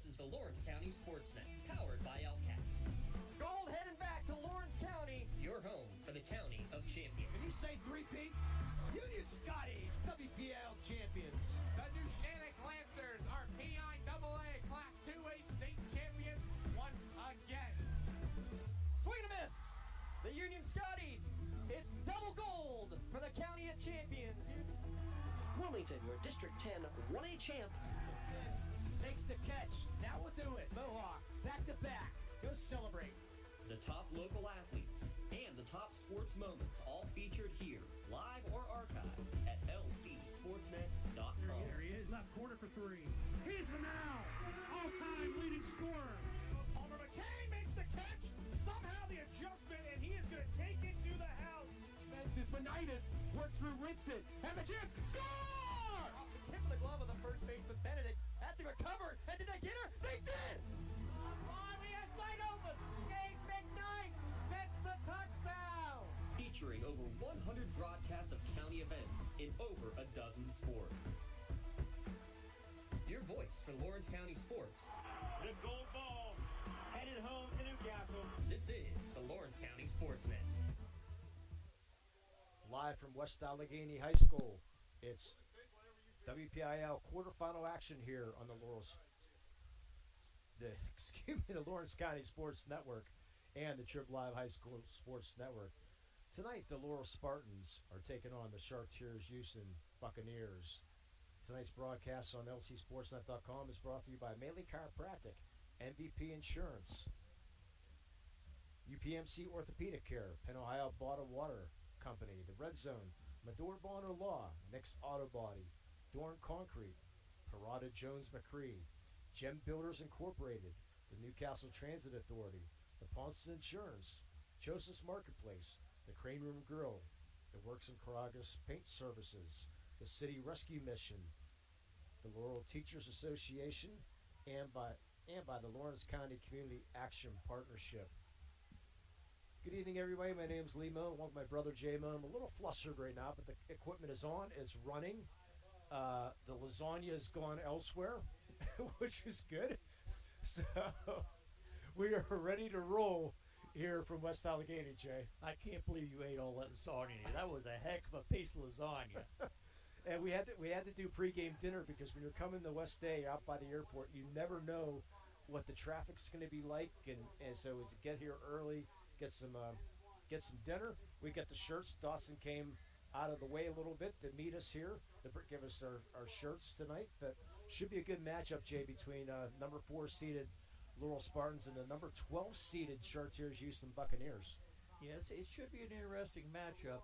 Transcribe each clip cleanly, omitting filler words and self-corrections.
This is the Lawrence County SportsNet, powered by LCAT. Gold heading back to Lawrence County. Your home for the County of Champions. Can you say three-peat? Union Scotties, WPIAL champions. The Newshannock Lancers are PIAA Class 2A state champions once again. Swing and a miss. The Union Scotties. It's double gold for the County of Champions. Wilmington, your District 10 1A champ. Makes the catch. Now we'll do it. Mohawk, back to back. Go celebrate. The top local athletes and the top sports moments all featured here, live or archived at lcsportsnet.com. There he is. Left corner for three. He's the now all-time leading scorer. Palmer McKay makes the catch. Somehow the adjustment, and he is going to take it to the house. Menzies Menitis works through Rinson. Has a chance. Score! Off the tip of the glove of the first baseman, Benedict. Has to recover. And did they get her? They did! We have light open. Game McKnight gets the touchdown. Featuring over 100 broadcasts of county events in over a dozen sports. Your voice for Lawrence County sports. The gold ball headed home to Newcastle. This is the Lawrence County SportsNet. Live from West Allegheny High School, it's WPIAL quarterfinal action here on the Lawrence County Sports Network and the Trib Live High School Sports Network. Tonight, the Laurel Spartans are taking on the Chartiers-Houston Buccaneers. Tonight's broadcast on lcsportsnet.com is brought to you by Maley Chiropractic, MVP Insurance, UPMC Orthopedic Care, Penn Ohio Bottled Water Company, The Red Zone, Medore Bonner Law, Mixed Auto Body, Dorn Concrete, Parada Jones McCree, Gem Builders Incorporated, the Newcastle Transit Authority, the Ponston Insurance, Joseph's Marketplace, the Crane Room Grill, the Works in Caracas Paint Services, the City Rescue Mission, the Laurel Teachers Association, and by the Lawrence County Community Action Partnership. Good evening, everybody. My name's Lee Moe. Along with my brother Jay Moe. I'm a little flustered right now, but the equipment is on. It's running. The lasagna has gone elsewhere, which is good. So we are ready to roll here from West Allegheny, Jay. I can't believe you ate all that lasagna. That was a heck of a piece of lasagna. And we had to do pregame dinner because when you're coming to West Day out by the airport, you never know what the traffic's going to be like, and so it's get here early, get some dinner. We got the shirts. Dawson came out of the way a little bit to meet us here, to give us our shirts tonight. But should be a good matchup, Jay, between number 4 seeded Laurel Spartans and the number 12 seeded Chartiers-Houston Buccaneers. Yes, it should be an interesting matchup.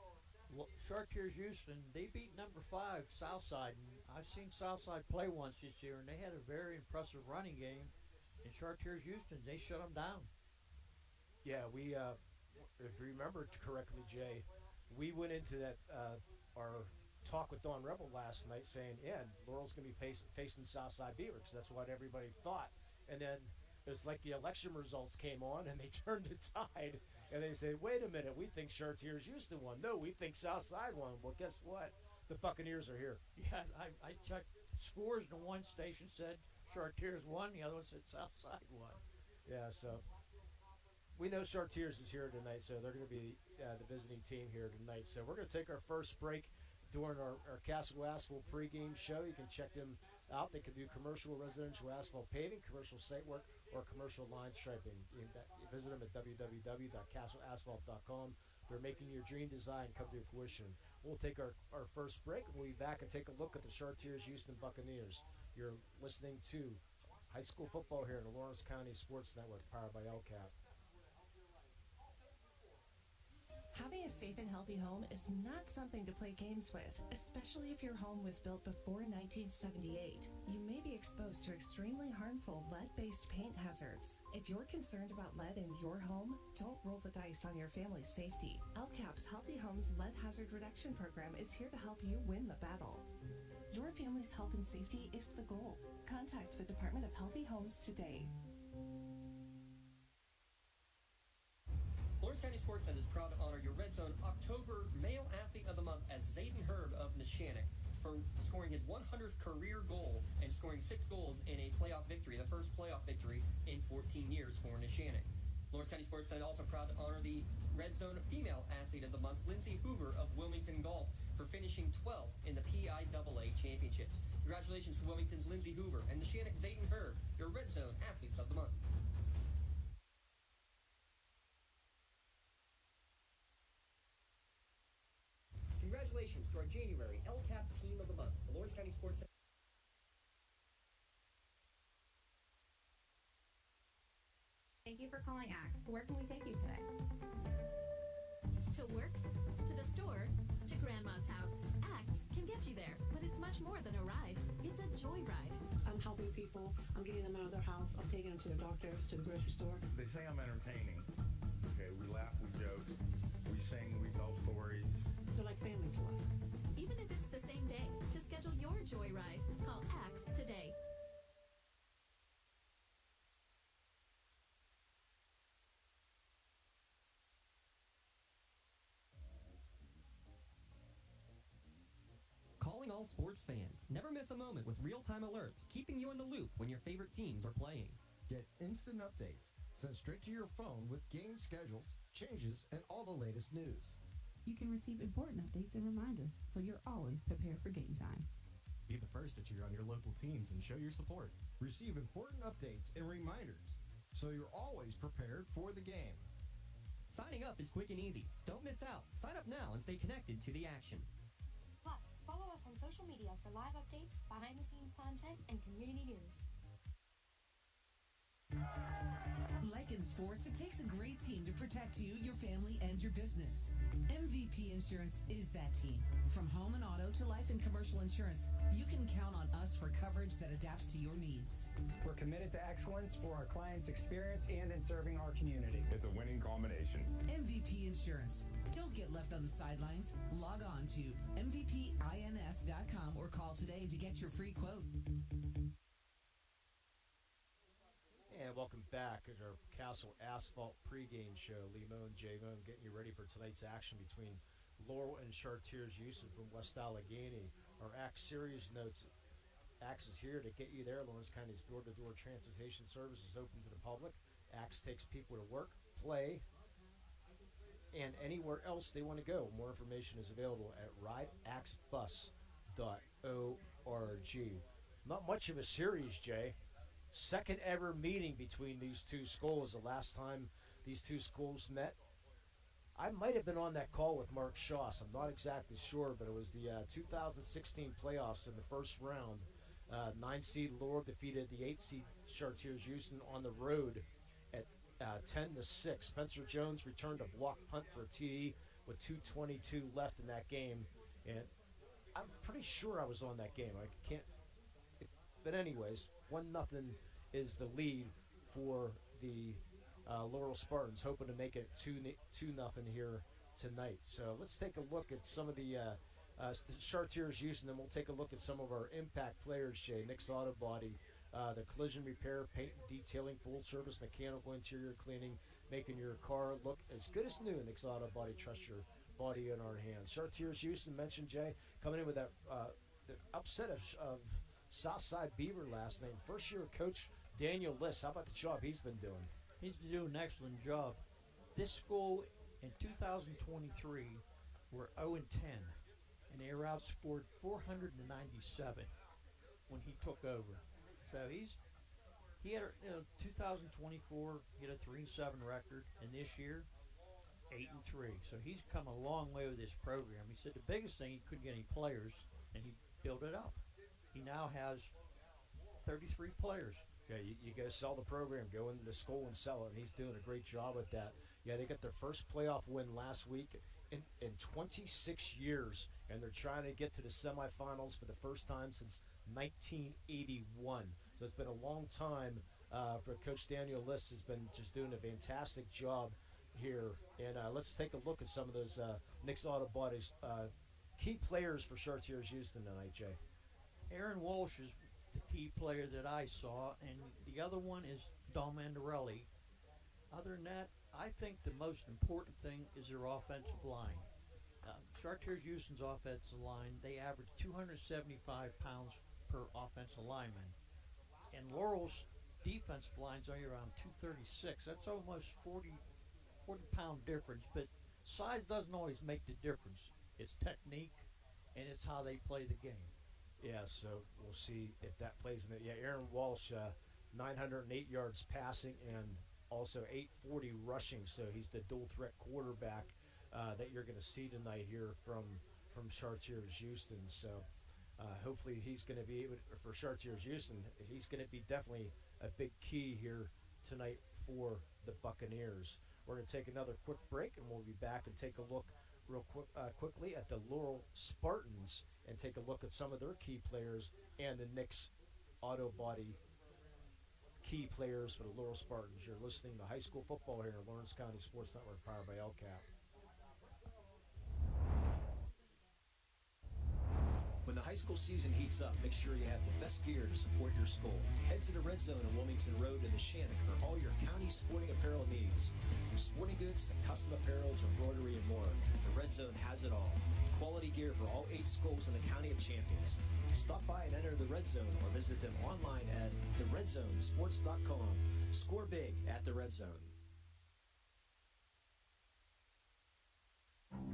Chartiers-Houston, they beat number 5 Southside, and I've seen Southside play once this year, and they had a very impressive running game. And Chartiers-Houston, they shut them down. Yeah, we if you remember correctly, Jay, we went into that our talk with Don Rebel last night saying, yeah, Laurel's going to be facing Southside Beaver because that's what everybody thought. And then it's like the election results came on and they turned the tide and they said, wait a minute, we think Chartiers-Houston won. No, we think Southside won. Well, guess what? The Buccaneers are here. Yeah, I checked scores, and one station said Chartiers won, the other one said Southside won. Yeah, so we know Chartiers is here tonight, so they're going to be the visiting team here tonight. So we're going to take our first break during our Castle Asphalt pregame show. You can check them out. They can do commercial, residential asphalt paving, commercial site work, or commercial line striping. You visit them at www.castleasphalt.com. They're making your dream design come to fruition. We'll take our first break. We'll be back and take a look at the Chartiers-Houston Buccaneers. You're listening to high school football here in the Lawrence County Sports Network, powered by LCAT. Having a safe and healthy home is not something to play games with, especially if your home was built before 1978. You may be exposed to extremely harmful lead-based paint hazards. If you're concerned about lead in your home, don't roll the dice on your family's safety. LCAP's Healthy Homes Lead Hazard Reduction Program is here to help you win the battle. Your family's health and safety is the goal. Contact the Department of Healthy Homes today. Lawrence County SportsNet is proud to honor your Red Zone October Male Athlete of the Month as Zayden Herb of Neshanic. for scoring his 100th career goal and scoring 6 goals in a playoff victory, the first playoff victory in 14 years for Neshannock. Lawrence County SportsNet also proud to honor the Red Zone Female Athlete of the Month, Lindsay Hoover of Wilmington Golf, for finishing 12th in the PIAA Championships. Congratulations to Wilmington's Lindsay Hoover and Neshannock's Zayden Herb, your Red Zone Athletes of the Month. Congratulations to our January LCAP Team of the Month, the Lawrence County Sports. Thank you for calling Axe. Where can we take you today? To work, to the store, to Grandma's house. Axe can get you there, but it's much more than a ride. It's a joyride. I'm helping people. I'm getting them out of their house. I'm taking them to the doctor, to the grocery store. They say I'm entertaining. Okay, we laugh, we joke, we sing, we tell stories. They're like family to us. Even if it's the same day, to schedule your joyride, call Axe today. Calling all sports fans. Never miss a moment with real-time alerts, keeping you in the loop when your favorite teams are playing. Get instant updates sent straight to your phone with game schedules, changes, and all the latest news. You can receive important updates and reminders, so you're always prepared for game time. Be the first to cheer on your local teams and show your support. Receive important updates and reminders, so you're always prepared for the game. Signing up is quick and easy. Don't miss out. Sign up now and stay connected to the action. Plus, follow us on social media for live updates, behind-the-scenes content, and community news. Like in sports, it takes a great team to protect you, your family, and your business. MVP Insurance is that team. From home and auto to life and commercial insurance, you can count on us for coverage that adapts to your needs. We're committed to excellence for our clients' experience and in serving our community. It's a winning combination. MVP Insurance. Don't get left on the sidelines. Log on to mvpins.com or call today to get your free quote. And welcome back at our Castle Asphalt pregame show. Limo and J-Mo getting you ready for tonight's action between Laurel and Chartiers-Houston from West Allegheny. Our Axe Series notes, Axe is here to get you there. Lawrence County's door-to-door transportation service is open to the public. Axe takes people to work, play, and anywhere else they want to go. More information is available at rideaxebus.org. Not much of a series, Jay. Second ever meeting between these two schools. The last time these two schools met, I might have been on that call with Mark Schoss. I'm not exactly sure, but it was the 2016 playoffs in the first round. 9-seed Laurel defeated the 8-seed Chartiers-Houston on the road at 10-6. Spencer Jones returned a block punt for a TD with 2:22 left in that game, and I'm pretty sure I was on that game. I can't. But anyways, 1-0 is the lead for the Laurel Spartans, hoping to make it 2-0 here tonight. So let's take a look at some of the Chartiers-Houston, and we'll take a look at some of our impact players, Jay. Nick's Auto Body, the collision repair, paint and detailing, full service mechanical interior cleaning, making your car look as good as new. Nick's Auto Body, trust your body in our hands. Chartiers-Houston mentioned, Jay, coming in with that the upset of Southside Beaver last night. First year coach Daniel Liss, how about the job he's been doing? He's been doing an excellent job. This school in 2023 were 0-10, and they were outscored 497 when he took over. So he had 2024 he had a 3-7 record, and this year 8-3. So he's come a long way with this program. He said the biggest thing, he couldn't get any players, and he built it up. He now has 33 players. Yeah, you got to sell the program, go into the school and sell it, and he's doing a great job with that. Yeah, they got their first playoff win last week in 26 years, and they're trying to get to the semifinals for the first time since 1981. So it's been a long time for Coach Daniel Liss. Has been just doing a fantastic job here. And let's take a look at some of those Nick's Auto Bodies key players for Chartiers-Houston tonight, Jay. Aaron Walsh is the key player that I saw, and the other one is Dom Mandarelli. Other than that, I think the most important thing is their offensive line. Chartiers-Houston's offensive line, they average 275 pounds per offensive lineman. And Laurel's defensive line's only around 236. That's almost 40-pound difference, but size doesn't always make the difference. It's technique, and it's how they play the game. Yeah, so we'll see if that plays in it. Yeah, Aaron Walsh, 908 yards passing and also 840 rushing, so he's the dual-threat quarterback that you're going to see tonight here from Chartiers-Houston. So hopefully he's going to be able, for Chartiers-Houston, he's going to be definitely a big key here tonight for the Buccaneers. We're going to take another quick break, and we'll be back and take a look real quickly at the Laurel Spartans and take a look at some of their key players and the Knicks Auto Body key players for the Laurel Spartans. You're listening to high school football here at Lawrence County Sports Network, powered by LCAP. When the high school season heats up, make sure you have the best gear to support your school. Head to the Red Zone on Wilmington Road in the Shannock for all your county sporting apparel needs. From sporting goods to custom apparel to embroidery and more, the Red Zone has it all. Quality gear for all 8 schools in the County of Champions. Stop by and enter the Red Zone or visit them online at theredzonesports.com. Score big at the Red Zone.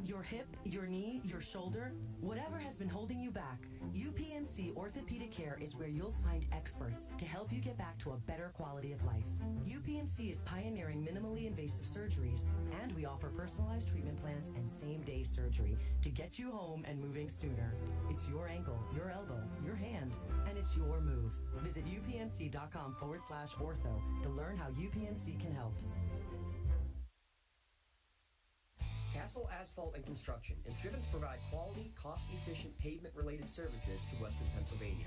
Your hip, your knee, your shoulder, whatever has been holding you back, UPMC Orthopedic Care is where you'll find experts to help you get back to a better quality of life. UPMC is pioneering minimally invasive surgeries, and we offer personalized treatment plans and same-day surgery to get you home and moving sooner. It's your ankle, your elbow, your hand, and it's your move. Visit upmc.com/ortho to learn how UPMC can help. Castle Asphalt and Construction is driven to provide quality, cost-efficient pavement-related services to Western Pennsylvania.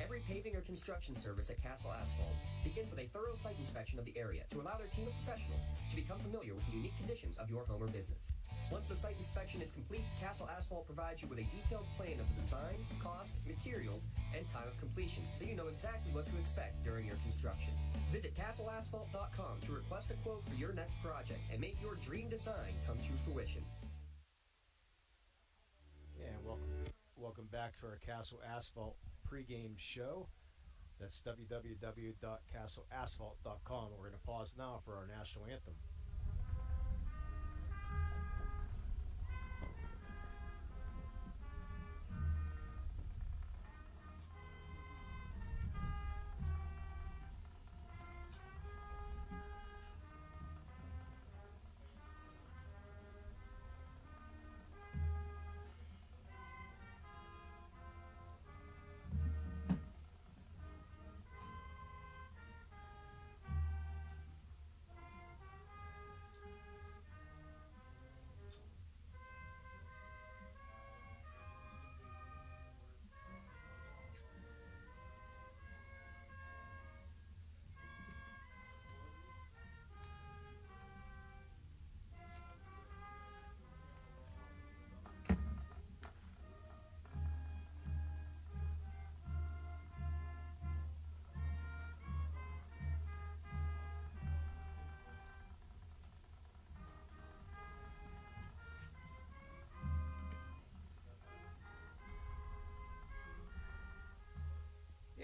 Every paving or construction service at Castle Asphalt begins with a thorough site inspection of the area to allow their team of professionals to become familiar with the unique conditions of your home or business. Once the site inspection is complete, Castle Asphalt provides you with a detailed plan of the design, cost, materials, and time of completion, so you know exactly what to expect during your construction. Visit castleasphalt.com to request a quote for your next project and make your dream design come to fruition. Yeah, welcome back to our Castle Asphalt pregame show. That's www.castleasphalt.com. We're going to pause now for our national anthem.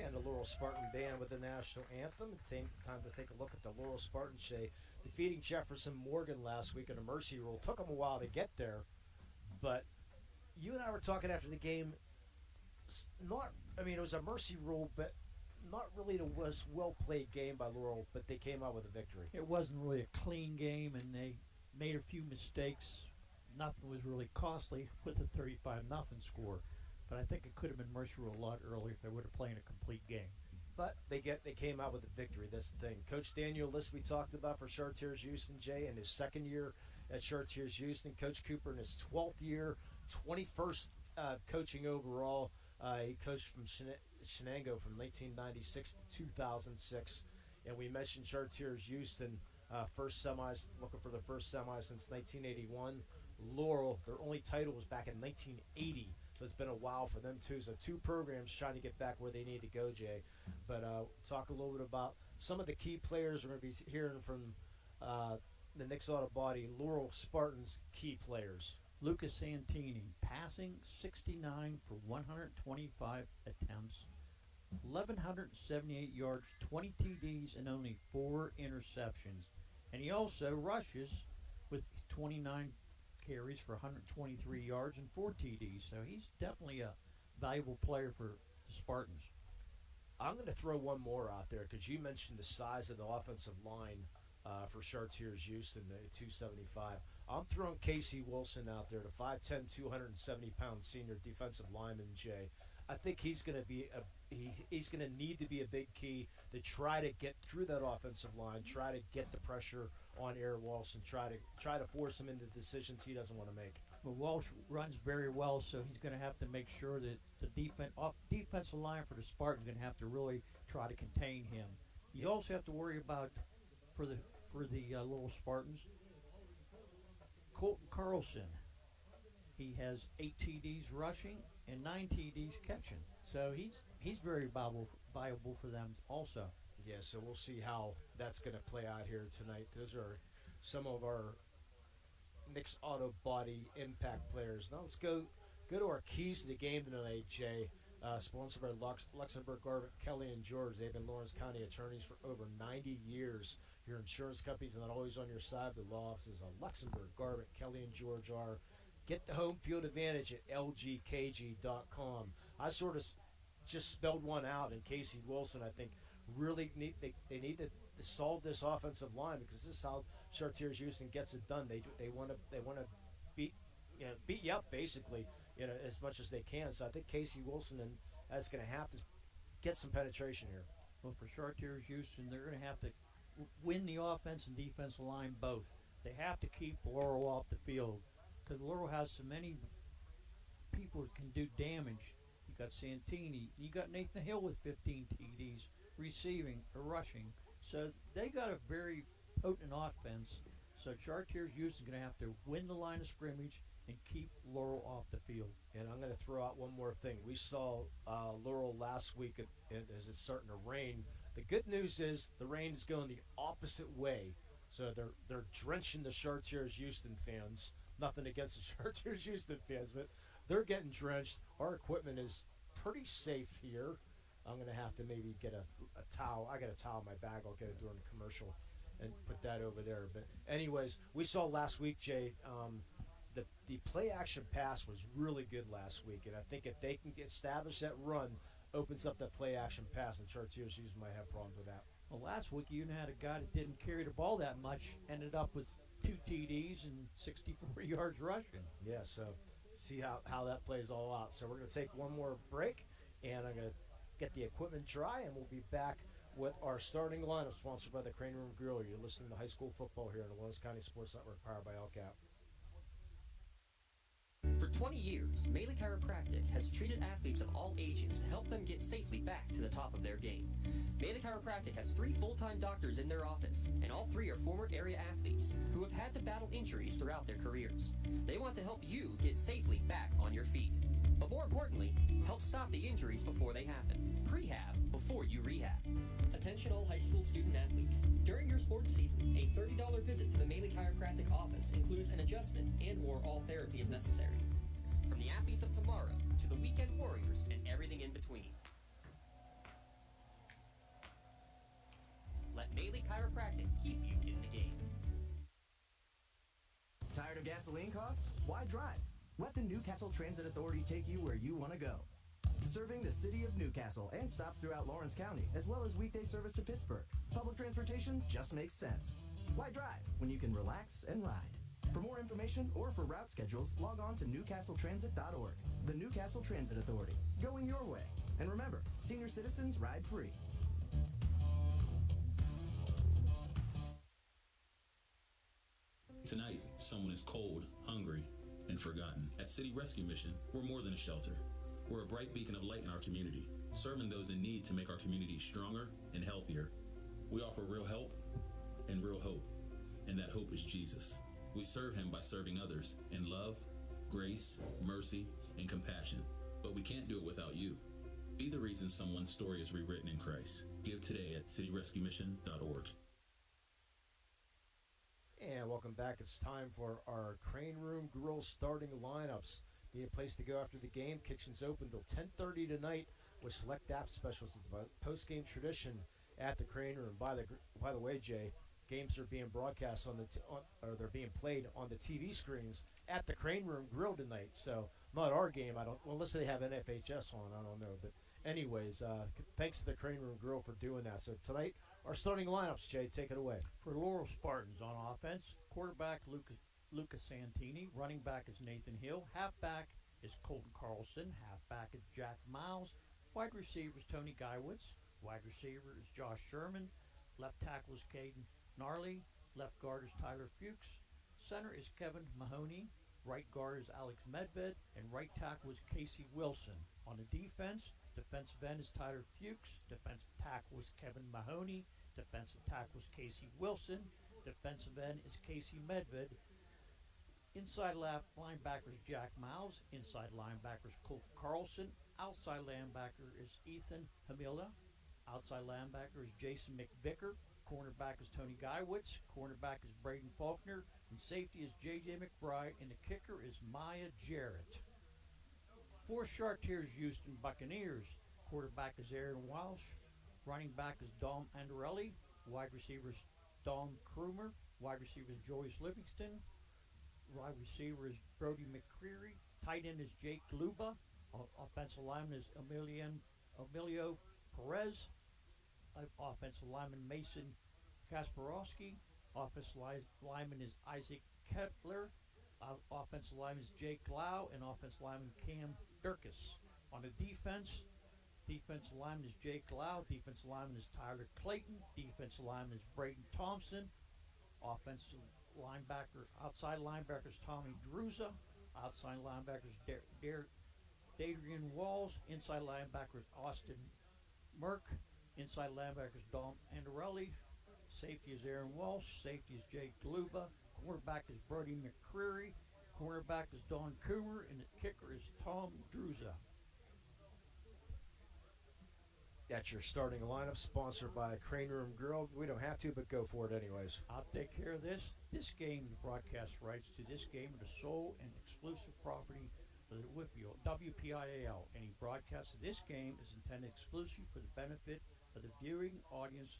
And the Laurel Spartan Band with the national anthem. Time to take a look at the Laurel Spartans, Shay, defeating Jefferson Morgan last week in a mercy rule. Took them a while to get there, but you and I were talking after the game. It was a mercy rule, but not really the well-played game by Laurel, but they came out with a victory. It wasn't really a clean game, and they made a few mistakes. Nothing was really costly with a 35-0 score. But I think it could have been mercy rule a lot earlier if they would have played a complete game. But they came out with a victory. That's the thing. Coach Daniel List we talked about for Chartiers-Houston, Jay, in his second year at Chartiers-Houston. Coach Cooper in his 12th year, 21st coaching overall. He coached from Shenango from 1996 to 2006. And we mentioned Chartiers-Houston first semis, looking for the first semi since 1981. Laurel, their only title was back in 1980. So it's been a while for them, too. So 2 programs trying to get back where they need to go, Jay. But talk a little bit about some of the key players we're going to be hearing from the Knicks Auto Body, Laurel Spartans key players. Lucas Santini, passing 69 for 125 attempts, 1,178 yards, 20 TDs, and only 4 interceptions. And he also rushes with 29 carries for 123 yards and 4 TDs. So he's definitely a valuable player for the Spartans. I'm going to throw one more out there because you mentioned the size of the offensive line for Chartiers-Houston, 275. I'm throwing Casey Wilson out there, the 5'10", 270-pound senior defensive lineman, Jay. I think he's going to be he's going to need to be a big key to try to get through that offensive line, try to get the pressure on Aaron Walsh, and try to force him into decisions he doesn't want to make. Well, Walsh runs very well, so he's going to have to make sure that the defensive line for the Spartans going to have to really try to contain him. You also have to worry about for the little Spartans, Colton Carlson. He has 8 TDs rushing and 9 TDs catching, so he's very viable for them also. Yeah, so we'll see how that's going to play out here tonight. Those are some of our mixed auto body impact players. Now let's go to our keys to the game tonight, Jay. Sponsored by Luxembourg, Garvin, Kelly, and George. They've been Lawrence County attorneys for over 90 years. Your insurance companies are not always on your side. The law offices of Luxembourg, Garvin, Kelly, and George are. Get the home field advantage at lgkg.com. I sort of just spelled one out, and Casey Wilson, I think, really need to solve this offensive line, because this is how Chartiers-Houston gets it done. They want to beat you up basically, as much as they can. So I think Casey Wilson is going to have to get some penetration here. Well, for Chartiers-Houston, they're going to have to win the offense and defensive line both. They have to keep Laurel off the field, because Laurel has so many people that can do damage. You got Santini, you got Nathan Hill with 15 TDs, receiving or rushing. So they got a very potent offense. So Chartiers-Houston is going to have to win the line of scrimmage and keep Laurel off the field. And I'm going to throw out one more thing. We saw Laurel last week as it's starting to rain. The good news is the rain is going the opposite way. So they're drenching the Chartiers-Houston fans. Nothing against the Chartiers-Houston fans, but they're getting drenched. Our equipment is pretty safe here. I'm going to have to maybe get a towel. I got a towel in my bag. I'll get it during the commercial and put that over there. But anyways, we saw last week, Jay, the play-action pass was really good last week. And I think if they can establish that run, opens up that play-action pass, and Chartiers-Houston might have problems with that. Well, last week you had a guy that didn't carry the ball that much, ended up with 2 TDs and 64 yards rushing. Yeah, so see how that plays all out. So we're going to take one more break, and I'm going to get the equipment dry, and we'll be back with our starting lineup, sponsored by the Crane Room Grill. You're listening to high school football here on the Lawrence County Sports Network, powered by LCAP. For 20 years, Melee Chiropractic has treated athletes of all ages to help them get safely back to the top of their game. Melee Chiropractic has 3 full-time doctors in their office, and all 3 are former area athletes who have had to battle injuries throughout their careers. They want to help you get safely back on your feet. But more importantly, help stop the injuries before they happen. Prehab before you rehab. Attention all high school student athletes. During your sports season, a $30 visit to the Melee Chiropractic office includes an adjustment and/or all therapy is necessary. From the athletes of tomorrow to the weekend warriors and everything in between. Let Melee Chiropractic keep you in the game. Tired of gasoline costs? Why drive? Let the Newcastle Transit Authority take you where you want to go. Serving the city of Newcastle and stops throughout Lawrence County, as well as weekday service to Pittsburgh. Public transportation just makes sense. Why drive when you can relax and ride? For more information or for route schedules, log on to newcastletransit.org. The Newcastle Transit Authority, going your way. And remember, senior citizens ride free. Tonight, someone is cold, hungry, and forgotten. At City Rescue Mission, we're more than a shelter. We're a bright beacon of light in our community, serving those in need to make our community stronger and healthier. We offer real help and real hope, and that hope is Jesus. We serve him by serving others in love, grace, mercy, and compassion. But we can't do it without you. Be the reason someone's story is rewritten in Christ. Give today at cityrescuemission.org. And welcome back. It's time for our Crane Room Grill starting lineups. Need a place to go after the game. Kitchen's open till 10:30 tonight with select app specials. It's a post-game tradition at the Crane Room. By the way, Jay, games are being broadcast or they're being played on the TV screens at the Crane Room Grill tonight. So not our game. Unless they have NFHS on, I don't know. But anyways, thanks to the Crane Room Grill for doing that. So tonight, our starting lineups, Jay, take it away. For Laurel Spartans on offense, quarterback Lucas Santini, running back is Nathan Hill, halfback is Colton Carlson, halfback is Jack Miles, wide receiver is Tony Geiwitz, wide receiver is Josh Sherman, left tackle is Caden Gnarly, left guard is Tyler Fuchs, center is Kevin Mahoney, right guard is Alex Medved, and right tackle is Casey Wilson. On the defense, defensive end is Tyler Fuchs, defensive tackle is Kevin Mahoney, defensive tackle is Casey Wilson, defensive end is Casey Medved, inside linebacker is Jack Miles, inside linebacker is Colton Carlson, outside linebacker is Ethan Hamila, outside linebacker is Jason McVicker, cornerback is Tony Geiwitz, cornerback is Braden Faulkner, and safety is J.J. McBride, and the kicker is Maya Jarrett. For Chartiers-Houston Buccaneers, quarterback is Aaron Walsh, running back is Dom Anderelli, wide receiver is Dom Krumer, wide receiver is Joyce Livingston, wide receiver is Brody McCreary, tight end is Jake Luba, offensive lineman is Emilio Perez, offensive lineman Mason Kasparowski, offensive lineman is Isaac Kepler, offensive lineman is Jake Lau, and offensive lineman Cam Durkis. On the defense, defensive lineman is Jake Lau, defensive lineman is Tyler Clayton, defensive lineman is Braden Thompson, offensive linebacker, outside linebacker is Tommy Druza, outside linebacker is Dadrian Walls, inside linebacker is Austin Merck, inside linebacker is Dom Anderelli, safety is Aaron Walsh, safety is Jake Luba, cornerback is Brody McCreary, cornerback is Don Coomer, and the kicker is Tom Druza. That's your starting lineup, sponsored by Crane Room Grill. We don't have to, but go for it anyways. I'll take care of this. This game, the broadcast rights to this game are the sole and exclusive property of the WPIAL. Any broadcast of this game is intended exclusively for the benefit of the viewing audience,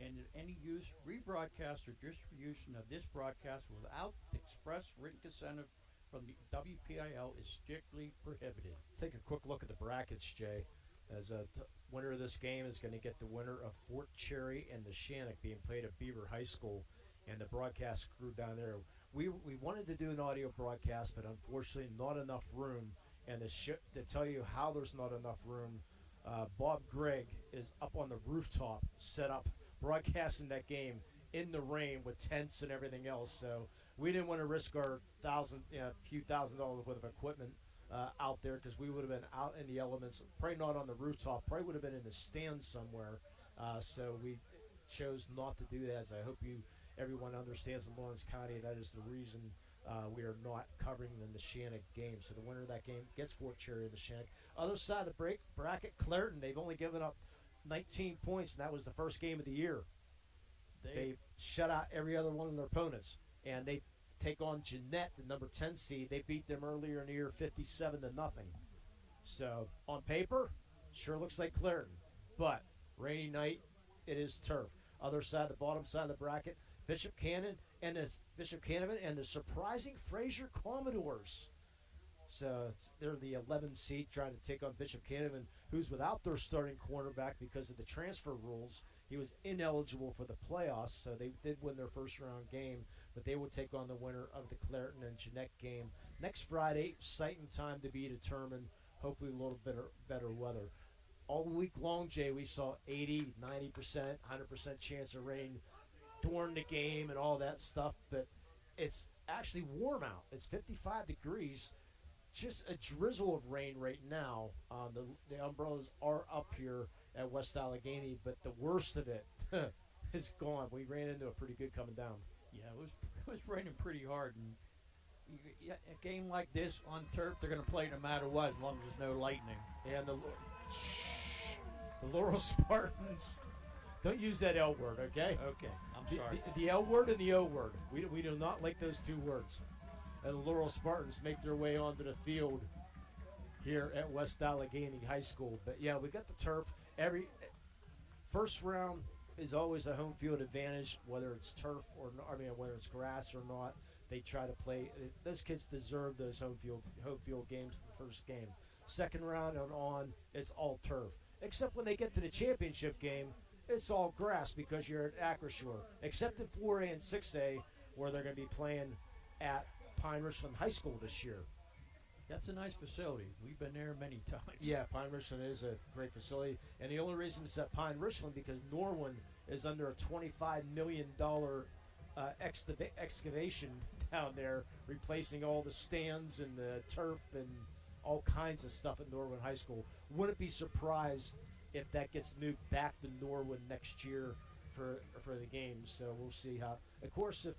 and any use, rebroadcast, or distribution of this broadcast without the express written consent from the WPIL is strictly prohibited. Let's take a quick look at the brackets, Jay. As the winner of this game is going to get the winner of Fort Cherry and the Shannock being played at Beaver High School, and the broadcast crew down there. We wanted to do an audio broadcast, but unfortunately not enough room. And to tell you how there's not enough room, Bob Gregg is up on the rooftop, set up, broadcasting that game in the rain with tents and everything else. So we didn't want to risk our few $1,000s worth of equipment out there, because we would have been out in the elements, probably not on the rooftop, probably would have been in the stands somewhere. So we chose not to do that, as I hope everyone understands in Lawrence County that is the reason we are not covering the Shannock game. So the winner of that game gets Fort Cherry and the Shannock. Other side of the bracket, Clairton, they've only given up 19 points, and that was the first game of the year. They shut out every other one of their opponents, and they take on Jeanette, the number 10 seed. They beat them earlier in the year 57-0. So on paper, sure looks like Clairton, but rainy night, it is turf. Other side, the bottom side of the bracket, Bishop Cannon and the surprising Fraser Commodores. So they're the 11 seed trying to take on Bishop Cannon, who's without their starting cornerback because of the transfer rules. He was ineligible for the playoffs, so they did win their first round game, but they will take on the winner of the Clairton and Jeanette game next Friday. Site and time to be determined. Hopefully a little better weather. All week long, Jay, we saw 80, 90%, 100% chance of rain during the game and all that stuff, but it's actually warm out. It's 55 degrees. Just a drizzle of rain right now. The umbrellas are up here at West Allegheny, but the worst of it is gone. We ran into a pretty good coming down. Yeah, it was raining pretty hard, and a game like this on turf, they're going to play no matter what, as long as there's no lightning. And the Laurel Spartans Don't use that L word, okay? Okay, I'm sorry. The L word and the O word. We do not like those two words. And the Laurel Spartans make their way onto the field here at West Allegheny High School. But yeah, we got the turf. Every first round is always a home field advantage, whether it's turf or not, whether it's grass or not. They try to play. Those kids deserve those home field games the first game. Second round and on, it's all turf. Except when they get to the championship game, it's all grass because you're at Acrisure. Except in 4A and 6A, where they're going to be playing at Pine Richland High School this year. That's a nice facility. We've been there many times. Yeah, Pine Richland is a great facility. And the only reason it's at Pine Richland because Norwin is under a $25 million excavation down there, replacing all the stands and the turf and all kinds of stuff at Norwin High School. Wouldn't be surprised if that gets moved back to Norwin next year for the games. So we'll see how. Of course, if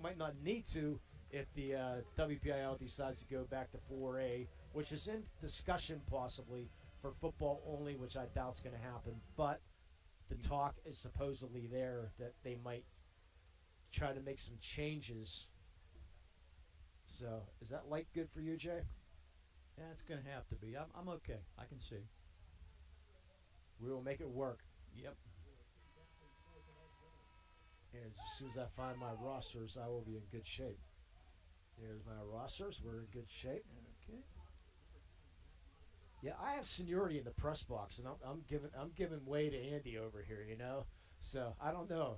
might not need to if the WPIAL decides to go back to 4A, which is in discussion possibly for football only, which I doubt is going to happen. But the talk is supposedly there that they might try to make some changes. So is that light good for you, Jay? Yeah, it's going to have to be. I'm okay. I can see. We will make it work. Yep. And as soon as I find my rosters, I will be in good shape. Here's my rosters. We're in good shape. Okay. Yeah, I have seniority in the press box, and I'm giving way to Andy over here. You know, so I don't know.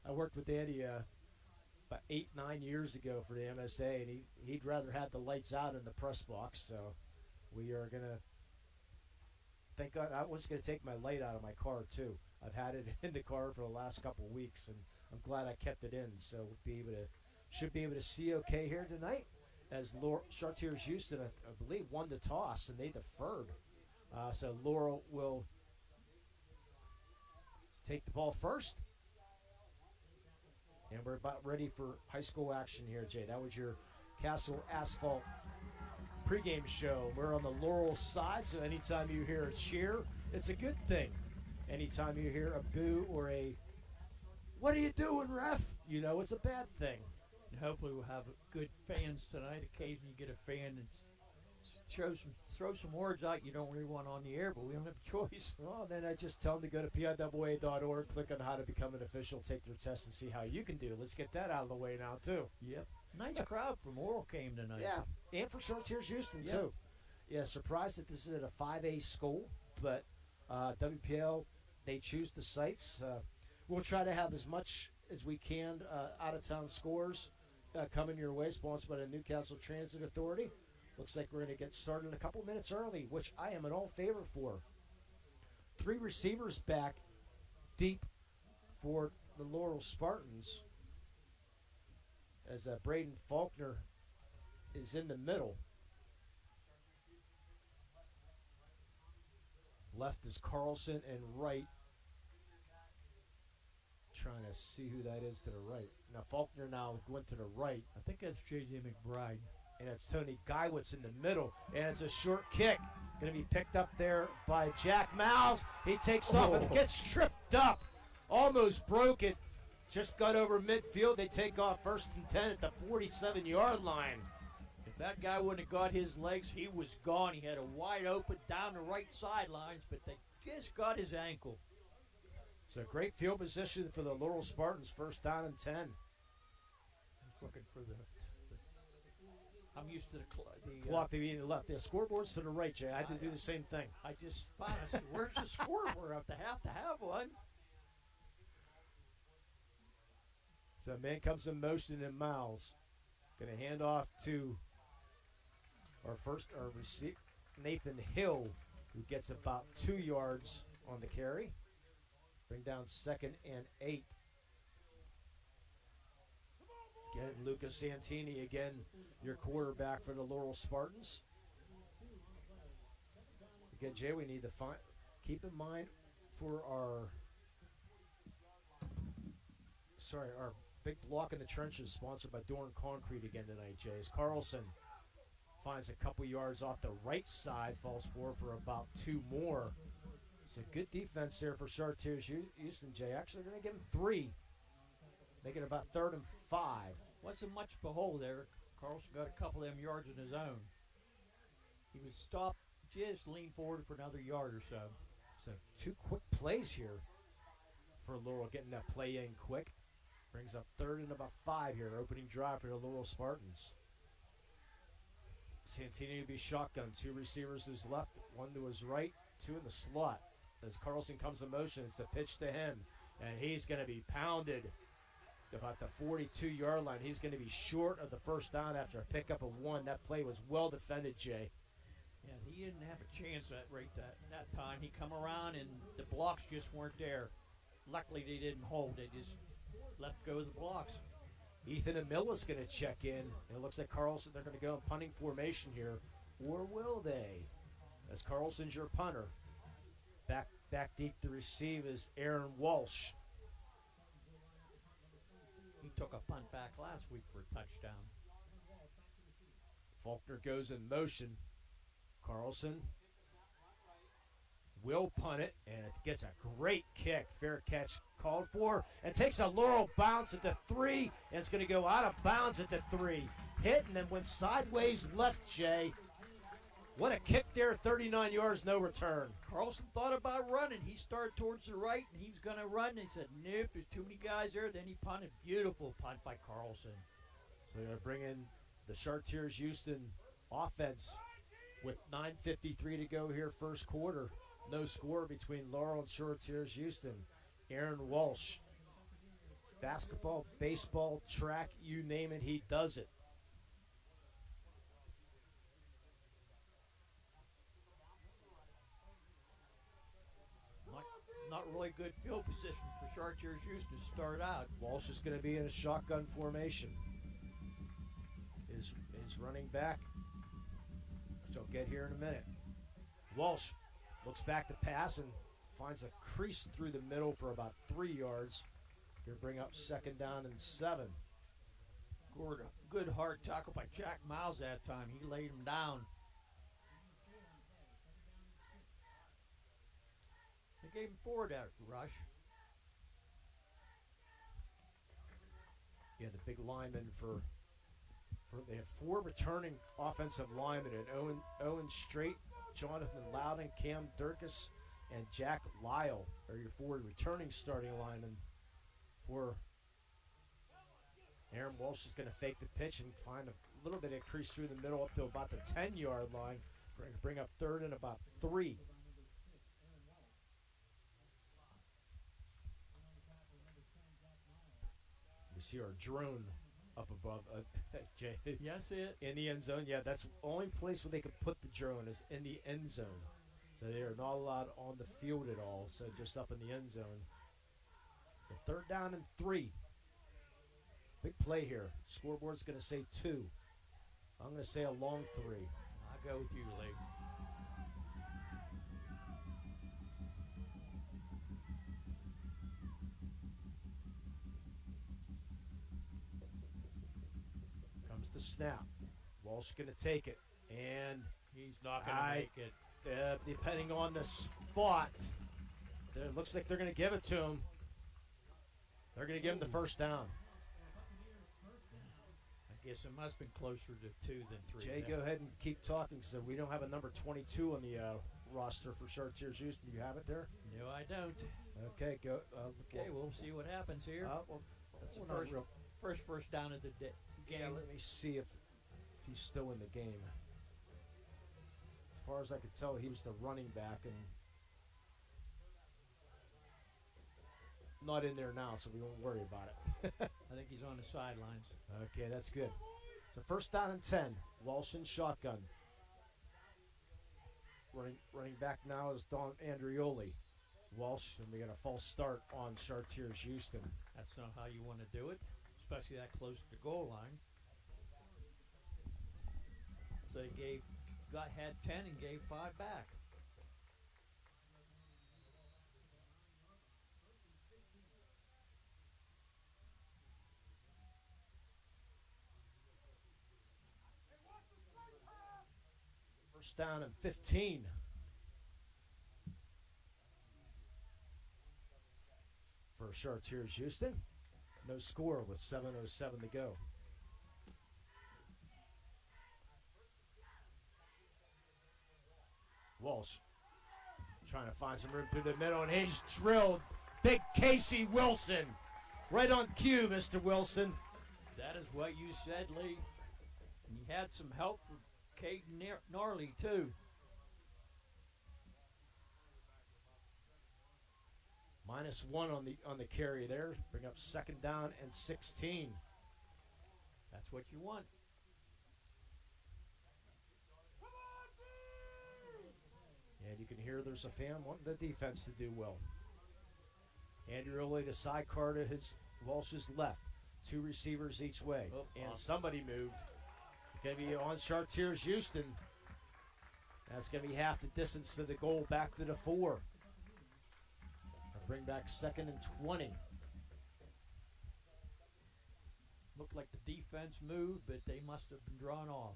I worked with Andy about 8-9 years ago for the MSA, and he'd rather have the lights out in the press box. So we are gonna. Thank God, I was gonna take my light out of my car too. I've had it in the car for the last couple of weeks, and I'm glad I kept it in. So we'll should be able to see okay here tonight. As Chartiers-Houston, I believe, won the toss and they deferred. So Laurel will take the ball first. And we're about ready for high school action here, Jay. That was your Castle Asphalt pregame show. We're on the Laurel side, so anytime you hear a cheer, it's a good thing. Anytime you hear a boo or a, "What are you doing, ref?" you know it's a bad thing. And hopefully we'll have good fans tonight. Occasionally you get a fan and throw some words out you don't really want on the air, but we don't have a choice. Well, then I just tell them to go to PIAA.org, click on how to become an official, take their test, and see how you can do. Let's get that out of the way now, too. Yep. Nice crowd from Laurel came tonight. Yeah, and for Chartiers-Houston, too. Yeah, surprised that this is at a 5A school, but WPL, they choose the sites. We'll try to have as much as we can out-of-town scores coming your way, sponsored by the Newcastle Transit Authority. Looks like we're going to get started a couple minutes early, which I am in all favor for. 3 receivers back deep for the Laurel Spartans as Braden Faulkner is in the middle. Left is Carlson, and right, trying to see who that is to the right. Now Faulkner now went to the right. I think that's J.J. McBride. And it's Tony Guywood's in the middle. And it's a short kick. Going to be picked up there by Jack Miles. He takes off and gets tripped up. Almost broke it. Just got over midfield. They take off 1st and 10 at the 47-yard line. If that guy wouldn't have got his legs, he was gone. He had a wide open down the right sidelines, but they just got his ankle. So great field position for the Laurel Spartans. 1st down and 10. I was looking for the I'm used to the clock to be in the left. The scoreboard's to the right, Jay. I had to do the same thing. I just found. I said, "Where's the scoreboard? I have to have one." So man comes in motion, and Miles going to hand off to our receiver, Nathan Hill, who gets about 2 yards on the carry. Bring down 2nd and 8. Again, Lucas Santini, again, your quarterback for the Laurel Spartans. Again, Jay, we need to keep in mind for our big block in the trenches, sponsored by Dorn Concrete again tonight, Jay. As Carlson finds a couple yards off the right side, falls forward for about 2 more. It's a good defense there for Chartiers-Houston, Jay. Actually, they're going to give him 3. Make it about 3rd and 5. Wasn't much of a hole there. Carlson got a couple of them yards of his own. He was stopped, just lean forward for another yard or so. So 2 quick plays here for Laurel, getting that play in quick. Brings up 3rd and about 5 here, opening drive for the Laurel Spartans. Santini to be shotgun. 2 receivers to his left, 1 to his right, 2 in the slot. As Carlson comes in motion, it's a pitch to him, and he's going to be pounded about the 42-yard line. He's going to be short of the first down after a pickup of 1. That play was well defended, Jay. Yeah, he didn't have a chance that time. He come around, and the blocks just weren't there. Luckily, they didn't hold. They just let go of the blocks. Ethan and Milla's going to check in. And it looks like Carlson, they're going to go in punting formation here. Or will they? As Carlson's your punter. Back deep to receive is Aaron Walsh. He took a punt back last week for a touchdown. Faulkner goes in motion. Carlson will punt it, and it gets a great kick. Fair catch called for, and takes a Laurel bounce at the 3, and it's going to go out of bounds at the 3. Hit and then went sideways left, Jay. What a kick there, 39 yards, no return. Carlson thought about running. He started towards the right, and he was going to run. And he said, nope, there's too many guys there. Then he punted. Beautiful punt by Carlson. So they're going to bring in the Chartiers-Houston offense with 9:53 to go here, first quarter. No score between Laurel and Chartiers-Houston. Aaron Walsh. Basketball, baseball, track, you name it, he does it. Not really good field position for Chartiers-Houston to start out. Walsh is going to be in a shotgun formation. Is running back, which I'll get here in a minute. Walsh looks back to pass and finds a crease through the middle for about 3 yards. Going to bring up 2nd down and 7. Good hard tackle by Jack Miles that time. He laid him down. They gave him 4 that rush. Yeah, the big lineman for they have 4 returning offensive linemen, and Owen Strait, Jonathan Loudon, Cam Durkis, and Jack Lyle are your 4 returning starting linemen. For Aaron Walsh is going to fake the pitch and find a little bit of crease through the middle up to about the 10-yard line. Bring up 3rd and about 3. We see our drone up above, Jay. Yes, it. In the end zone. Yeah, that's the only place where they could put the drone is in the end zone. So they are not allowed on the field at all, so just up in the end zone. So 3rd down and 3. Big play here. Scoreboard's going to say 2. I'm going to say a long 3. I'll go with you, Lee. Comes the snap. Walsh going to take it, and he's not going to make it. Depending on the spot, it looks like they're going to give it to him. They're going to give him the first down. I guess it must have been closer to 2 than 3. Jay, go ahead and keep talking, so we don't have a number 22 on the roster for Chartiers-Houston. Do you have it there? No, I don't. Okay, go. Okay, we'll see what happens here. That's the first down of the game. Yeah, let me see if he's still in the game. As far as I could tell, he was the running back and not in there now, so we won't worry about it. I think he's on the sidelines. Okay, that's good. So 1st down and 10. Walsh in shotgun. Running back now is Don Andrioli. Walsh, and we got a false start on Chartiers-Houston. That's not how you want to do it, especially that close to the goal line. So he had 10 and gave 5 back. First down and 15. for Chartiers-Houston. No score with 7:07 to go. Walsh trying to find some room through the middle, and he's drilled. Big Casey Wilson. Right on cue, Mr. Wilson. That is what you said, Lee. And you had some help from Caden Gnarly, too. -1 on the carry there. Bring up 2nd down and 16. That's what you want. And you can hear there's a fan wanting the defense to do well. Andrew Oley to sidecar to Walsh's left. 2 receivers each way. And somebody moved. Going to be on Chartiers-Houston. That's going to be half the distance to the goal, back to the 4. Bring back 2nd and 20. Looked like the defense moved, but they must have been drawn off.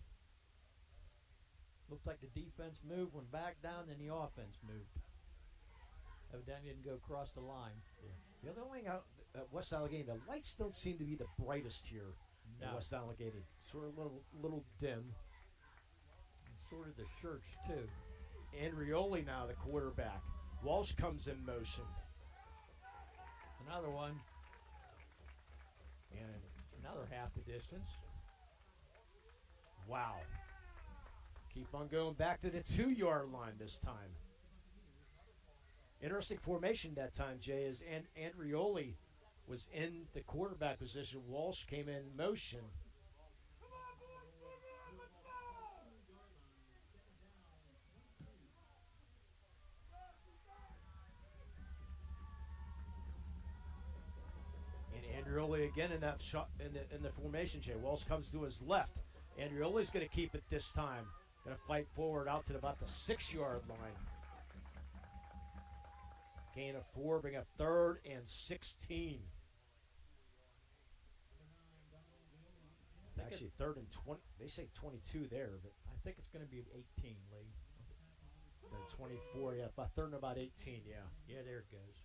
Looked like the defense moved, went back down, then the offense moved. Evidently didn't go across the line. Yeah. The other thing out at West Allegheny, the lights don't seem to be the brightest here in West Allegheny. Sort of a little dim. And sort of the shirts, too. Andrioli now the quarterback. Walsh comes in motion. Another one. And another half the distance. Wow. Keep on going back to the 2-yard line this time. Interesting formation that time, Jay, as Andrioli was in the quarterback position. Walsh came in motion. Andrioli again in that shot in the formation, Jay. Walsh comes to his left. Andrioli's going to keep it this time. Going to fight forward out to about the 6-yard line. Gain of 4, bring up 3rd and 16. Actually, 3rd and 20. They say 22 there, but I think it's going to be 18, Lee. Then 24, yeah, about 3rd and about 18, yeah. Yeah, there it goes.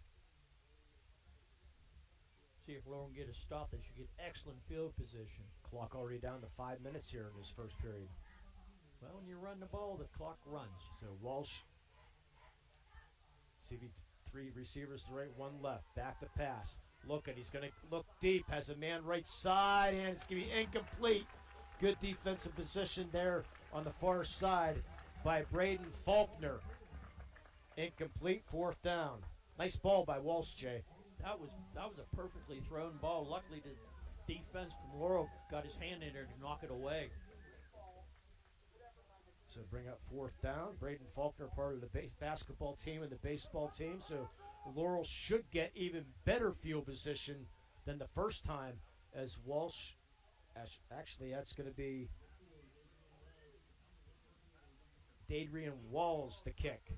See if Laurel can get a stop. They should get excellent field position. Clock already down to 5 minutes here in this first period. Well, when you run the ball, the clock runs. So Walsh, CV 3 receivers to the right, 1 left. Back to pass. Looking, he's going to look deep. Has a man right side, and it's going to be incomplete. Good defensive position there on the far side by Braden Faulkner. Incomplete, 4th down. Nice ball by Walsh, Jay. That was a perfectly thrown ball. Luckily, the defense from Laurel got his hand in there to knock it away. So bring up 4th down. Braden Faulkner, part of the basketball team and the baseball team. So Laurel should get even better field position than the first time as Walsh. Actually, that's going to be Dadrian Walls the kick.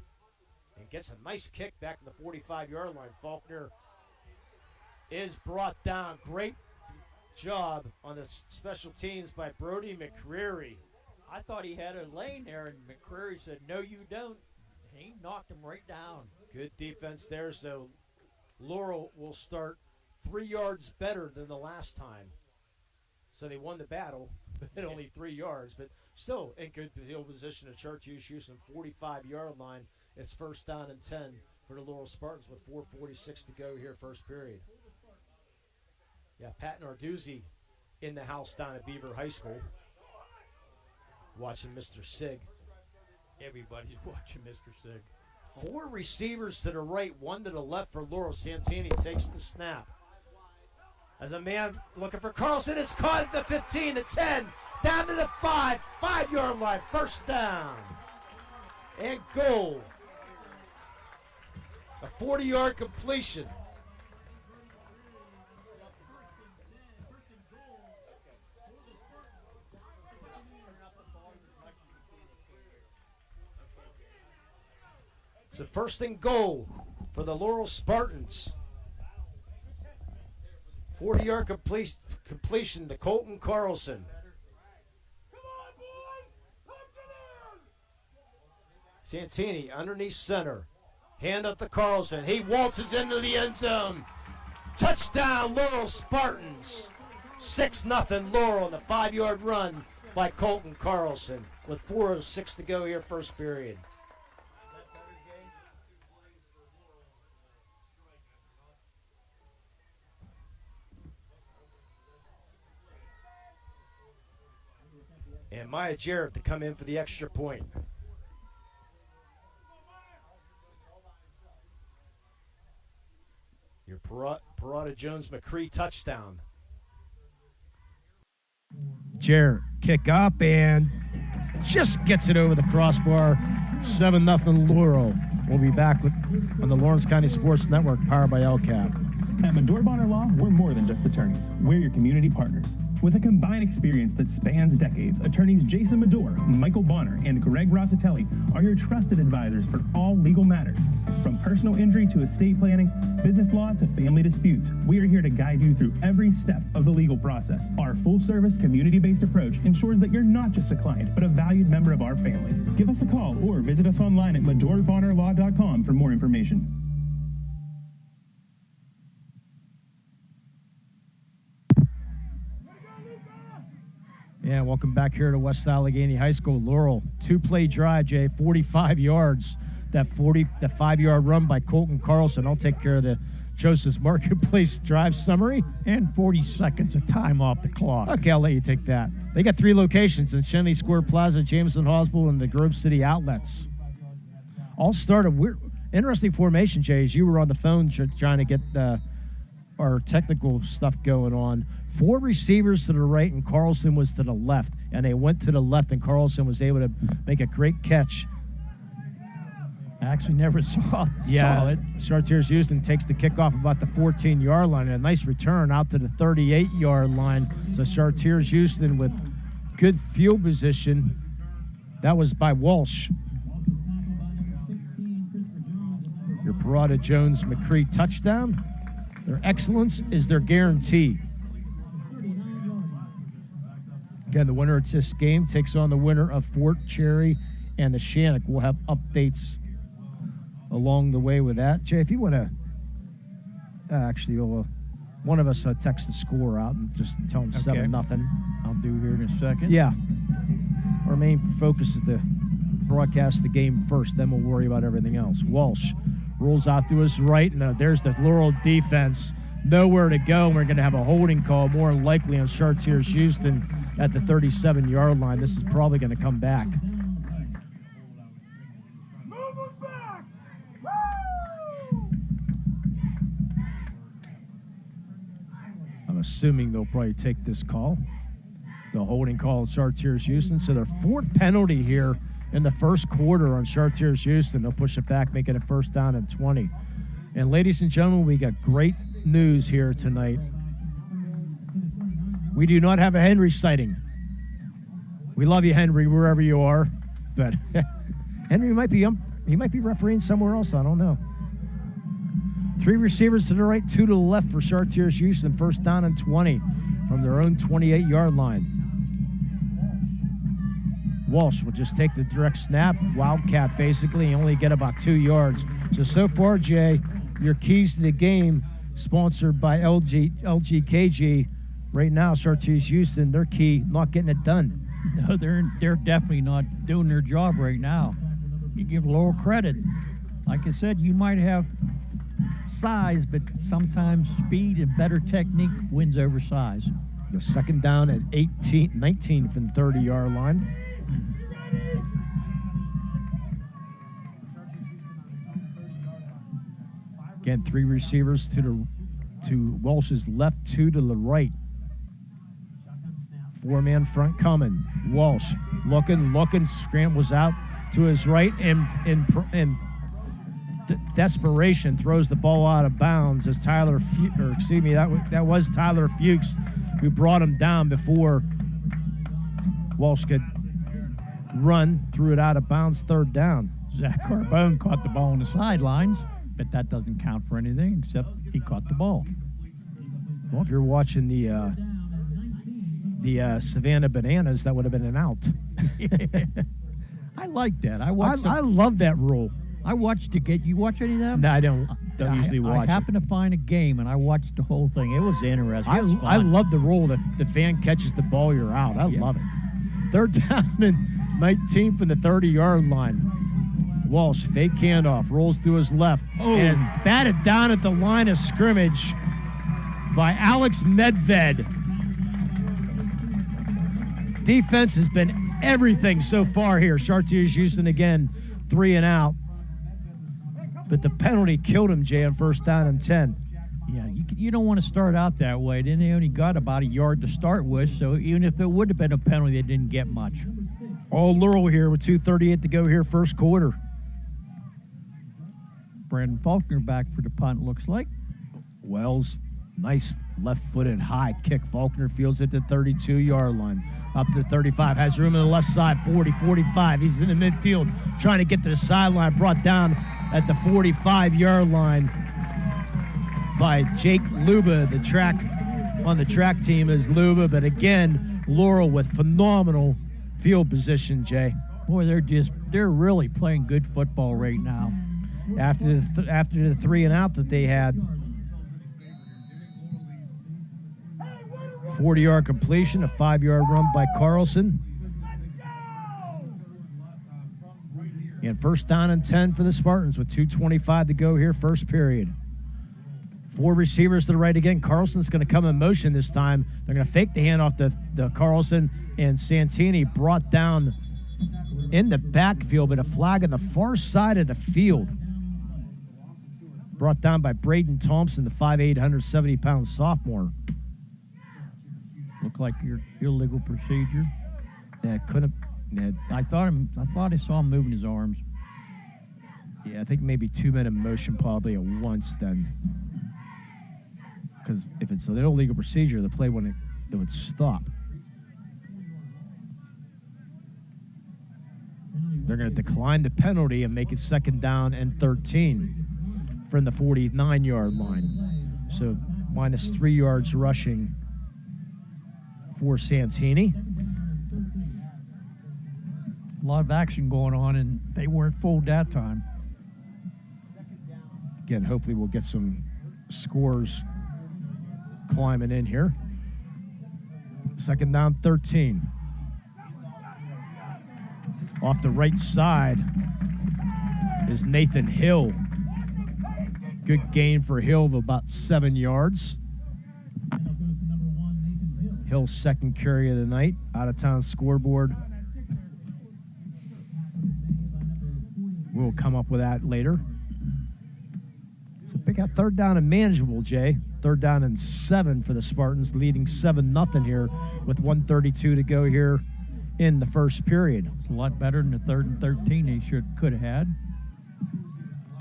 And gets a nice kick back to the 45-yard line. Faulkner is brought down. Great job on the special teams by Brody McCreary. I thought he had a lane there, and McCreary said, "No, you don't." And he knocked him right down. Good defense there, so Laurel will start 3 yards better than the last time. So they won the battle, but only 3 yards, but still in good field position at Chartiers-Houston, 45-yard line. It's 1st down and 10 for the Laurel Spartans with 4:46 to go here, first period. Yeah, Pat Narduzzi in the house down at Beaver High School. Watching Mr. Sig. Everybody's watching Mr. Sig. 4 receivers to the right, 1 to the left for Laurel. Santini takes the snap. As a man looking for Carlson is caught at the 15, the 10, down to the 5-yard line, 1st down. And goal. A 40-yard completion. It's the 1st and goal for the Laurel Spartans. 40-yard completion to Colton Carlson. Santini underneath center. Hand up to Carlson. He waltzes into the end zone. Touchdown, Laurel Spartans. 6-0 Laurel on the 5-yard run by Colton Carlson with 4:06 to go here first period. And Maya Jarrett to come in for the extra point. Your Parada Jones-McCree touchdown. Jarrett kick up and just gets it over the crossbar. 7-0 Laurel. We'll be back on the Lawrence County Sports Network, powered by LCAP. At Medore Bonner Law, we're more than just attorneys. We're your community partners. With a combined experience that spans decades, attorneys Jason Medore, Michael Bonner, and Greg Rossitelli are your trusted advisors for all legal matters. From personal injury to estate planning, business law to family disputes, we are here to guide you through every step of the legal process. Our full-service, community-based approach ensures that you're not just a client, but a valued member of our family. Give us a call or visit us online at MedoreBonnerLaw.com for more information. Yeah, welcome back here to West Allegheny High School. Laurel, 2-play drive, Jay, 45 yards. The 5-yard run by Colton Carlson. I'll take care of the Joseph's Marketplace drive summary. And 40 seconds of time off the clock. Okay, I'll let you take that. They got 3 locations in Shenley Square Plaza, Jameson Hosbel, and the Grove City Outlets. All started. Interesting formation, Jay, as you were on the phone trying to get our technical stuff going on. 4 receivers to the right, and Carlson was to the left. And they went to the left, and Carlson was able to make a great catch. I actually never saw it. Chartiers-Houston takes the kickoff about the 14-yard line. A nice return out to the 38-yard line. So Chartiers-Houston with good field position. That was by Walsh. Your Parada Jones-McCree touchdown. Their excellence is their guarantee. Again, the winner of this game takes on the winner of Fort Cherry and the Shannock. We'll have updates along the way with that. Jay, if you want to, one of us text the score out and just tell them 7-0. I'll do here in a second. Yeah. Our main focus is to broadcast the game first, then we'll worry about everything else. Walsh rolls out to his right, and there's the Laurel defense. Nowhere to go, and we're going to have a holding call more than likely on Chartiers-Houston at the 37-yard line. This is probably going to come back. I'm assuming they'll probably take this call. The holding call on Chartiers-Houston. So their 4th penalty here in the first quarter on Chartiers-Houston. They'll push it back, making it 1st down and 20. And ladies and gentlemen, we got great news here tonight. We do not have a Henry sighting. We love you, Henry, wherever you are. But Henry might be refereeing somewhere else. I don't know. 3 receivers to the right, 2 to the left for Chartiers-Houston. 1st down and 20 from their own 28-yard line. Walsh will just take the direct snap. Wildcat, basically, and only get about 2 yards. So far, Jay, your keys to the game, sponsored by LGKG. Right now, Chartiers-Houston, their key, not getting it done. No, they're definitely not doing their job right now. You give Laurel credit. Like I said, you might have size, but sometimes speed and better technique wins over size. The 2nd down at 19 from the 30-yard line. Again, 3 receivers to Walsh's left, 2 to the right. 4-man front coming. Walsh looking, scrambles out to his right, and desperation throws the ball out of bounds as that was Tyler Fuchs who brought him down before Walsh could run, threw it out of bounds, 3rd down. Zach Carbone caught the ball on the sidelines, but that doesn't count for anything except he caught the ball. Well, if you're watching the Savannah Bananas, that would have been an out. I like that. I love that rule. I watched the game. You watch any of them? No, I don't usually watch I happened to find a game, and I watched the whole thing. It was interesting. It was fun. I love the rule that the fan catches the ball, you're out. I love it. 3rd down and 19 from the 30-yard line. Walsh, fake handoff, rolls to his left, and is batted down at the line of scrimmage by Alex Medved. Defense has been everything so far here. Chartiers-Houston again, 3 and out. But the penalty killed him, Jay, on 1st down and 10. Yeah, you don't want to start out that way. Then they only got about a yard to start with, so even if it would have been a penalty, they didn't get much. All Laurel here with 2:38 to go here, first quarter. Brandon Faulkner back for the punt, looks like. Wells, nice left-footed high kick. Faulkner fields at the 32-yard line. Up to the 35, has room on the left side, 40, 45. He's in the midfield trying to get to the sideline, brought down at the 45-yard line by Jake Luba. The track on the track team is Luba, but again, Laurel with phenomenal field position, Jay. Boy, they're really playing good football right now. After the 3 and out that they had, 40-yard completion, a 5-yard run by Carlson. And 1st down and 10 for the Spartans with 2:25 to go here, first period. 4 receivers to the right again. Carlson's going to come in motion this time. They're going to fake the handoff to Carlson, and Santini brought down in the backfield, but a flag on the far side of the field. Brought down by Braden Thompson, the 5'8", 170-pound sophomore. Looked like your illegal procedure. Yeah, couldn't. Yeah, I thought I saw him moving his arms. Yeah, I think maybe 2 men in motion probably at once then. Because if it's an illegal procedure, the play wouldn't, it would stop. They're going to decline the penalty and make it 2nd down and 13 from the 49-yard line. So minus 3 yards rushing for Santini. A lot of action going on, and they weren't fooled that time. Again, hopefully we'll get some scores climbing in here. 2nd down, 13. Off the right side is Nathan Hill. Good gain for Hill of about 7 yards. Hill's 2nd carry of the night. Out-of-town scoreboard. We'll come up with that later. So pick out 3rd down and manageable, Jay. 3rd down and 7 for the Spartans, leading 7-0 here with 1:32 to go here in the first period. It's a lot better than the 3rd and 13 they could have had.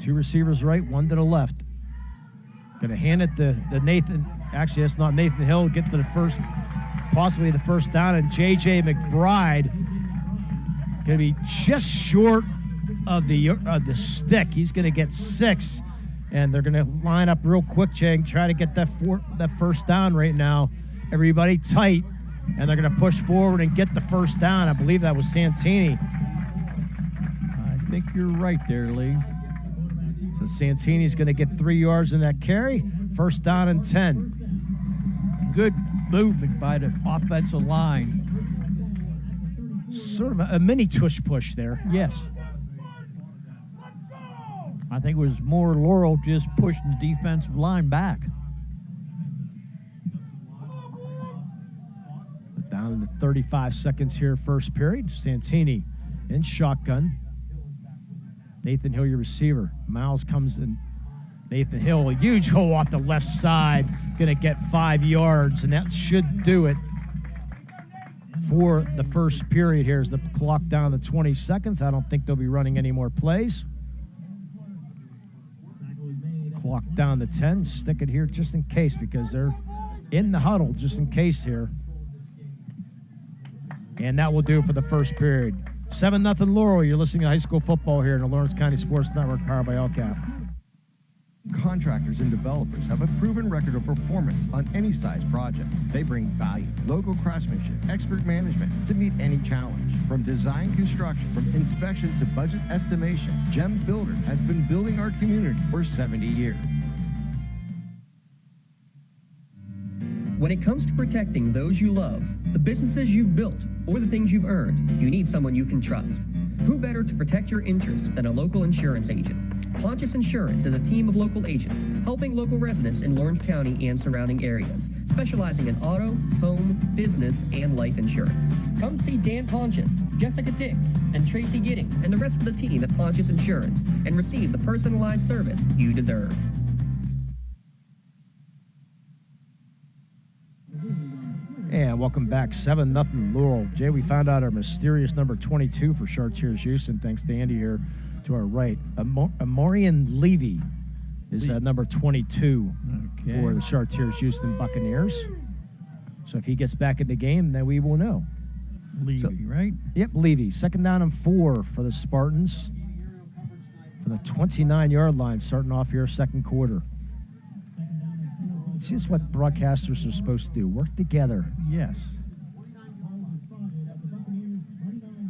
2 receivers right, 1 to the left. Going to hand it to Nathan. Actually, that's not Nathan Hill. Get to the first, possibly the 1st down, and J.J. McBride going to be just short of the stick. He's going to get 6, and they're going to line up real quick, Jay, try to get that 1st down right now. Everybody tight, and they're going to push forward and get the 1st down. I believe that was Santini. I think you're right there, Lee. So Santini's going to get 3 yards in that carry. 1st down and 10. Good movement by the offensive line. Sort of a mini tush push there. Yes. I think it was more Laurel just pushing the defensive line back. Down to 35 seconds here, first period. Santini in shotgun. Nathan Hill, your receiver. Miles comes in. Nathan Hill, a huge hole off the left side. Going to get 5 yards, and that should do it for the first period here as the clock down to 20 seconds. I don't think they'll be running any more plays. Clock down to 10. Stick it here just in case because they're in the huddle just in case here. And that will do it for the first period. 7-0 Laurel. You're listening to high school football here in the Lawrence County Sports Network, powered by LCAP. Contractors and developers have a proven record of performance on any size project. They bring value, local craftsmanship, expert management to meet any challenge. From design construction, from inspection to budget estimation, Gem Builders has been building our community for 70 years. When it comes to protecting those you love, the businesses you've built, or the things you've earned, you need someone you can trust. Who better to protect your interests than a local insurance agent? Pontius Insurance is a team of local agents helping local residents in Lawrence County and surrounding areas, specializing in auto, home, business, and life insurance. Come see Dan Pontius, Jessica Dix, and Tracy Giddings, and the rest of the team at Pontius Insurance and receive the personalized service you deserve. And welcome back, 7-0 Laurel. Jay, we found out our mysterious number 22 for Chartiers-Houston, thanks to Andy here to our right. Amorian Levy is number 22 for the Chartiers-Houston Buccaneers. So if he gets back in the game, then we will know. Levy, right? Yep, Levy. 2nd down and 4 for the Spartans for the 29-yard line, starting off here second quarter. See, this is what broadcasters are supposed to do, work together. Yes.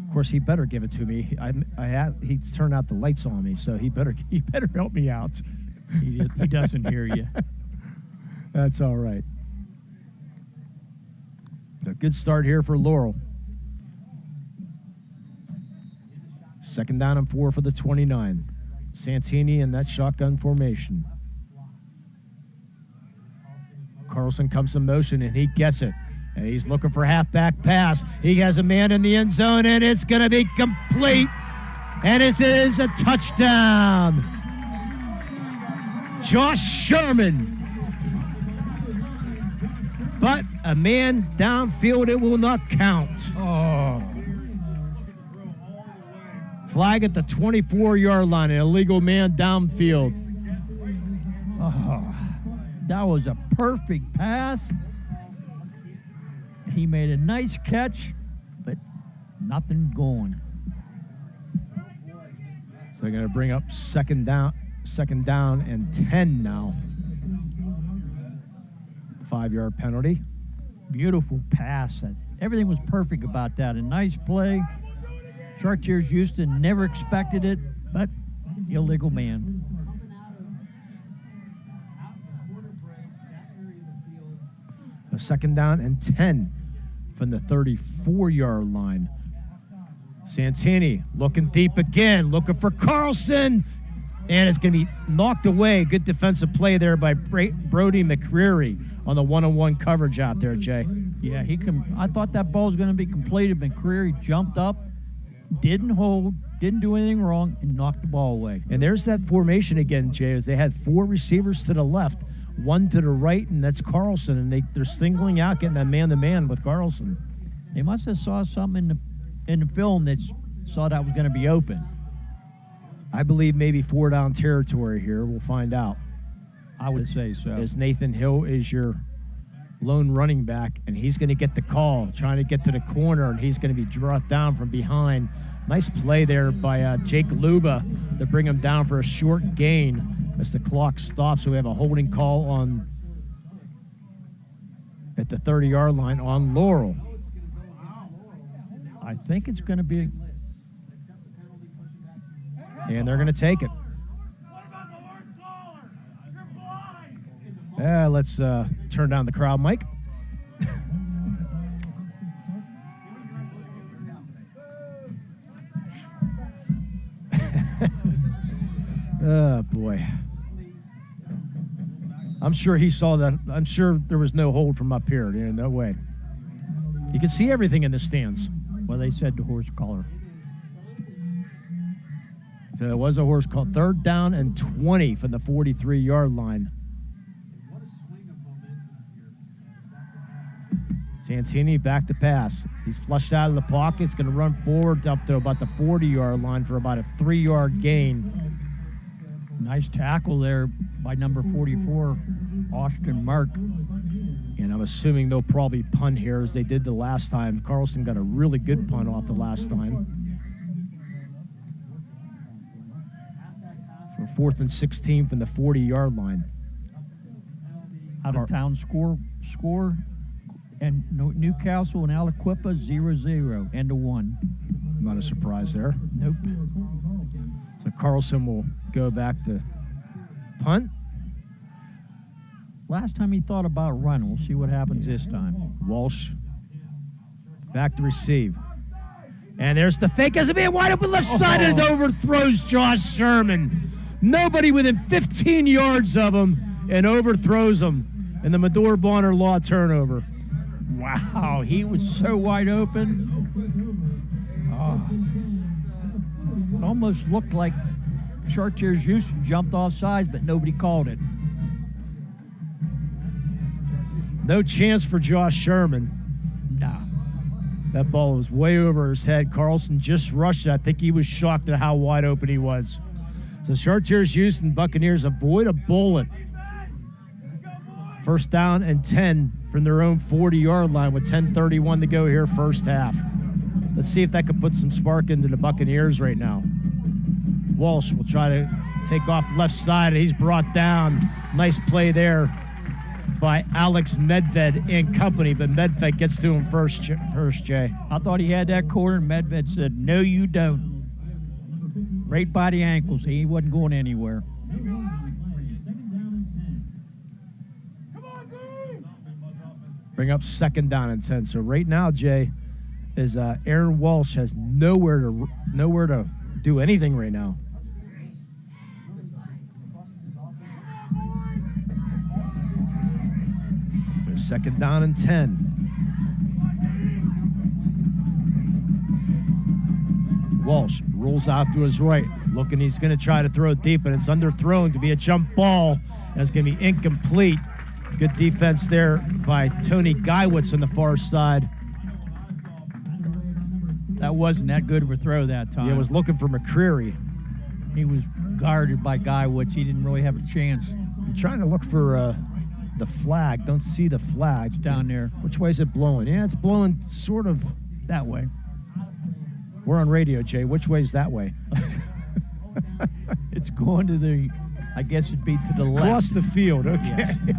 Of course, he better give it to me. He's turned out the lights on me, so he better help me out. He doesn't hear you. That's all right. A good start here for Laurel. 2nd down and 4 for the 29. Santini in that shotgun formation. Carlson comes in motion, and he gets it. And he's looking for halfback pass. He has a man in the end zone, and it's going to be complete. And it is a touchdown. Josh Sherman. But a man downfield, it will not count. Oh. Flag at the 24-yard line, an illegal man downfield. Oh. That was a perfect pass. He made a nice catch, but nothing going. So they're going to bring up second down and 10 now. 5-yard penalty. Beautiful pass. Everything was perfect about that. A nice play. Chartiers-Houston never expected it, but illegal man. A 2nd down and 10 from the 34-yard line. Santini looking deep again, looking for Carlson, and it's going to be knocked away. Good defensive play there by Brody McCreary on the one-on-one coverage out there, Jay. Yeah, I thought that ball was going to be completed. McCreary jumped up, didn't hold, didn't do anything wrong, and knocked the ball away. And there's that formation again, Jay, as they had 4 receivers to the left, 1 to the right, and that's Carlson, and they're singling out getting that man-to-man with Carlson. They must have saw something in the film that saw that was going to be open. I believe maybe 4-down territory here. We'll find out. I would say so. As Nathan Hill is your lone running back, and he's going to get the call, trying to get to the corner, and he's going to be brought down from behind. Nice play there by Jake Luba to bring him down for a short gain as the clock stops. So we have a holding call at the 30-yard line on Laurel. I think it's going to be. And they're going to take it. Let's turn down the crowd, Mike. Oh, boy. I'm sure he saw that. I'm sure there was no hold from up here. No way. You can see everything in the stands. Well, they said the horse collar. So it was a horse call. 3rd down and 20 from the 43-yard line. Santini back to pass. He's flushed out of the pocket. He's going to run forward up to about the 40-yard line for about a 3-yard gain. Nice tackle there by number 44, Austin Mark. And I'm assuming they'll probably punt here as they did the last time. Carlson got a really good punt off the last time. for 4th and 16 from the 40-yard line. Out of town score, and Newcastle and Aliquippa 0-0, end of 1. Not a surprise there. Nope. So Carlson will go back to punt. Last time he thought about running. We'll see what happens this time. Walsh back to receive. And there's the fake as a man wide open left side, and it overthrows Josh Sherman. Nobody within 15 yards of him, and overthrows him. And the Medore Bonner Law turnover. Wow, he was so wide open. It almost looked like Chartiers-Houston jumped off sides, but nobody called it. No chance for Josh Sherman. Nah. That ball was way over his head. Carlson just rushed it. I think he was shocked at how wide open he was. So Chartiers-Houston Buccaneers avoid a bullet. 1st down and 10 from their own 40-yard line with 10:31 to go here first half. Let's see if that could put some spark into the Buccaneers right now. Walsh will try to take off left side. He's brought down. Nice play there by Alex Medved and company, but Medved gets to him first, Jay. I thought he had that corner, and Medved said, no, you don't. Right by the ankles. He wasn't going anywhere. Bring up 2nd down and 10. So right now, Jay, is Aaron Walsh has nowhere to do anything right now. There's 2nd down and 10. Walsh rolls out to his right, looking, he's going to try to throw it deep, and it's underthrown to be a jump ball, and it's going to be incomplete. Good defense there by Tony Geiwitz on the far side. That wasn't that good of a throw that time. Yeah, was looking for McCreary. He was guarded by Geiwitz. He didn't really have a chance. I'm trying to look for the flag. Don't see the flag. It's down there. Which way is it blowing? Yeah, it's blowing sort of that way. We're on radio, Jay. Which way is that way? It's going to the, I guess it'd be to the left. Across the field, okay. Yes.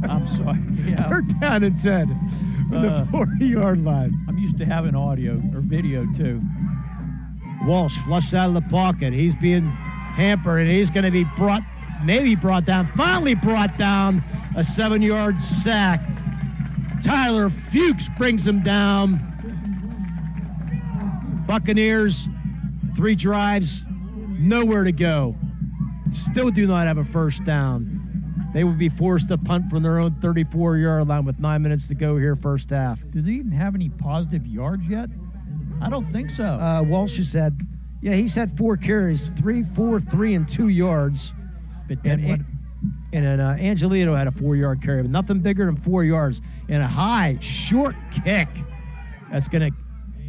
I'm sorry. Yeah. 3rd down and 10 from the 40-yard line. I'm used to having audio or video, too. Walsh flushed out of the pocket. He's being hampered, and he's going to be finally brought down. A 7-yard sack. Tyler Fuchs brings him down. Buccaneers, 3 drives, nowhere to go. Still do not have a 1st down. They would be forced to punt from their own 34-yard line with 9 minutes to go here first half. Do they even have any positive yards yet? I don't think so. Walsh has had, he's had 4 carries, 3, and 2 yards. But then And Angelito had a 4-yard carry, but nothing bigger than 4 yards. And a high, short kick that's going to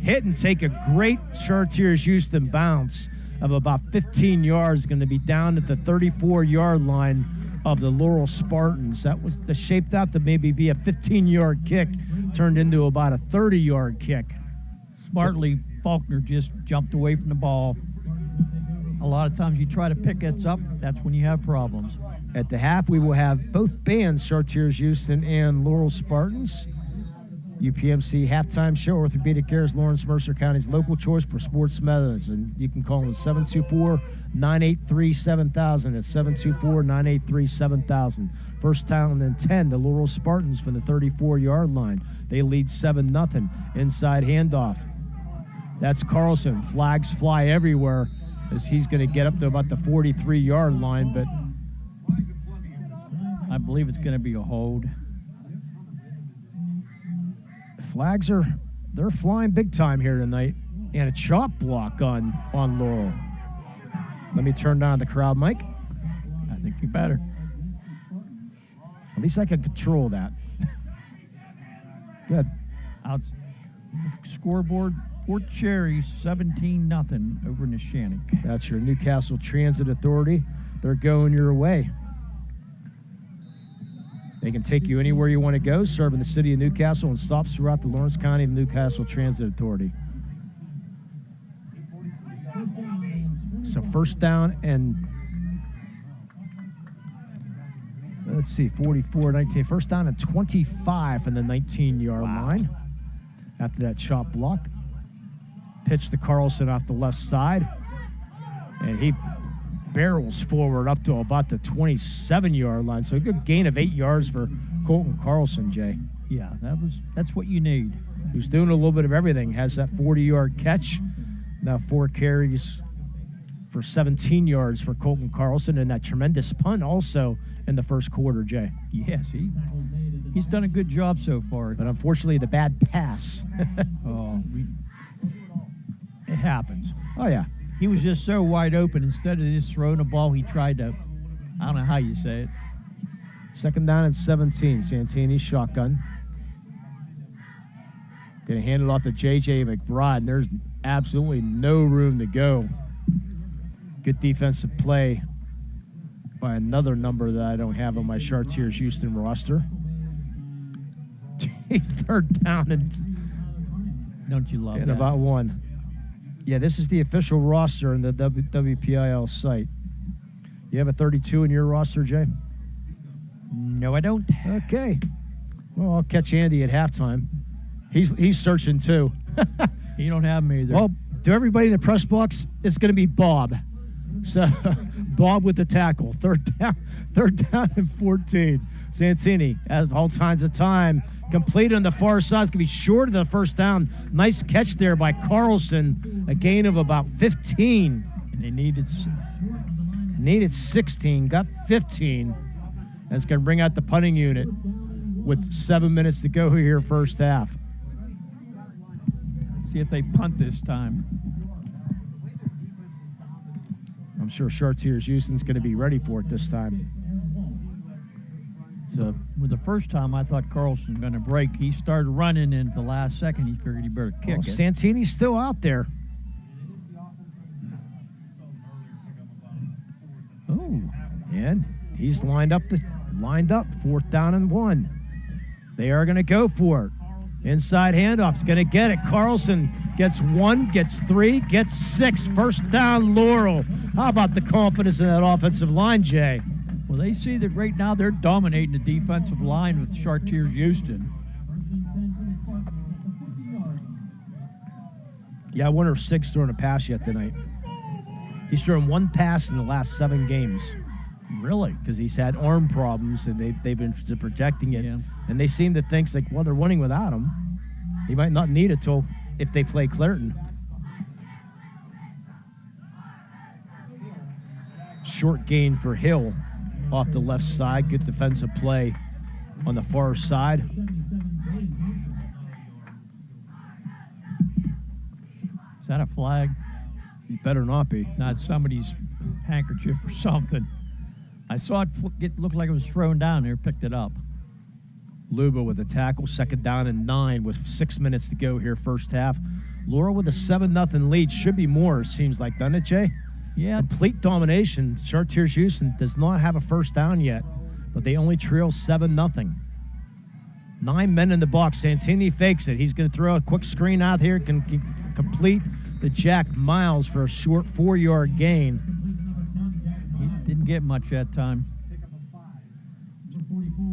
hit and take a great Chartiers-Houston bounce of about 15 yards, going to be down at the 34-yard line of the Laurel Spartans. That shaped out to maybe be a 15-yard kick, turned into about a 30-yard kick. Smartly, Faulkner just jumped away from the ball. A lot of times you try to pick it up, that's when you have problems. At the half, we will have both bands, Chartiers-Houston and Laurel Spartans. UPMC halftime show, Orthopedic Care is Lawrence Mercer County's local choice for sports medicine. You can call them 724-983-7000. That's 724-983-7000. 1st down and 10, the Laurel Spartans from the 34-yard line. They lead 7-0. Inside handoff. That's Carlson. Flags fly everywhere as he's going to get up to about the 43-yard line, but I believe it's going to be a hold. Flags they're flying big time here tonight. And a chop block on Laurel. Let me turn down the crowd mic. I think you better. At least I can control that. Good. Scoreboard, Fort Cherry 17-0 over Neshannock. That's your Newcastle Transit Authority. They're going your way. They can take you anywhere you want to go, serving the city of Newcastle and stops throughout the Lawrence County and Newcastle Transit Authority. So 1st down and Let's see, 44-19. First down and 25 from the 19-yard line. After that chop block. Pitch to Carlson off the left side. And he barrels forward up to about the 27-yard line. So a good gain of 8 yards for Colton Carlson, Jay. Yeah, that's what you need. Who's doing a little bit of everything. Has that 40-yard catch. Now 4 carries for 17 yards for Colton Carlson, and that tremendous punt also in the first quarter, Jay. Yes, he's done a good job so far. But unfortunately, the bad pass. It happens. Oh, yeah. He was just so wide open. Instead of just throwing the ball, he tried to, I don't know how you say it. Second down and 17. Santini shotgun. Going to hand it off to J.J. McBride, and there's absolutely no room to go. Good defensive play by another number that I don't have on my Chartiers-Houston roster. Third down and don't you love that? About 1. Yeah, this is the official roster in the WPIAL site. You have a 32 in your roster, Jay? No, I don't. Okay. Well, I'll catch Andy at halftime. He's searching too. You don't have me either. Well, to everybody in the press box, it's going to be Bob. So Bob with the tackle. Third down and 14. Santini has all kinds of time. Complete on the far side. It's going to be short of the first down. Nice catch there by Carlson. A gain of about 15. And they needed 16. Got 15. And it's going to bring out the punting unit with 7 minutes to go here first half. See if they punt this time. I'm sure Chartiers-Houston's going to be ready for it this time. So, with the first time, I thought Carlson was going to break. He started running, and at the last second, he figured he better kick it. Santini's still out there. Oh, and he's lined up. Fourth down and 1. They are going to go for it. Inside handoff. He's going to get it. Carlson gets 1, gets 3, gets 6. First down, Laurel. How about the confidence in that offensive line, Jay? Well, they see that right now they're dominating the defensive line with Chartiers-Houston. Yeah, I wonder if Sig's thrown a pass yet tonight. He's thrown 1 pass in the last 7 games. Really? Because he's had arm problems, and they've been protecting it. Yeah. And they seem to think, like, well, they're winning without him. He might not need it till if they play Clairton. Short gain for Hill off the left side. Good defensive play on the far side. Is that a flag? It better not be. Not somebody's handkerchief or something. I saw it look like it was thrown down there, picked it up. Luba with a tackle, second down and 9 with 6 minutes to go here first half. Laurel with a 7-0 lead. Should be more, seems like, doesn't it, Jay? Yeah. Complete domination. Chartiers-Houston does not have a first down yet, but they only trail 7-0. 9 men in the box. Santini fakes it. He's going to throw a quick screen out here, can complete the Jack Miles for a short 4-yard gain. Didn't get much that time.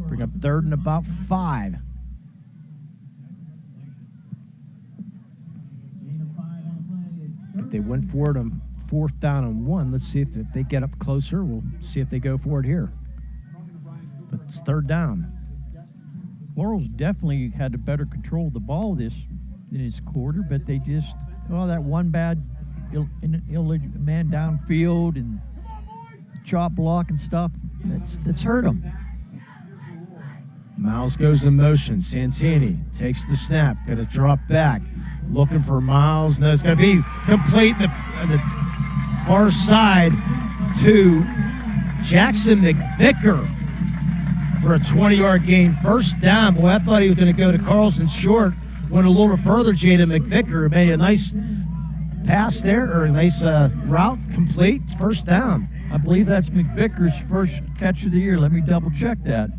Bring up third and about 5. If they went for it on fourth down and 1, let's see if they get up closer. We'll see if they go for it here. But it's third down. Laurel's definitely had a better control of the ball in this quarter, but they just, that one bad man downfield and chop block and stuff, that's hurt him. Miles goes in motion. Santini takes the snap. Going to drop back. Looking for Miles. No, it's going to be complete the far side to Jackson McVicker for a 20-yard gain. First down. Boy, I thought he was going to go to Carlson short. Went a little further. Jaden McVicker made a nice pass there, or a nice route complete. First down. I believe that's McVicker's first catch of the year. Let me double check that.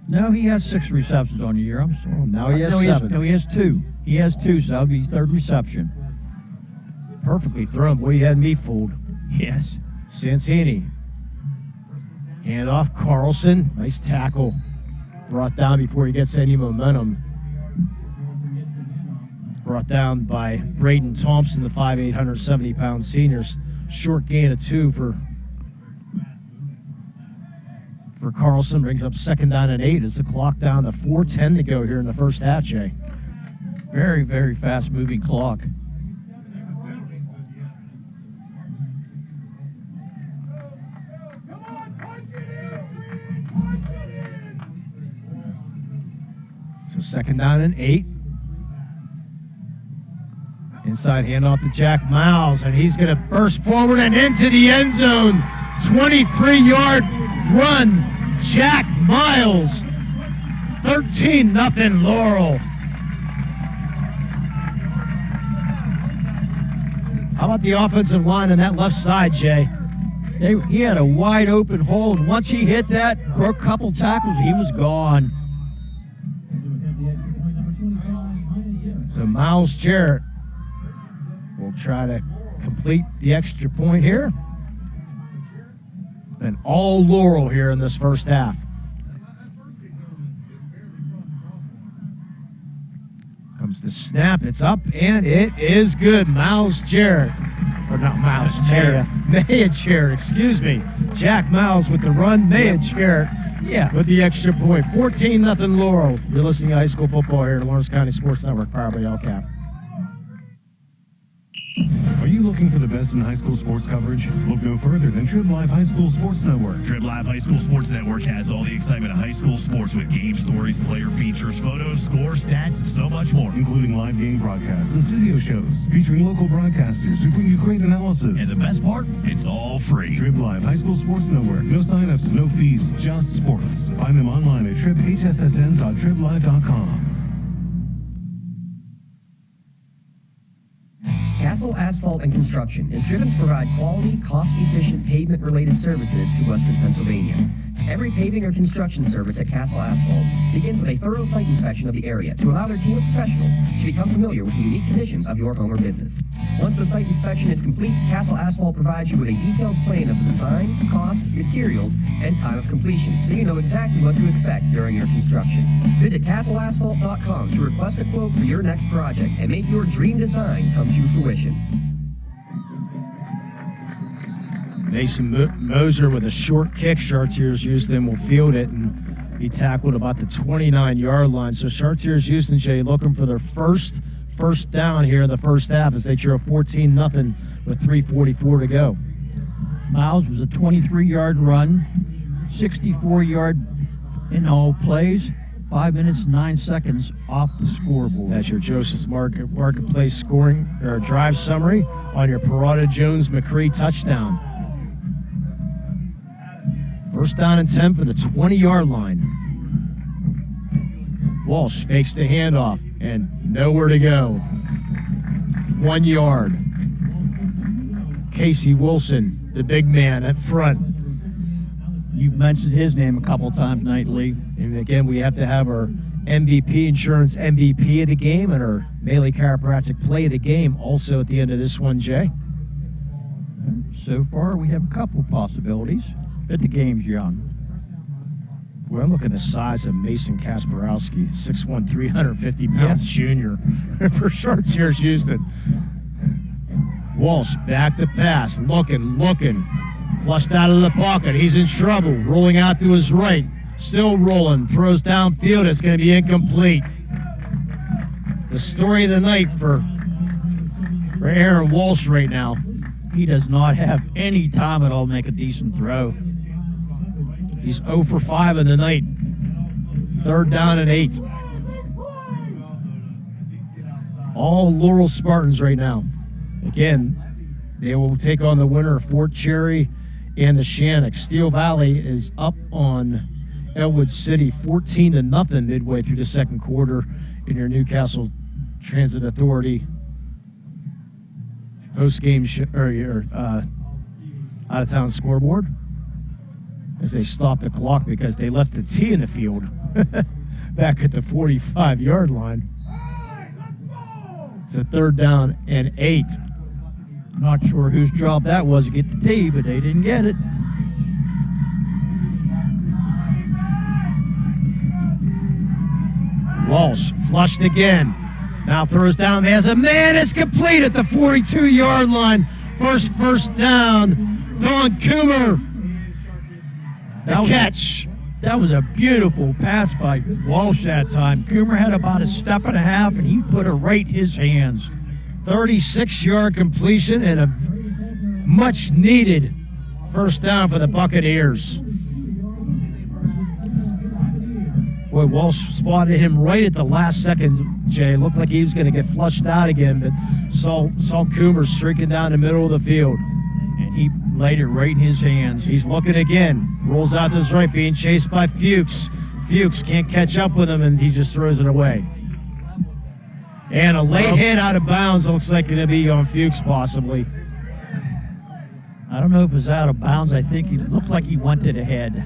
No, he has 6 receptions on the year. I'm sorry. Oh, now he has 7. He has 2. He has 2, so he's third reception. Perfectly thrown. Boy, you had me fooled. Yes. Santini Hand off Carlson. Nice tackle. Brought down before he gets any momentum. Brought down by Braden Thompson, the 5'8", 170-pound seniors. Short gain of 2 for Carlson. Brings up 2nd down and 8 as the clock down to 4:10 to go here in the first half, Jay. Very, very fast-moving clock. So 2nd down and 8. Inside handoff to Jack Miles, and he's going to burst forward and into the end zone. 23-yard run. Jack Miles. 13-0 Laurel. How about the offensive line on that left side, Jay? He had a wide open hole, and once he hit that, broke a couple tackles, he was gone. So Miles Jarrett will try to complete the extra point here. And all Laurel here in this first half. Comes the snap, it's up, and it is good. Miles Jarrett, or not Miles Jarrett, Maya Jarrett, excuse me. Jack Miles with the run, Maya Jarrett with the extra point. 14-0 Laurel. You're listening to high school football here at Lawrence County Sports Network, powered by LCAP. Are you looking for the best in high school sports coverage? Look no further than Trib Live High School Sports Network. Trib Live High School Sports Network has all the excitement of high school sports with game stories, player features, photos, scores, stats, and so much more. Including live game broadcasts and studio shows featuring local broadcasters who bring you great analysis. And the best part? It's all free. Trib Live High School Sports Network. No sign-ups, no fees, just sports. Find them online at tribhssn.triblive.com. Castle Asphalt and Construction is driven to provide quality, cost-efficient pavement-related services to Western Pennsylvania. Every paving or construction service at Castle Asphalt begins with a thorough site inspection of the area to allow their team of professionals to become familiar with the unique conditions of your home or business. Once the site inspection is complete, Castle Asphalt provides you with a detailed plan of the design, cost, materials, and time of completion, so you know exactly what to expect during your construction. Visit castleasphalt.com to request a quote for your next project and make your dream design come to fruition. Mason Moser with a short kick. Chartiers-Houston will field it and be tackled about the 29-yard line. So Chartiers-Houston, Jay, looking for their first down here in the first half as they trail 14-0 with 3:44 to go. Miles was a 23-yard run, 64-yard in all plays, 5 minutes, 9 seconds off the scoreboard. That's your Joseph's Marketplace scoring or drive summary on your Parada Jones McCree touchdown. First down and 10 for the 20-yard line. Walsh fakes the handoff and nowhere to go. 1 yard. Casey Wilson, the big man at front. You've mentioned his name a couple times tonight, Lee. And again, we have to have our MVP Insurance MVP of the game and our Melee Chiropractic Play of the game also at the end of this one, Jay. So far, we have a couple possibilities, but the game's young. Well, look at the size of Mason Kasparowski, 6'1", 350 pounds junior for Chartiers-Houston. Walsh back to pass, looking. Flushed out of the pocket. He's in trouble. Rolling out to his right. Still rolling. Throws downfield. It's going to be incomplete. The story of the night for Aaron Walsh right now. He does not have any time at all to make a decent throw. He's 0 for 5 in the night. 3rd down and 8. All Laurel Spartans right now. Again, they will take on the winner of Fort Cherry and the Shannock. Steel Valley is up on Elwood City 14-0 midway through the second quarter in your Newcastle Transit Authority post-game your out-of-town scoreboard as they stopped the clock because they left the tee in the field back at the 45-yard line. It's a 3rd down and 8. Not sure whose job that was to get the tee, but they didn't get it. Walsh flushed again. Now throws down, has a man, it's complete at the 42-yard line. First down, Don Coomer. The catch. That was a beautiful pass by Walsh that time. Coomer had about a step and a half, and he put it right in his hands. 36-yard completion and a much-needed first down for the Buccaneers. Boy, Walsh spotted him right at the last second, Jay. Looked like he was going to get flushed out again, but saw Coomer streaking down the middle of the field. And he laid it right in his hands. He's looking again. Rolls out to his right, being chased by Fuchs. Fuchs can't catch up with him, and he just throws it away. And a late hit out of bounds. Looks like going to be on Fuchs possibly. I don't know if it was out of bounds. I think he looked like he went to the head.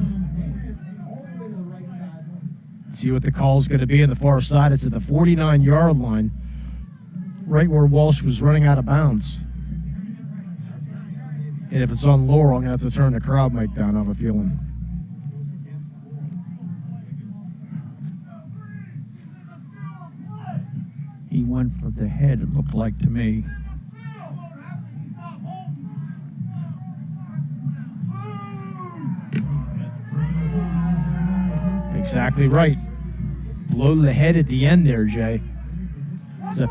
See what the call is going to be on the far side. It's at the 49-yard line, right where Walsh was running out of bounds. And if it's on Laurel, I'm going to have to turn the crowd mic down, I have a feeling. He went for the head, it looked like to me. Exactly right. Below the head at the end there, Jay. It's a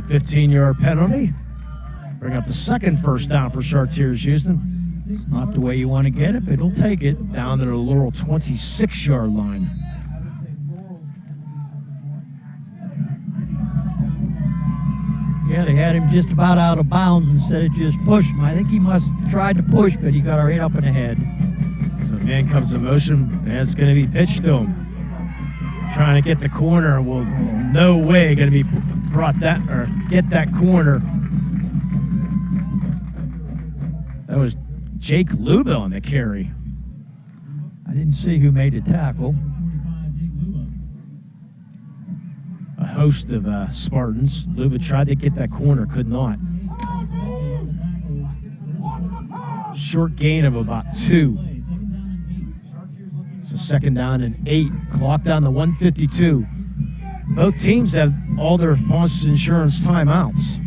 15-yard penalty. Bring up the second first down for Chartiers-Houston. It's not the way you want to get it, but he'll take it. Down to the Laurel 26-yard line. Yeah, they had him just about out of bounds instead of just pushing him. I think he must have tried to push, but he got right up in the head. So man comes in motion, and it's going to be pitched to him. Trying to get the corner. Well, no way going to be brought that or get that corner. That was Jake Luba on the carry. I didn't see who made the tackle. A host of Spartans. Luba tried to get that corner, could not. Short gain of about 2. So second down and 8. Clock down to 1:52. Both teams have all their Ponce Insurance timeouts.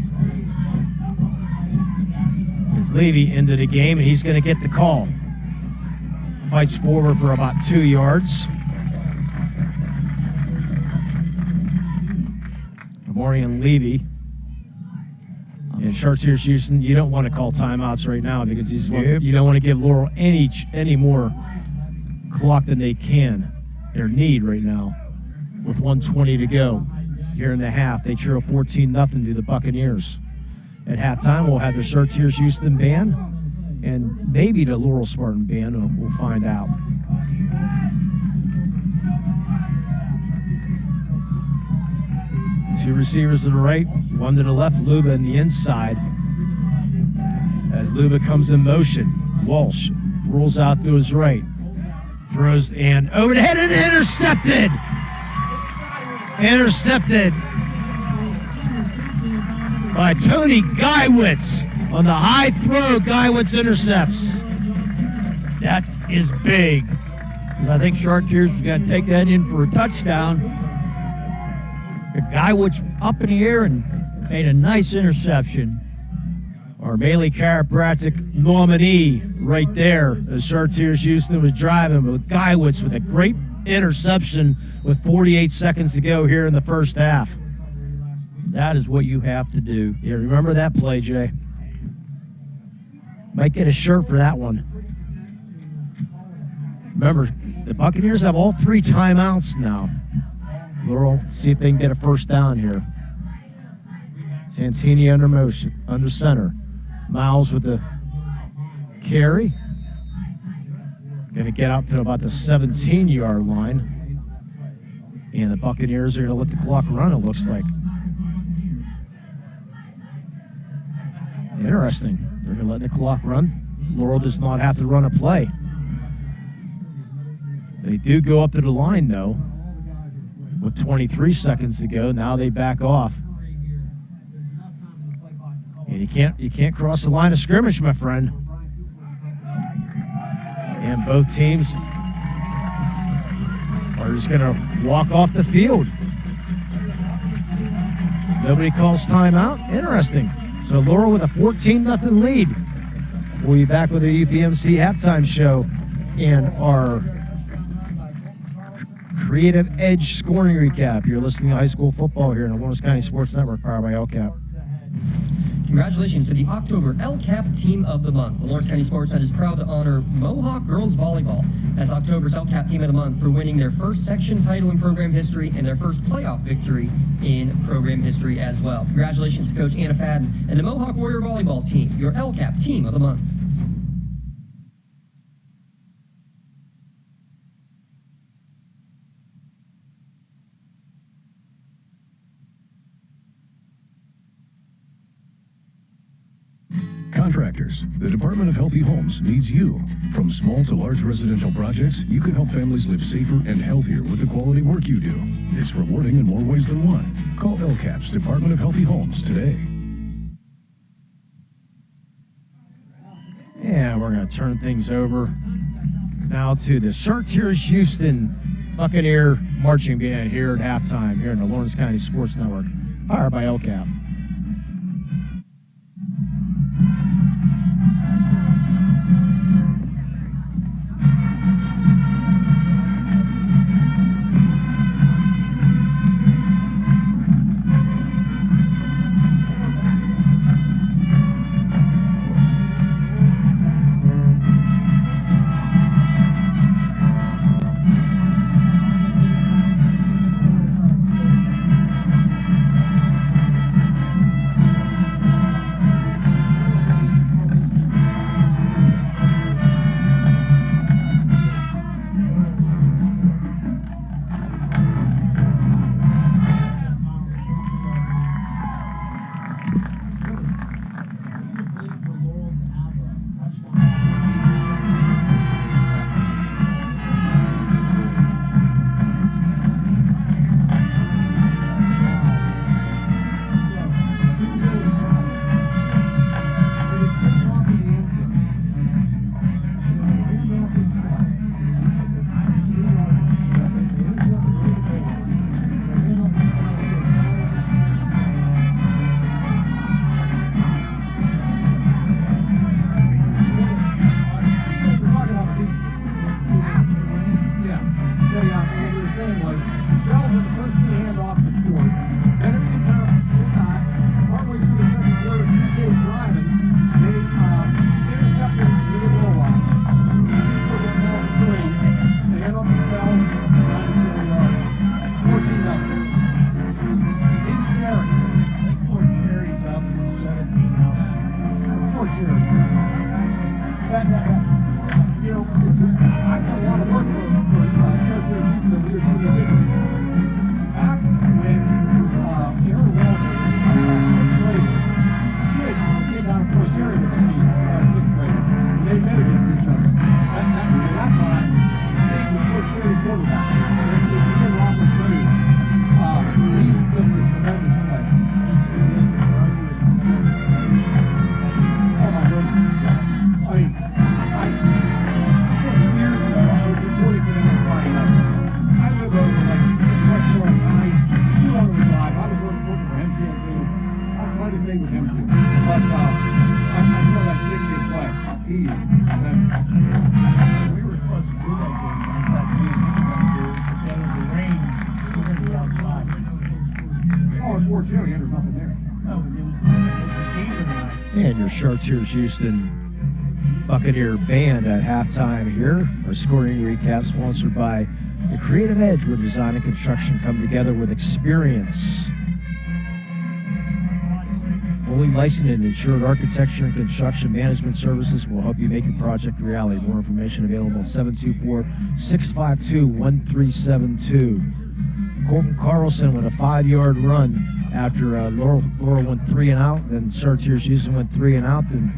It's Levy into the game, and he's going to get the call. Fights forward for about 2 yards. Maurian Levy. And Chartiers-Houston, you don't want to call timeouts right now because you don't want to give Laurel any more clock than they can, their need right now, with 1:20 to go here in the half. They trail 14-0 to the Buccaneers. At halftime, we'll have the Chartiers-Houston band and maybe the Laurel Spartan band. We'll find out. Two receivers to the right, one to the left, Luba in the inside. As Luba comes in motion, Walsh rolls out to his right. Throws and over the head and intercepted. Intercepted by Tony Geiwitz on the high throw. Geiwitz intercepts. That is big. I think Chartiers is going to take that in for a touchdown. The Geiwitz up in the air and made a nice interception. Our Maley Chiropractic nominee right there as Chartiers-Houston was driving, but Geiwitz with a great interception with 48 seconds to go here in the first half. That is what you have to do. Yeah, remember that play, Jay. Might get a shirt for that one. Remember, the Buccaneers have all 3 timeouts now. Laurel, see if they can get a first down here. Santini under motion, under center. Miles with the carry. Going to get up to about the 17-yard line. And the Buccaneers are going to let the clock run, it looks like. Interesting. They're going to let the clock run. Laurel does not have to run a play. They do go up to the line, though, with 23 seconds to go. Now they back off. And you can't cross the line of scrimmage, my friend. And both teams are are just going to walk off the field. Nobody calls timeout. Interesting. So Laurel with a 14-0 lead. We'll be back with the UPMC halftime show and our Creative Edge scoring recap. You're listening to high school football here on the Lawrence County Sports Network, powered by LCAP. Congratulations to the October LCAP Team of the Month. The Lawrence County SportsNet is proud to honor Mohawk Girls Volleyball as October's LCAP Team of the Month for winning their first section title in program history and their first playoff victory in program history as well. Congratulations to Coach Anna Fadden and the Mohawk Warrior Volleyball Team, your LCAP Team of the Month. Contractors, the Department of Healthy Homes needs you. From small to large residential projects, you can help families live safer and healthier with the quality work you do. It's rewarding in more ways than one. Call LCAP's Department of Healthy Homes today. And we're going to turn things over now to the Chartiers-Houston Buccaneer Marching Band here at halftime here in the Lawrence County Sports Network, powered by LCAP. And your Chartiers-Houston Buccaneer Band at halftime here. Our scoring recap sponsored by the Creative Edge, where design and construction come together with experience. Fully licensed and insured architecture and construction management services will help you make your project a reality. More information available at 724-652-1372. Colton Carlson with a 5-yard run after Laurel went 3 and out, then Chartiers-Houston went 3 and out, then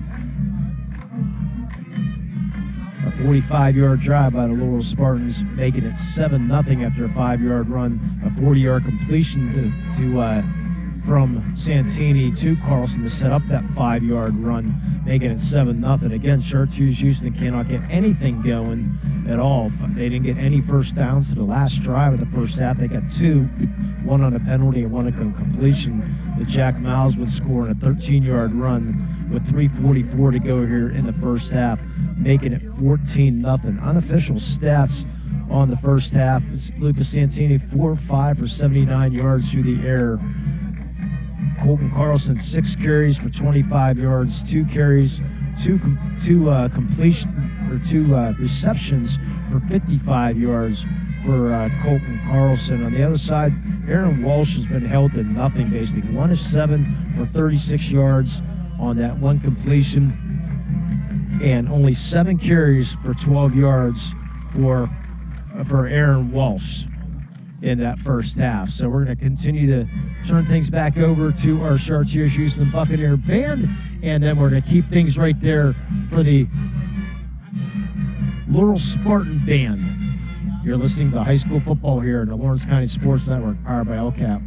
a 45-yard drive by the Laurel Spartans, making it 7-0 after a 5-yard run, a 40-yard completion from Santini to Carlson to set up that 5-yard run, making it 7-0. Again, Chartiers-Houston cannot get anything going at all. They didn't get any first downs to the last drive of the first half. They got 2, one on a penalty and one on completion. The Jack Miles would score on a 13-yard run with 3:44 to go here in the first half, making it 14-0. Unofficial stats on the first half is Lucas Santini 4-5 for 79 yards through the air. Colton Carlson 6 carries for 25 yards, 2 carries, two receptions for 55 yards for Colton Carlson. On the other side, Aaron Walsh has been held to nothing, basically 1 of 7 for 36 yards on that one completion, and only 7 carries for 12 yards for Aaron Walsh in that first half. So we're going to continue to turn things back over to our Chartiers-Houston Buccaneer band, and then we're going to keep things right there for the Laurel Spartan band. You're listening to high school football here in the Lawrence County Sports Network, powered by LCAP.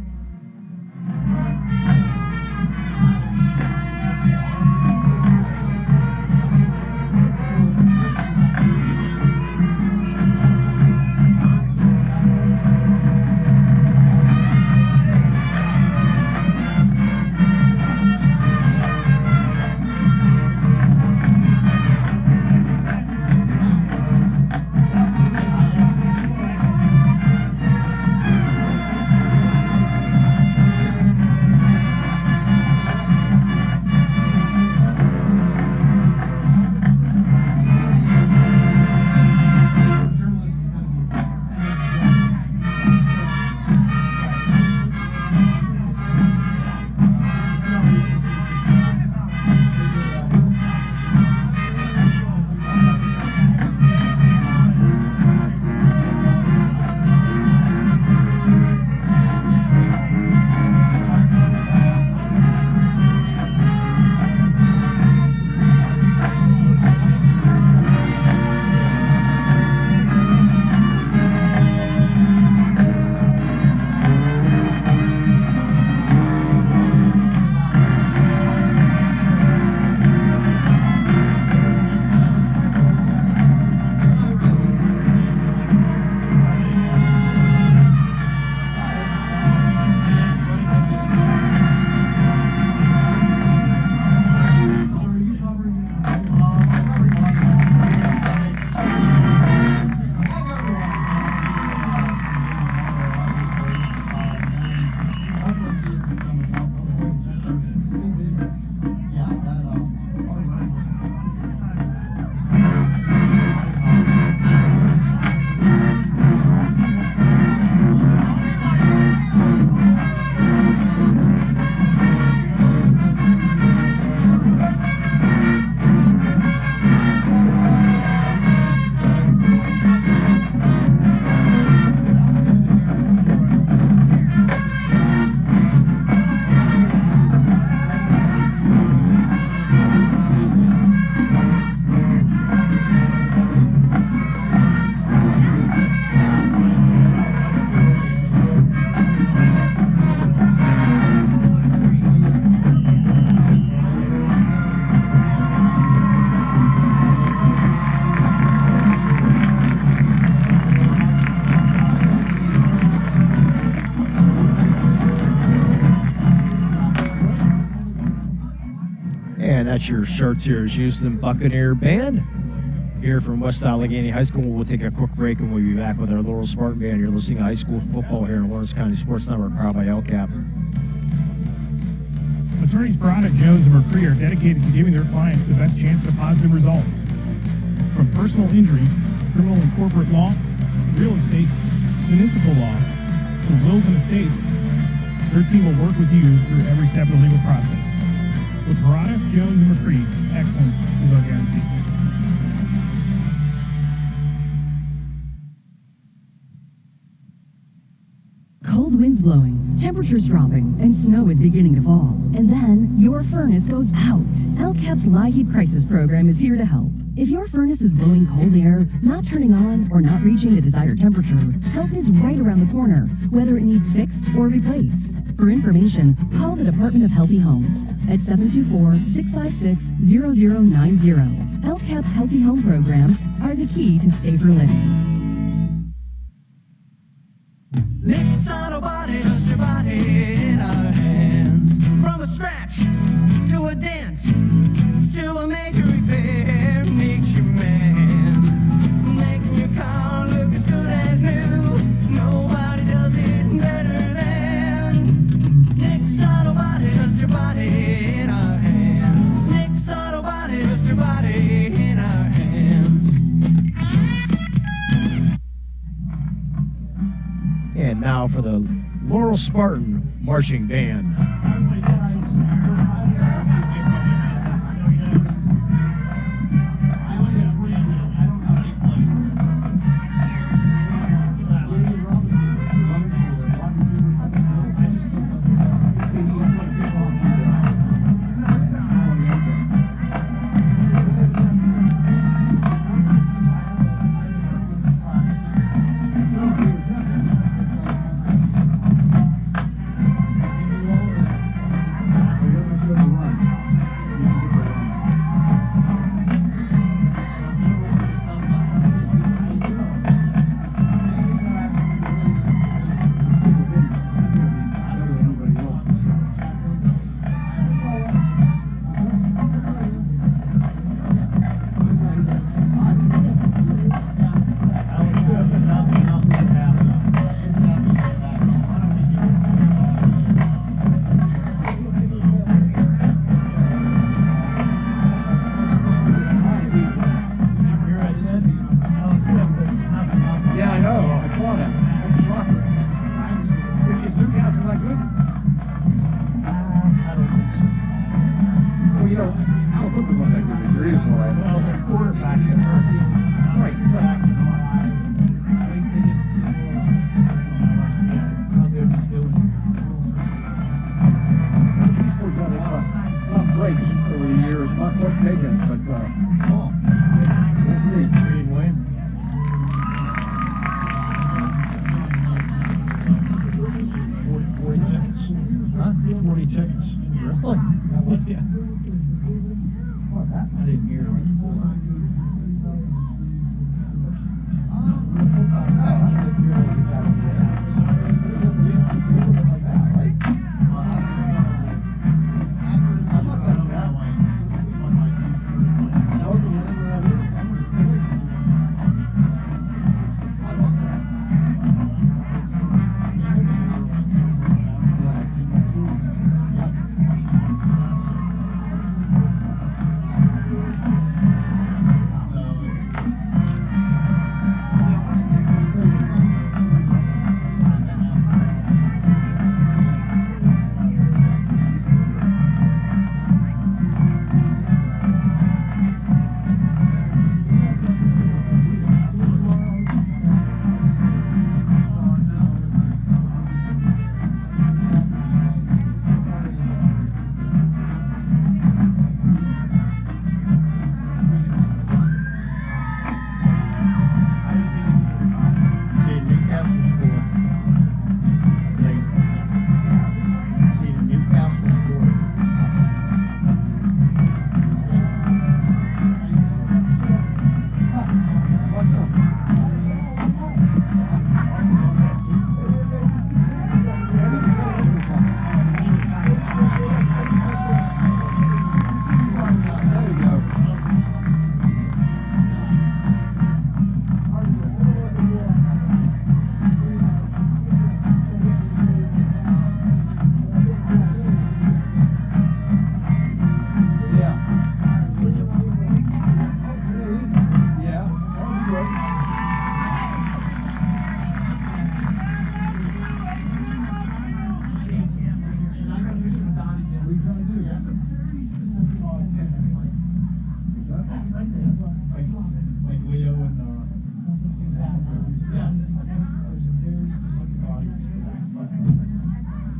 That's your Chartiers-Houston Buccaneer band here from West Allegheny High School. We'll take a quick break and we'll be back with our Laurel Spartan band. You're listening to high school football here in Lawrence County Sports Network, powered by LCAP. Attorneys Parada, Jones, and McCree are dedicated to giving their clients the best chance at a positive result. From personal injury, criminal and corporate law, real estate, municipal law, to wills and estates, their team will work with you through every step of the legal process. With Parada, Jones, and McCree, excellence is our guarantee. Cold winds blowing, Temperatures dropping and snow is beginning to fall. And then your furnace goes out. LCAP's LIHEAT Crisis Program is here to help. If your furnace is blowing cold air, not turning on, or not reaching the desired temperature, help is right around the corner, whether it needs fixed or replaced. For information, call the Department of Healthy Homes at 724-656-0090. LCAP's Healthy Home programs are the key to safer living. Nick's Auto Body, trust your body in our hands. From a scratch to a dent to a major repair, Nick's your man. Making your car look as good as new. Nobody does it better than Nick's Auto Body. Trust your body in our hands. Nick's Auto Body, trust your body in our hands. And now for the Laurel Spartan Marching Band.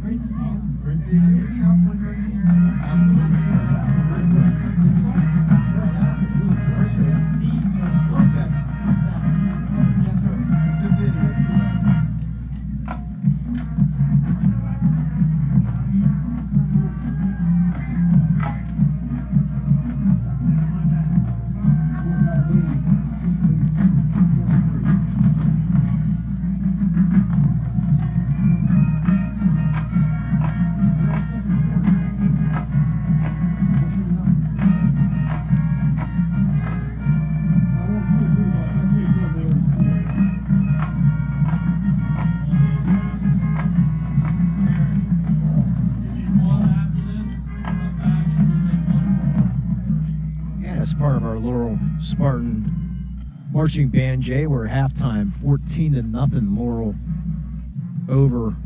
Great to see you. Great to see you. Absolutely. Yes, sir. Good seeing you. That's part of our Laurel Spartan marching band, Jay. We're at halftime, 14-0 Laurel over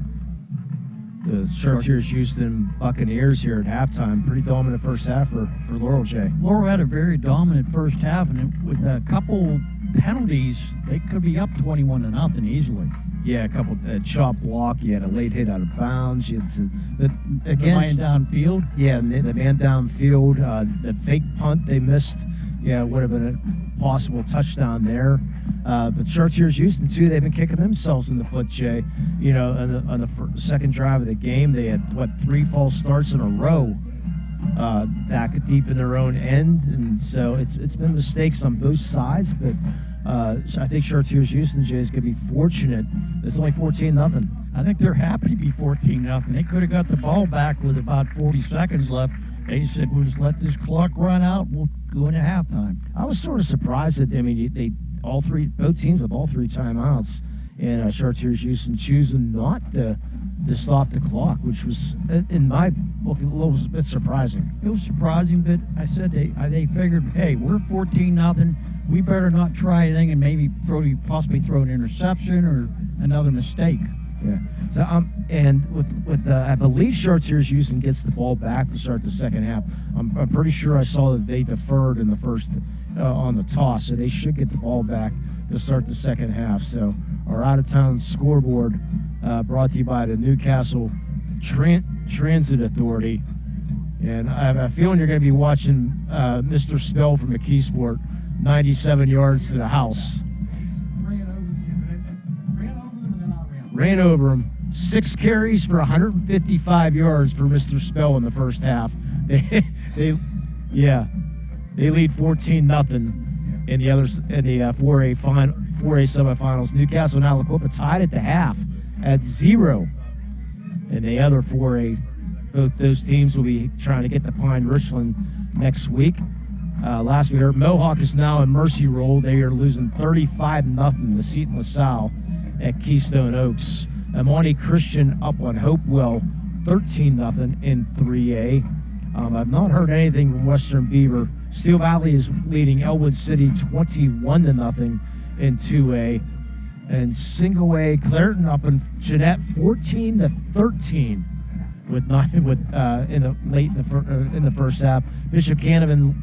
the Chartiers-Houston Buccaneers here at halftime. Pretty dominant first half for Laurel, Jay. Laurel had a very dominant first half, and with a couple penalties, they could be up 21-0 easily. Yeah, a couple chop block. You had a late hit out of bounds. You had but again, the man downfield. Yeah, the man downfield. The fake punt they missed. Yeah, would have been a possible touchdown there. But Chartiers-Houston too. They've been kicking themselves in the foot, Jay. You know, on the second drive of the game, they had 3 false starts in a row. Back deep in their own end, and so it's been mistakes on both sides, but I think Chartiers-Houston, Jay, is going to be fortunate. It's only 14-0. I think they're happy to be 14-0. They could have got the ball back with about 40 seconds left. They said, we'll just let this clock run out. We'll go into halftime. I was sort of surprised that, I mean, both teams with all 3 timeouts, and Chartiers-Houston choosing not to stop the clock, which was, in my book, a little bit surprising. It was surprising, but I said they figured, hey, we're 14-0. We better not try anything and maybe possibly throw an interception or another mistake. Yeah. So and with I believe Chartiers-Houston gets the ball back to start the second half. I'm pretty sure I saw that they deferred in the first on the toss, so they should get the ball back to start the second half. So our out-of-town scoreboard brought to you by the Newcastle Transit Authority. And I have a feeling you're going to be watching Mr. Spell from McKeesport 97 yards to the house. Ran over him. 6 carries for 155 yards for Mr. Spell in the first half. They lead 14-0 in the others in the 4A semifinals. Newcastle and Aliquippa tied at the half at 0. And the other 4A, both those teams will be trying to get to Pine Richland next week. Last we heard, Mohawk is now in mercy roll. They are losing 35-0 to Seton LaSalle at Keystone Oaks. Amani Christian up on Hopewell 13-0 in 3A. I've not heard anything from Western Beaver. Steel Valley is leading Elwood City 21-0 in 2A. And single A, Clareton up in Jeanette 14-13 in the first half. Bishop Canavan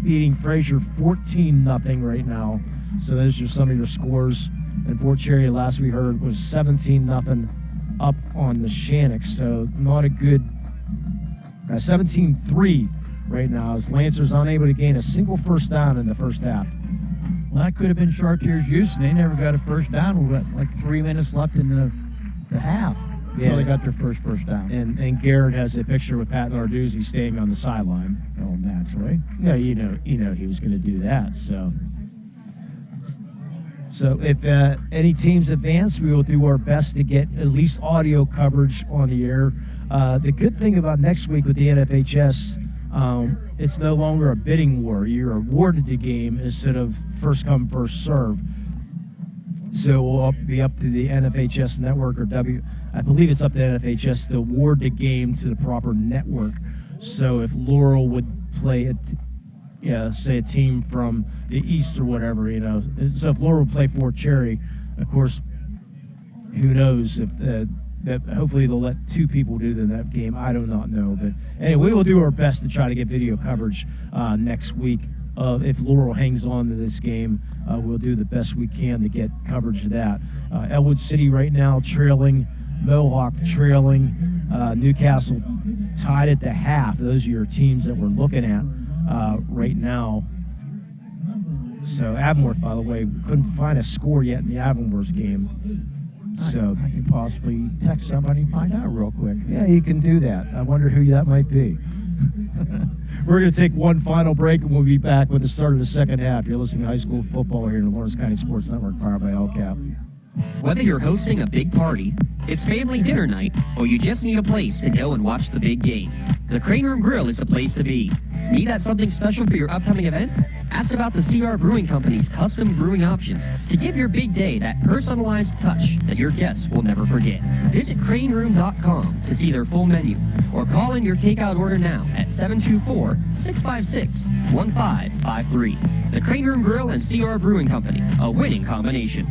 beating Fraser 14-0 right now. So those are some of your scores. And Fort Cherry, last we heard, was 17-0 up on the Shannock. So not a good 17-3 right now as Lancers unable to gain a single first down in the first half. Well, that could have been Chartiers-Houston. They never got a first down. We got like 3 minutes left in the half. Yeah, they got their first down. And Garrett has a picture with Pat Narduzzi staying on the sideline. Oh, naturally. Yeah, you know he was going to do that. So if any teams advance, we will do our best to get at least audio coverage on the air. The good thing about next week with the NFHS, it's no longer a bidding war. You're awarded the game instead of first come, first serve. So we'll be up to the NFHS network, or I believe it's up to NFHS to award the game to the proper network. So if Laurel would play say a team from the east or whatever, so if Laurel would play Fort Cherry, of course, who knows if that hopefully they'll let 2 people do that game. I do not know, but anyway, we will do our best to try to get video coverage next week. If Laurel hangs on to this game, we'll do the best we can to get coverage of that. Elwood City right now trailing Mohawk trailing, Newcastle tied at the half. Those are your teams that we're looking at right now. So Avonworth, by the way, couldn't find a score yet in the Avonworth game. So I could possibly text somebody and find out real quick. yeah, you can do that. I wonder who that might be. We're going to take one final break, and we'll be back with the start of the second half. You're listening to high school football here in the Lawrence County Sports Network, powered by LCAP. Whether you're hosting a big party, it's family dinner night, or you just need a place to go and watch the big game, the Crane Room Grill is the place to be. Need that something special for your upcoming event? Ask about the CR Brewing Company's custom brewing options to give your big day that personalized touch that your guests will never forget. Visit craneroom.com to see their full menu, or call in your takeout order now at 724-656-1553. The Crane Room Grill and CR Brewing Company, a winning combination.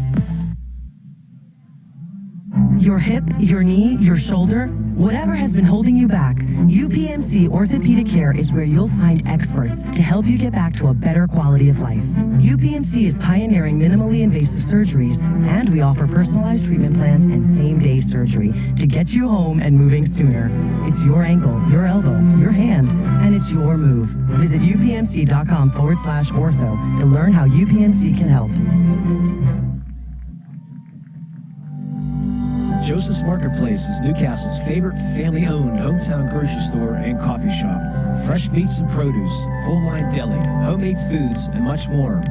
Your hip, your knee, your shoulder, whatever has been holding you back, UPMC Orthopedic Care is where you'll find experts to help you get back to a better quality of life. UPMC is pioneering minimally invasive surgeries, and we offer personalized treatment plans and same-day surgery to get you home and moving sooner. It's your ankle, your elbow, your hand, and it's your move. Visit upmc.com/ortho to learn how UPMC can help. Joseph's Marketplace is Newcastle's favorite family-owned hometown grocery store and coffee shop. Fresh meats and produce, full-line deli, homemade foods, and much more.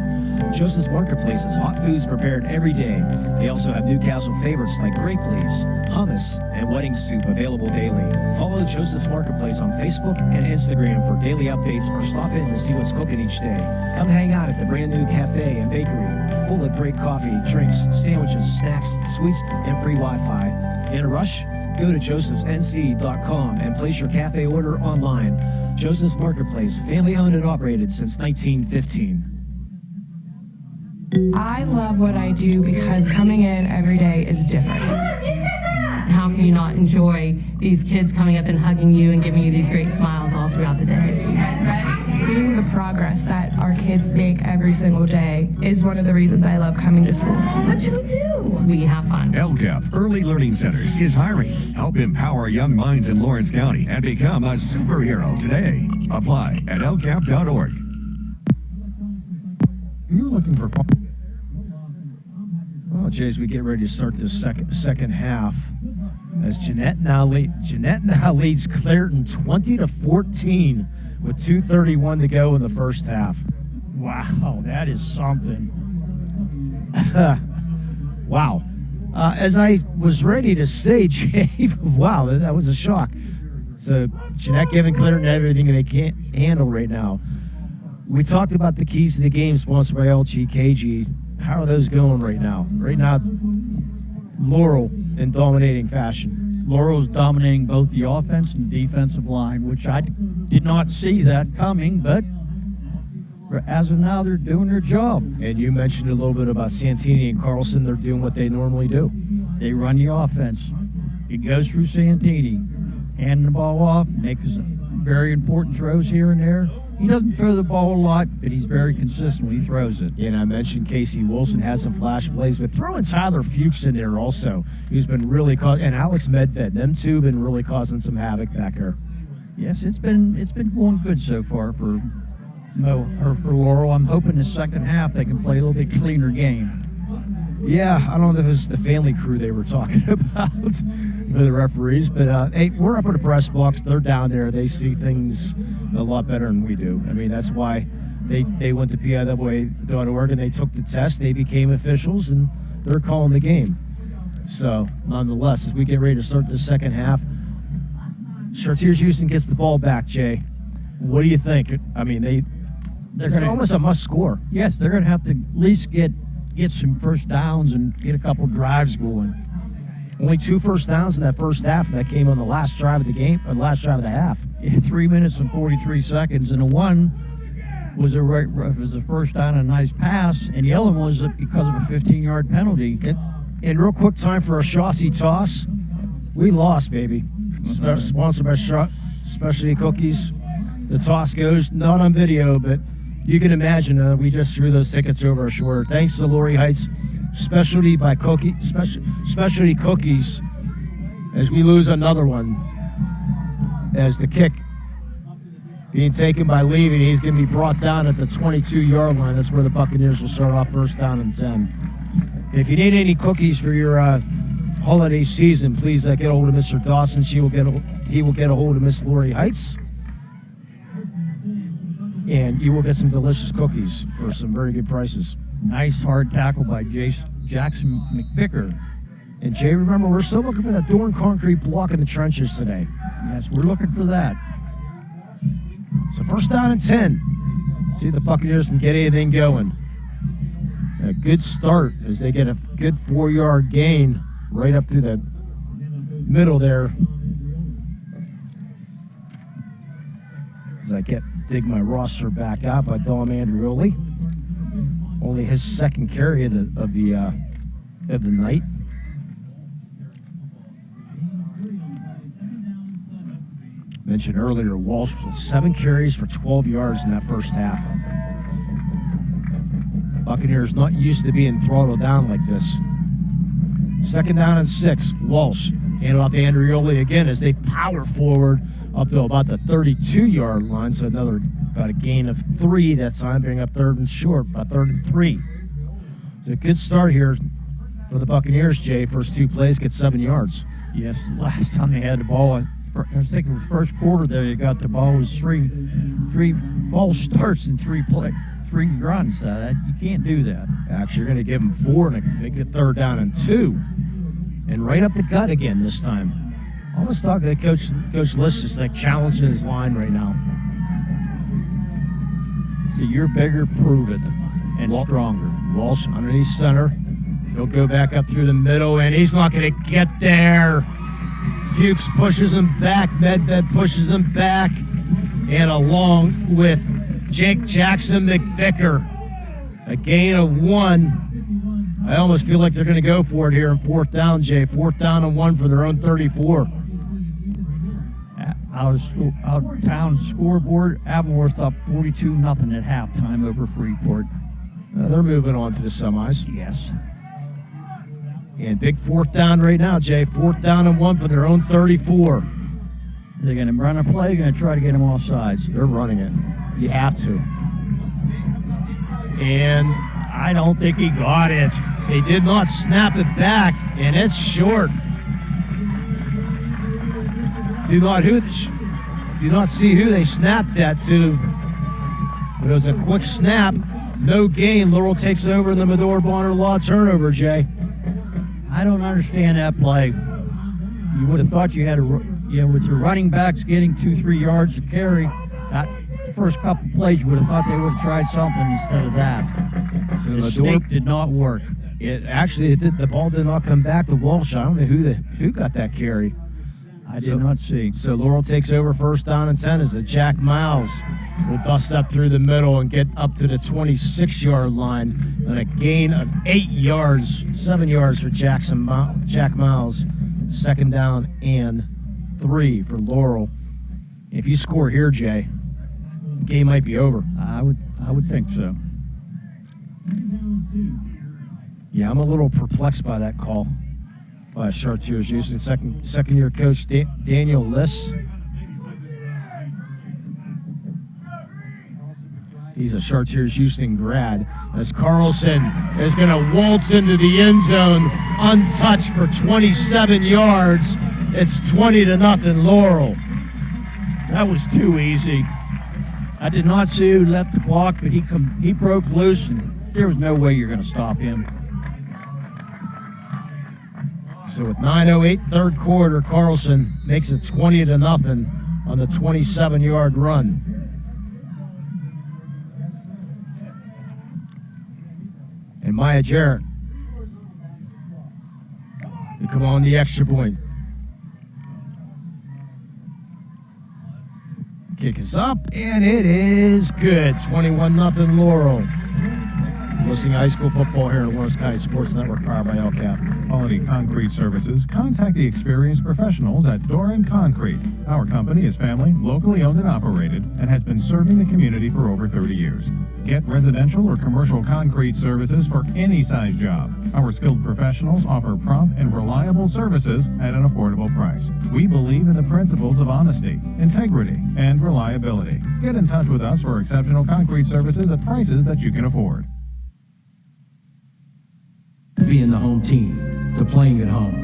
Joseph's Marketplace has hot foods prepared every day. They also have Newcastle favorites like grape leaves, hummus, and wedding soup available daily. Follow Joseph's Marketplace on Facebook and Instagram for daily updates, or stop in to see what's cooking each day. Come hang out at the brand new cafe and bakery, full of great coffee, drinks, sandwiches, snacks, sweets, and free Wi-Fi. In a rush? Go to josephsnc.com and place your cafe order online. Joseph's Marketplace, family owned and operated since 1915. I love what I do because coming in every day is different. How can you not enjoy these kids coming up and hugging you and giving you these great smiles all throughout the day? Seeing the progress that our kids make every single day is one of the reasons I love coming to school. What should we do? We have fun. LCAP Early Learning Centers is hiring. Help empower young minds in Lawrence County and become a superhero today. Apply at lcap.org. You're looking for... Well, Jay, as we get ready to start this second half, as Jeanette now leads Clairton 20-14 with 2:31 to go in the first half. Wow, that is something. Wow. As I was ready to say, Jay, wow, that was a shock. So Jeanette giving Clairton everything they can't handle right now. We talked about the keys to the game sponsored by LGKG. How are those going right now? Right now, Laurel in dominating fashion. Laurel's dominating both the offense and defensive line, which I did not see that coming, but as of now, they're doing their job. And you mentioned a little bit about Santini and Carlson. They're doing what they normally do. They run the offense. It goes through Santini, handing the ball off, makes very important throws here and there. He doesn't throw the ball a lot, but he's very consistent when he throws it. Yeah, and I mentioned Casey Wilson has some flash plays, but throwing Tyler Fuchs in there also, who's been really and Alex Medved, them two have been really causing some havoc back there. Yes, it's been going good so far for Laurel. I'm hoping the second half they can play a little bit cleaner game. Yeah, I don't know if it was the family crew they were talking about for the referees, but hey, we're up in the press box. They're down there. They see things a lot better than we do. I mean, that's why they went to PIAA.org and they took the test. They became officials, and they're calling the game. So, nonetheless, as we get ready to start the second half, Chartiers-Houston gets the ball back, Jay. What do you think? I mean, it's almost a must score. Yes, they're going to have to at least get some first downs and get a couple drives going. Only 2 first downs in that first half, and that came on the last drive of the game, or last drive of the half. Yeah, 3 minutes and 43 seconds, and the one was a first down and a nice pass, and the other one was because of a 15-yard penalty. And real quick time for a Chauncey toss. We lost, baby. Sponsored by Specialty Cookies. The toss goes, not on video, but you can imagine we just threw those tickets over our shoulder. Thanks to Laurie Heights Specialty Cookies as we lose another one. As the kick being taken by Levy, he's going to be brought down at the 22-yard line. That's where the Buccaneers will start off first down and 10. If you need any cookies for your holiday season, please get a hold of Mr. Dawson. He will get a hold of Miss Lori Heights. And you will get some delicious cookies for some very good prices. Nice hard tackle by Jackson McVicker. And Jay, remember, we're still looking for that door and concrete block in the trenches today. Yes, we're looking for that. So first down and 10. See if the Buccaneers can get anything going. A good start as they get a good 4-yard gain right up through the middle there. As I dig my roster back up by Dom Andrioli. Only his second carry of the night. Mentioned earlier, Walsh with 7 carries for 12 yards in that first half. Buccaneers not used to being throttled down like this. Second down and 6. Walsh handed off to Andrioli again as they power forward up to about the 32-yard line. So about a gain of 3 that time, bring up third and short, about 3rd and 3. So a good start here for the Buccaneers, Jay. First 2 plays get 7 yards. Yes, last time they had the ball, I was thinking the first quarter there, you got the ball was three false starts and 3 runs. You can't do that. Actually, you're going to give them 4 and make it 3rd down and 2. And right up the gut again this time. Almost thought that Coach List is challenging his line right now. So you're bigger, prove it, and stronger. Walsh underneath center. He'll go back up through the middle, and he's not going to get there. Fuchs pushes him back. Medved pushes him back. And along with Jake Jackson McVicker, a gain of 1. I almost feel like they're going to go for it here in 4th down, Jay. 4th down and 1 for their own 34. Out of town scoreboard, Avonworth up 42-0 at halftime over Freeport. They're moving on to the semis. Yes. And big 4th down right now, Jay. 4th down and 1 for their own 34. They're going to run a play, going to try to get them off sides. They're running it. You have to. And I don't think he got it. They did not snap it back, and it's short. Do not see who they snapped that to. But it was a quick snap. No gain. Laurel takes over in the Medore Bonner Law turnover, Jay. I don't understand that play. You would have thought you had with your running backs getting 2-3 yards to carry, that first couple plays, you would have thought they would have tried something instead of that. So the snake did not work. The ball did not come back to Walsh. I don't know who got that carry. I did not see. So Laurel takes over 1st down and 10 as Jack Miles will bust up through the middle and get up to the 26-yard line on a gain of 8 yards, 7 yards for Jack Miles. 2nd down and 3 for Laurel. If you score here, Jay, the game might be over. I would think so. Yeah, I'm a little perplexed by that call by Chartiers-Houston. Second-year coach Daniel Liss. He's a Chartiers-Houston grad. As Carlson is going to waltz into the end zone untouched for 27 yards. It's 20-0 Laurel. That was too easy. I did not see who left the block, but he broke loose, and there was no way you're going to stop him. So with 9:08 third quarter, Carlson makes it 20-0 on the 27-yard run. And Maya Jarrett will come on the extra point. Kick is up, and it is good. 21-0 Laurel. listening to high school football here at Lawrence County Sports Network, powered by LCAP. Quality concrete services. Contact the experienced professionals at Doran Concrete. Our company is family, locally owned and operated, and has been serving the community for over 30 years. Get residential or commercial concrete services for any size job. Our skilled professionals offer prompt and reliable services at an affordable price. We believe in the principles of honesty, integrity, and reliability. Get in touch with us for exceptional concrete services at prices that you can afford. Being the home team, to playing at home.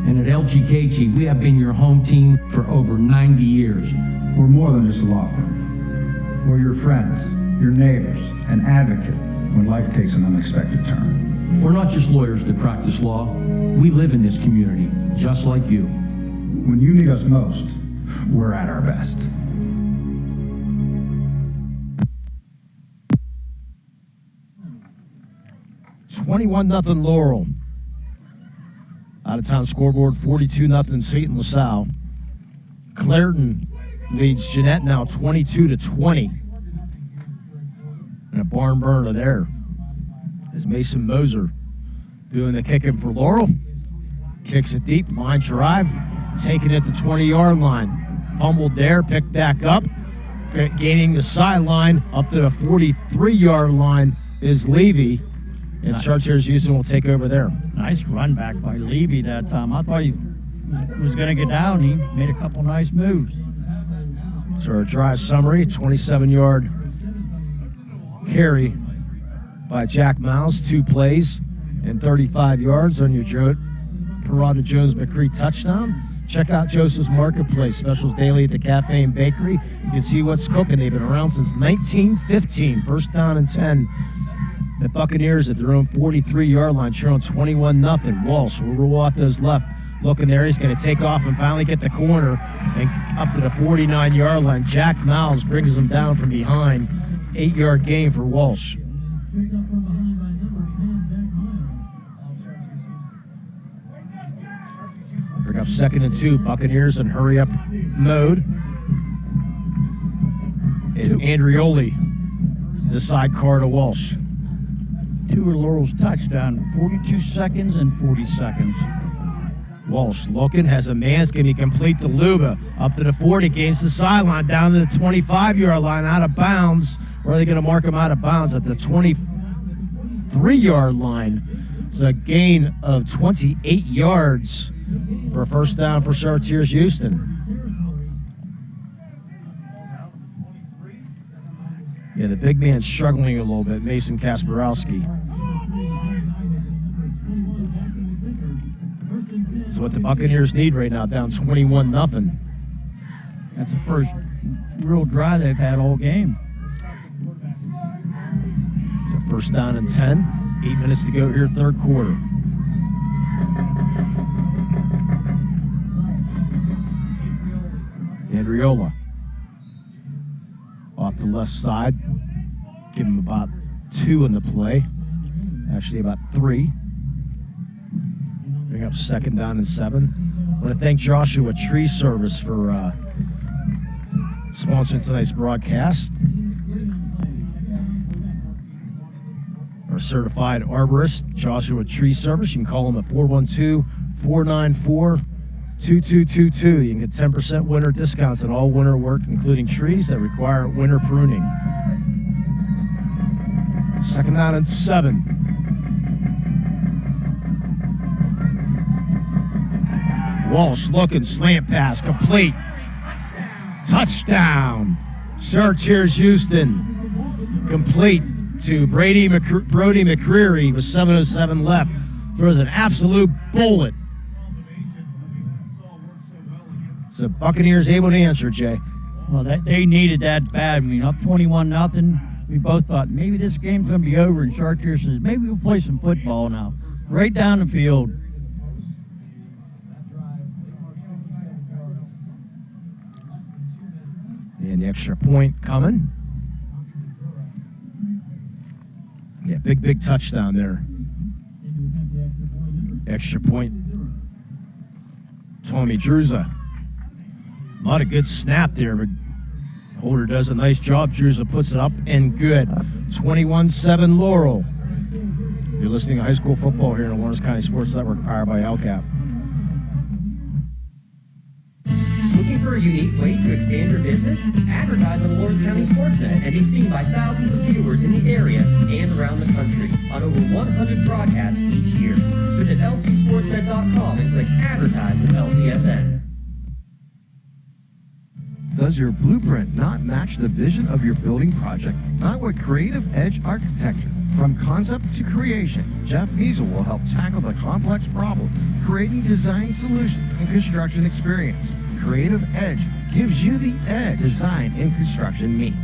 And at LGKG, we have been your home team for over 90 years. We're more than just a law firm. We're your friends, your neighbors, an advocate when life takes an unexpected turn. We're not just lawyers that practice law. We live in this community, just like you. When you need us most, we're at our best. $21-0 Laurel. Out-of-town scoreboard, 42-0 St. LaSalle. Clairton leads Jeanette now 22-20. And a barn burner there is Mason Moser doing the kicking for Laurel. Kicks it deep, line drive, taking it to 20-yard line. Fumbled there, picked back up, gaining the sideline up to the 43-yard line is Levy. And Chartiers-Houston will take over there. Nice run back by Levy that time. I thought he was going to get down. He made a couple nice moves. So our drive summary, 27-yard carry by Jack Miles, 2 plays and 35 yards on your Parada Jones-McCree touchdown. Check out Joseph's Marketplace, specials daily at the Cafe and Bakery. You can see what's cooking. They've been around since 1915. First down and 10. The Buccaneers at their own 43-yard line, trailing 21-0. Walsh will roll out those left. Looking there, he's going to take off and finally get the corner and up to the 49-yard line. Jack Miles brings him down from behind. 8-yard gain for Walsh. Bring up 2nd and 2. Buccaneers in hurry-up mode. Is Andrioli, the sidecar to Walsh. 2 of Laurel's touchdown, 42 seconds and 40 seconds. Walsh looking, has a man, it's going to complete the Luba. Up to the 40, gains the sideline, down to the 25-yard line, out of bounds. Or are they going to mark him out of bounds at the 23-yard line? It's a gain of 28 yards for a first down for Chartiers-Houston. Yeah, the big man's struggling a little bit, Mason Kasparowski. That's what the Buccaneers need right now, down 21-0. That's the first real drive they've had all game. It's a first down and 10. 8 minutes to go here, third quarter. Andriola. Off the left side. Give him about 2 in the play. Actually about 3. Bring up 2nd down and 7. I want to thank Joshua Tree Service for sponsoring tonight's broadcast. Our certified arborist, Joshua Tree Service. You can call them at 412-494-2222. You can get 10% winter discounts on all winter work, including trees that require winter pruning. 2nd down and 7. Walsh looking, slant pass, complete. Touchdown. Chartiers-Houston complete to Brody McCreary with 7:07 left. Throws an absolute bullet. So Buccaneers able to answer, Jay. Well, they needed that bad. I mean, up 21-0. We both thought maybe this game's going to be over, and Chartiers says maybe we'll play some football now. Right down the field. And the extra point coming. Yeah, big touchdown there. Extra point. Tommy Druza. Not a good snap there, but Holder does a nice job. Druza puts it up and good. 21-7 Laurel. You're listening to high school football here on the Lawrence County Sports Network, powered by LCAP. Looking for a unique way to expand your business? Advertise on the Lawrence County SportsNet and be seen by thousands of viewers in the area and around the country on over 100 broadcasts each year. Visit lcsportsnet.com and click Advertise with LCSN. Does your blueprint not match the vision of your building project? Not with Creative Edge Architecture. From concept to creation, Jeff Measle will help tackle the complex problems, creating design solutions and construction experience. Creative Edge gives you the edge design and construction meet.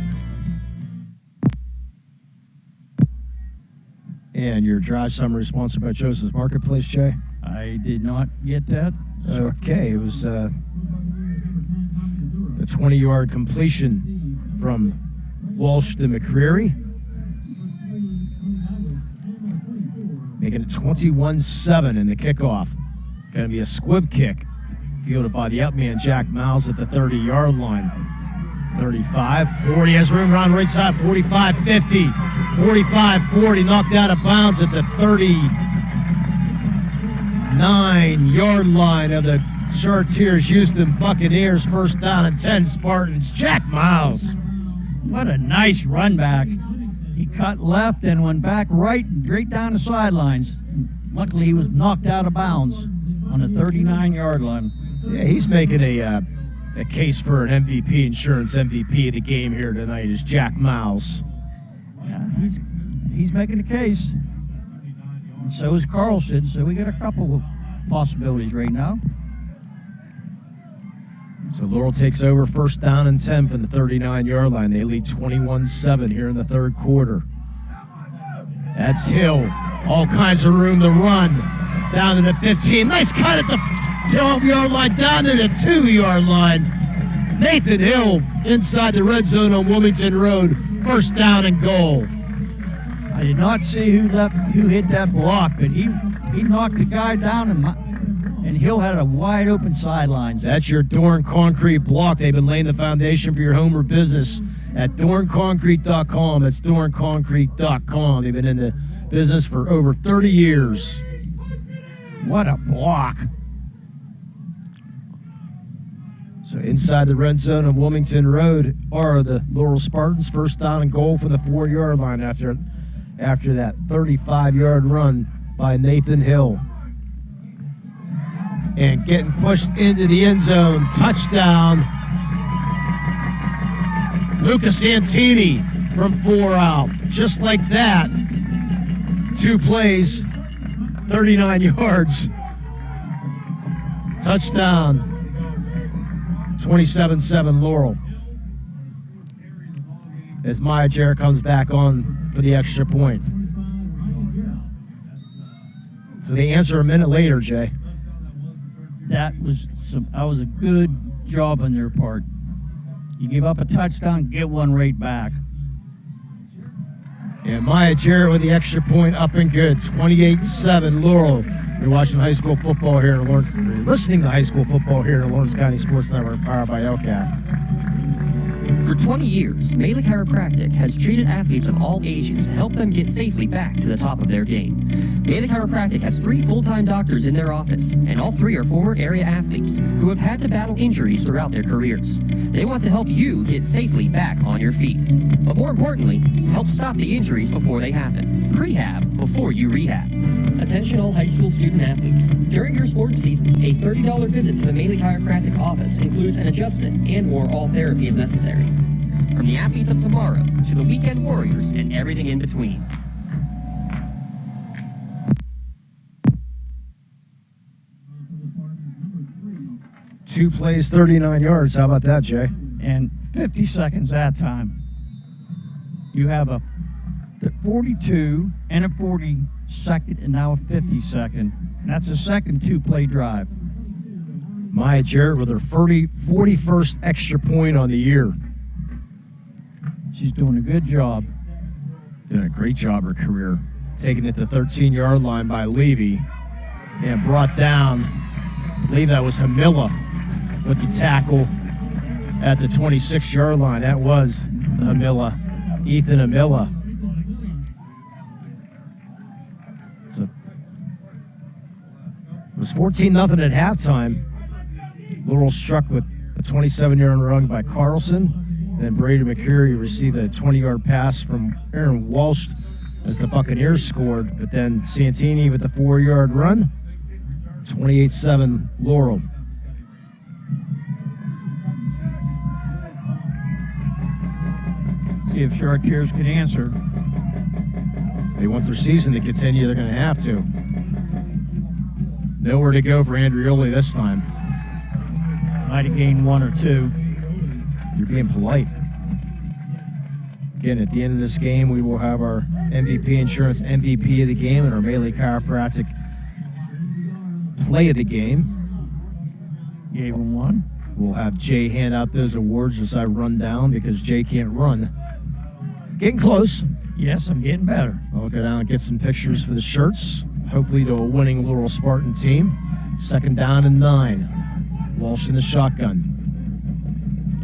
And your drive summary sponsored by Joseph's Marketplace, Jay? I did not get that. Okay, it was a 20-yard completion from Walsh to McCreary, making it 21-7 in the kickoff. Going to be a squib kick, fielded by the up man, Jack Miles, at the 30-yard line. 35, 40, has room around right side, 45, 50, 45, 40, knocked out of bounds at the 39-yard line of the Chartiers-Houston Buccaneers. First down and 10 Spartans. Jack Miles. What a nice run back. He cut left and went back right down the sidelines. Luckily, he was knocked out of bounds on the 39-yard line. Yeah, he's making a case for an MVP, insurance MVP of the game here tonight is Jack Miles. Yeah, he's making a case. And so is Carlson, so we got a couple of possibilities right now. So Laurel takes over first down and 10 from the 39-yard line. They lead 21-7 here in the third quarter. That's Hill. All kinds of room to run. Down to the 15. Nice cut at the 12-yard line, down to the 2-yard line. Nathan Hill inside the red zone on Wilmington Road. First down and goal. I did not see who hit that block, but he knocked the guy down and Hill had a wide open sidelines. That's your Dorn Concrete block. They've been laying the foundation for your home or business at dornconcrete.com. That's dornconcrete.com. They've been in the business for over 30 years. What a block. So inside the red zone on Wilmington Road are the Laurel Spartans. First down and goal from the 4-yard line after that 35-yard run by Nathan Hill. And getting pushed into the end zone. Touchdown. Luca Santini from 4 out. Just like that. 2 plays, 39 yards. Touchdown. 27-7 Laurel. As Maya Jarrett comes back on for the extra point. So they answer a minute later, Jay. That was a good job on their part. You give up a touchdown, get one right back. And Maya Jarrett with the extra point up and good. 28-7 Laurel. You're watching high school football here in Lawrence. You're listening to high school football here in Lawrence County Sports Network, powered by LCAP. For 20 years, Malek Chiropractic has treated athletes of all ages to help them get safely back to the top of their game. Malek Chiropractic has 3 full-time doctors in their office, and all 3 are former area athletes who have had to battle injuries throughout their careers. They want to help you get safely back on your feet. But more importantly, help stop the injuries before they happen. Prehab before you rehab. Attention all high school student athletes. During your sports season, a $30 visit to the Malek Chiropractic office includes an adjustment and/or all therapy is necessary. From the athletes of tomorrow to the weekend warriors and everything in between. Two plays, 39 yards. How about that, Jay? And 50 seconds that time. You have a 42 and a 40-second and now a 50-second. That's a second 2-play drive. Maya Jarrett with her 41st extra point on the year. She's doing a good job. Doing a great job her career. Taking it to the 13-yard line by Levy. And brought down, I believe that was Hamilla with the tackle at the 26-yard line. That was Hamilla, Ethan Hamilla. 14-0 at halftime. Laurel struck with a 27-yard run by Carlson. Then Brady McCreary received a 20-yard pass from Aaron Walsh as the Buccaneers scored. But then Santini with the 4-yard run. 28-7 Laurel. See if Chartiers can answer. They want their season to continue. They're going to have to. Nowhere to go for Andrioli this time. Might have gained 1 or 2. You're being polite. Again, at the end of this game, we will have our MVP Insurance MVP of the game and our Melee Chiropractic Play of the game. Gave him 1. We'll have Jay hand out those awards as I run down because Jay can't run. Getting close. Yes, I'm getting better. I'll go down and get some pictures for the shirts. Hopefully to a winning Laurel Spartan team. 2nd down and 9. Walsh in the shotgun.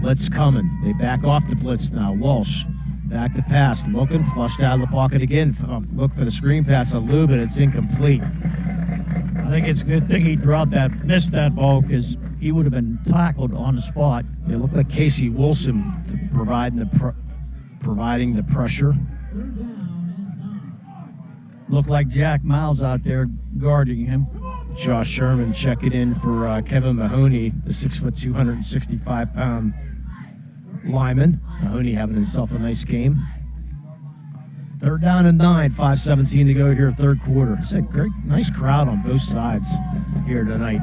Blitz coming. They back off the blitz now. Walsh back to pass. Looking, flushed out of the pocket again. Look for the screen pass on Lubin. It's incomplete. I think it's a good thing he missed that ball because he would have been tackled on the spot. It looked like Casey Wilson providing the pressure. Looked like Jack Miles out there guarding him. Josh Sherman checking in for Kevin Mahoney, the 6', 265-pound lineman. Mahoney having himself a nice game. 3rd down and 9, 5:17 to go here, 3rd quarter. It's a great, nice crowd on both sides here tonight.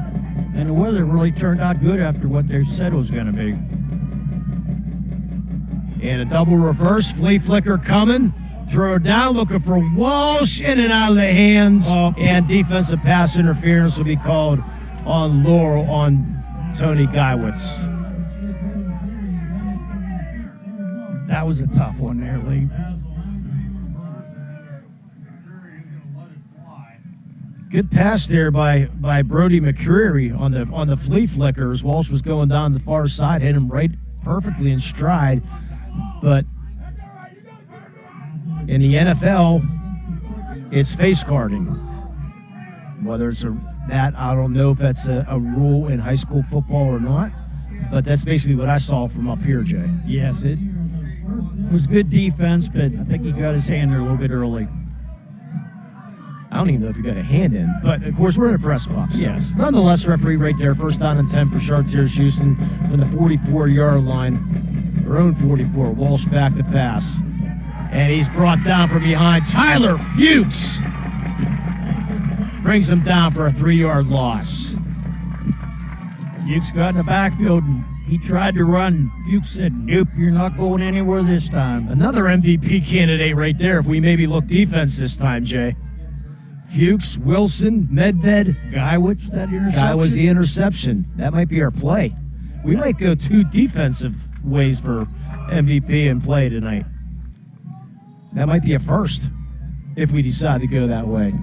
And the weather really turned out good after what they said it was going to be. And a double reverse, flea flicker coming. Throw it down, looking for Walsh, in and out of the hands. And defensive pass interference will be called on Laurel, on Tony Geiwitz. That was a tough one there, Lee. Good pass there by Brody McCreary on the flea flickers. Walsh was going down the far side, hit him right perfectly in stride. But in the NFL, it's face guarding. Whether it's that, I don't know if that's a rule in high school football or not. But that's basically what I saw from up here, Jay. Yes, it was good defense, but I think he got his hand there a little bit early. I don't even know if he got a hand in, but of course we're in a press box. So. Yes. Nonetheless, referee right there, 1st down and 10 for Chartiers-Houston from the 44-yard line. Their own 44. Walsh back to pass. And he's brought down from behind. Tyler Fuchs brings him down for a 3-yard loss. Fuchs got in the backfield and he tried to run. Fuchs said, nope, you're not going anywhere this time. Another MVP candidate right there if we maybe look defense this time, Jay. Fuchs, Wilson, Medved. Geiwitz, that interception? That was the interception. That might be our play. We might go 2 defensive ways for MVP and play tonight. That might be a first if we decide to go that way.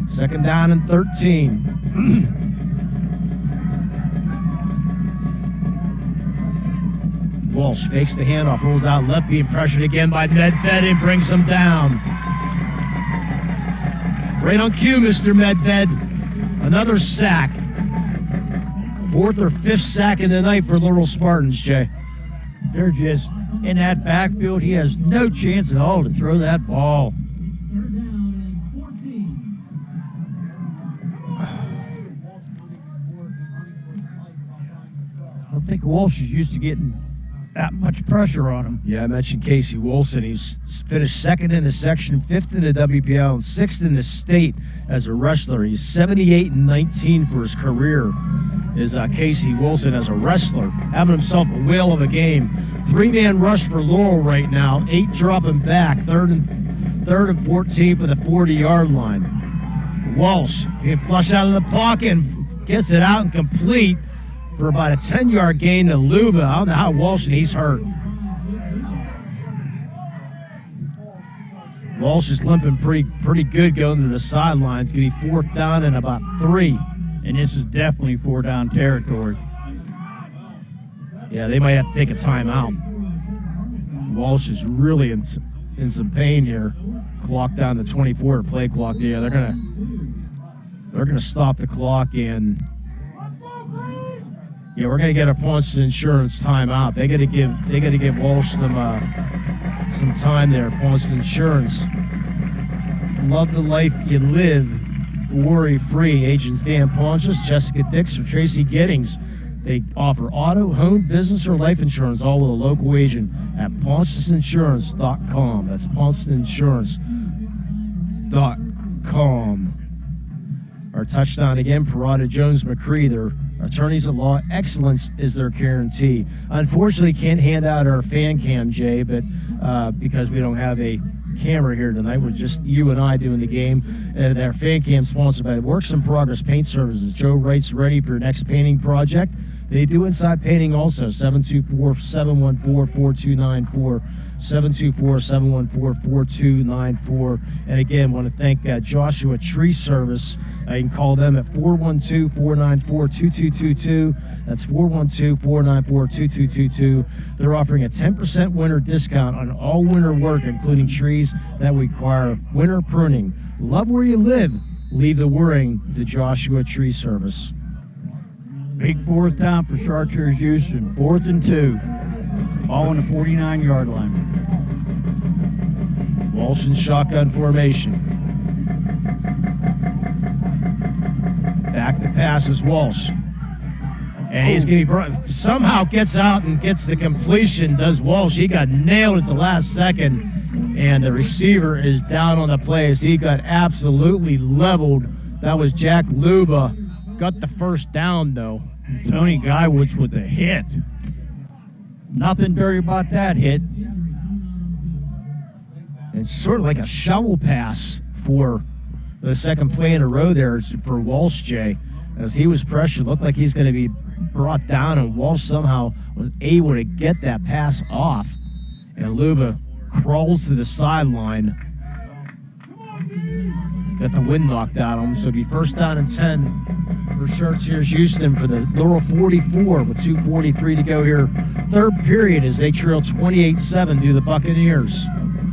2nd down and 13. Walsh fakes the handoff, rolls out left, being pressured again by Medved and brings him down. Right on cue, Mr. Medved. Another sack. 4th or 5th sack in the night for Laurel Spartans, Jay. They're just in that backfield. He has no chance at all to throw that ball. I don't think Walsh is used to getting that much pressure on him. Yeah, I mentioned Casey Wilson. He's finished 2nd in the section, 5th in the WPIAL, and 6th in the state as a wrestler. He's 78-19 for his career. Is Casey Wilson as a wrestler, having himself a whale of a game. 3-man rush for Laurel right now. 8 dropping back. 3rd and 14 for the 40-yard line. Walsh being flushed out of the pocket and gets it out and complete for about a 10-yard gain to Luba. I don't know how Walsh, and he's hurt. Walsh is limping pretty good going to the sidelines. Going to be 4th down and about 3. And this is definitely 4-down territory. Yeah, they might have to take a timeout. Walsh is really in some pain here. Clock down to 24 to play clock. Yeah, they're going to They're going to stop the clock, and we're going to get a Paunceford Insurance timeout. They got to give Walsh some time there. Paunceford Insurance. Love the life you live, worry-free. Agents Dan Pontius, Jessica Dix, or Tracy Giddings. They offer auto, home, business, or life insurance, all with a local agent at PauncefordInsurance.com. That's PauncefordInsurance.com. Our touchdown again, Parada Jones McCree. Their attorneys at law, excellence is their guarantee. Unfortunately, can't hand out our fan cam, Jay, but because we don't have a camera here tonight, we're just you and I doing the game. Our fan cam sponsored by Works in Progress Paint Services. Joe Wright's ready for your next painting project. They do inside painting also. 724-714-4294. 724-714-4294. And again, want to thank Joshua Tree Service. You can call them at 412-494-2222. That's 412-494-2222. They're offering a 10% winter discount on all winter work, including trees that require winter pruning. Love where you live. Leave the worrying to Joshua Tree Service. Big fourth down for Chartiers-Houston. 4th and 2. All on the 49-yard line. Walsh in shotgun formation. Back to pass is Walsh. And he's going to somehow gets out and gets the completion, does Walsh. He got nailed at the last second, and the receiver is down on the play as he got absolutely leveled. That was Jack Luba. Got the first down, though. Tony Guywoods with a hit. Nothing dirty about that hit. It's sort of like a shovel pass for the second play in a row there for Walsh, Jay. As he was pressured, looked like he's going to be brought down, and Walsh somehow was able to get that pass off. And Luba crawls to the sideline. Got the wind knocked out of him, so it'll be first down and 10 for Chartiers-Houston for the Laurel 44 with 2:43 to go here. Third period as they trail 28-7 to the Buccaneers.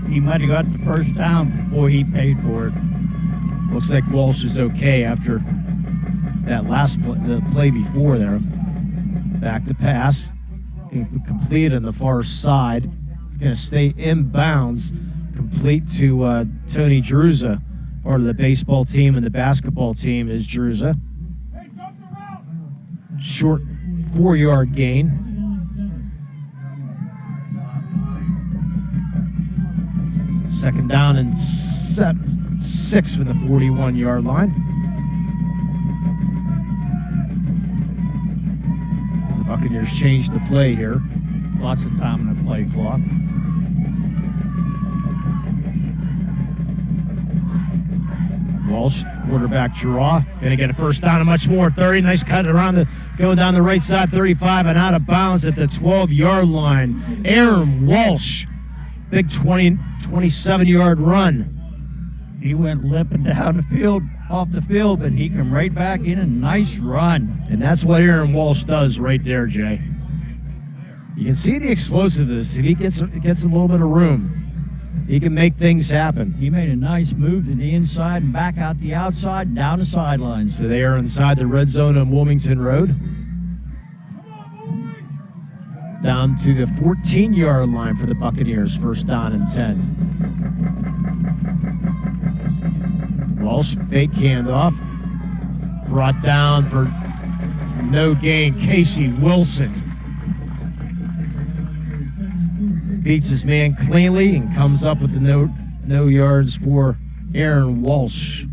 He might have got the first down. Boy, he paid for it. Looks like Walsh is okay after that last the play before there. Back to pass. Complete on the far side. It's going to stay inbounds. Complete to Tony Druza. Part of the baseball team and the basketball team is Druza. Short 4-yard gain. Second down and 6 from the 41-yard line. The Buccaneers change the play here. Lots of time on the play clock. Walsh, quarterback draw. Going to get a first down and much more. 30. Nice cut around going down the right side. 35 and out of bounds at the 12-yard line. Aaron Walsh. Big 27-yard run. He went limping down the field, off the field, but he came right back in a nice run. And that's what Aaron Walsh does right there, Jay. You can see the explosiveness. If he gets a little bit of room, he can make things happen. He made a nice move to the inside and back out the outside and down the sidelines. So they are inside the red zone on Wilmington Road. Down to the 14-yard line for the Buccaneers, first down and 10. Walsh, fake handoff. Brought down for no gain, Casey Wilson. Beats his man cleanly and comes up with the no yards for Aaron Walsh.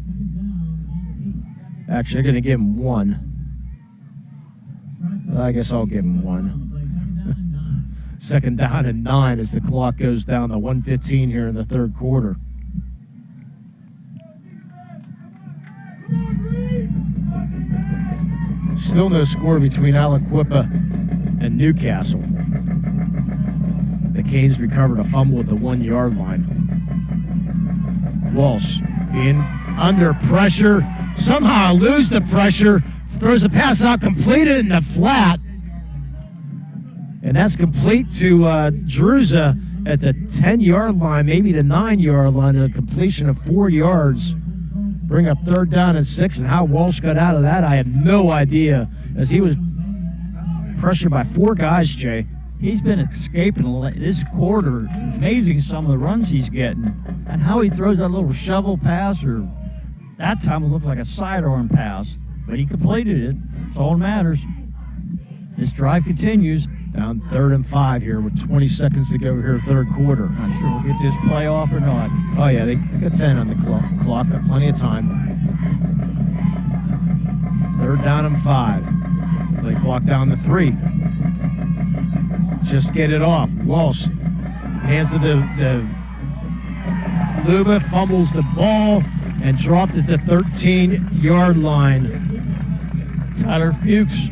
Actually, they're going to give him one. I guess I'll give him one. Second down and 9 as the clock goes down to 1:15 here in the third quarter. Still no score between Aliquippa and Newcastle. The Canes recovered a fumble at the 1-yard line. Walsh being under pressure. Somehow lose the pressure. Throws the pass out, completed in the flat. And that's complete to Druza at the 10-yard line, maybe the 9-yard line, a completion of 4 yards. bring up 3rd down and 6, and how Walsh got out of that, I have no idea, as he was pressured by 4 guys, Jay. He's been escaping this quarter. Amazing some of the runs he's getting. And how he throws that little shovel pass, or that time it looked like a sidearm pass. But he completed it. That's all that matters. This drive continues. Down 3rd and 5 here with 20 seconds to go here, 3rd quarter. Not sure we'll get this play off or not. Oh, yeah, they got 10 on the clock. Got plenty of time. 3rd down and 5. Play clock down to 3. Just get it off. Walsh hands to the Luba, fumbles the ball, and dropped at the 13-yard line. Tyler Fuchs.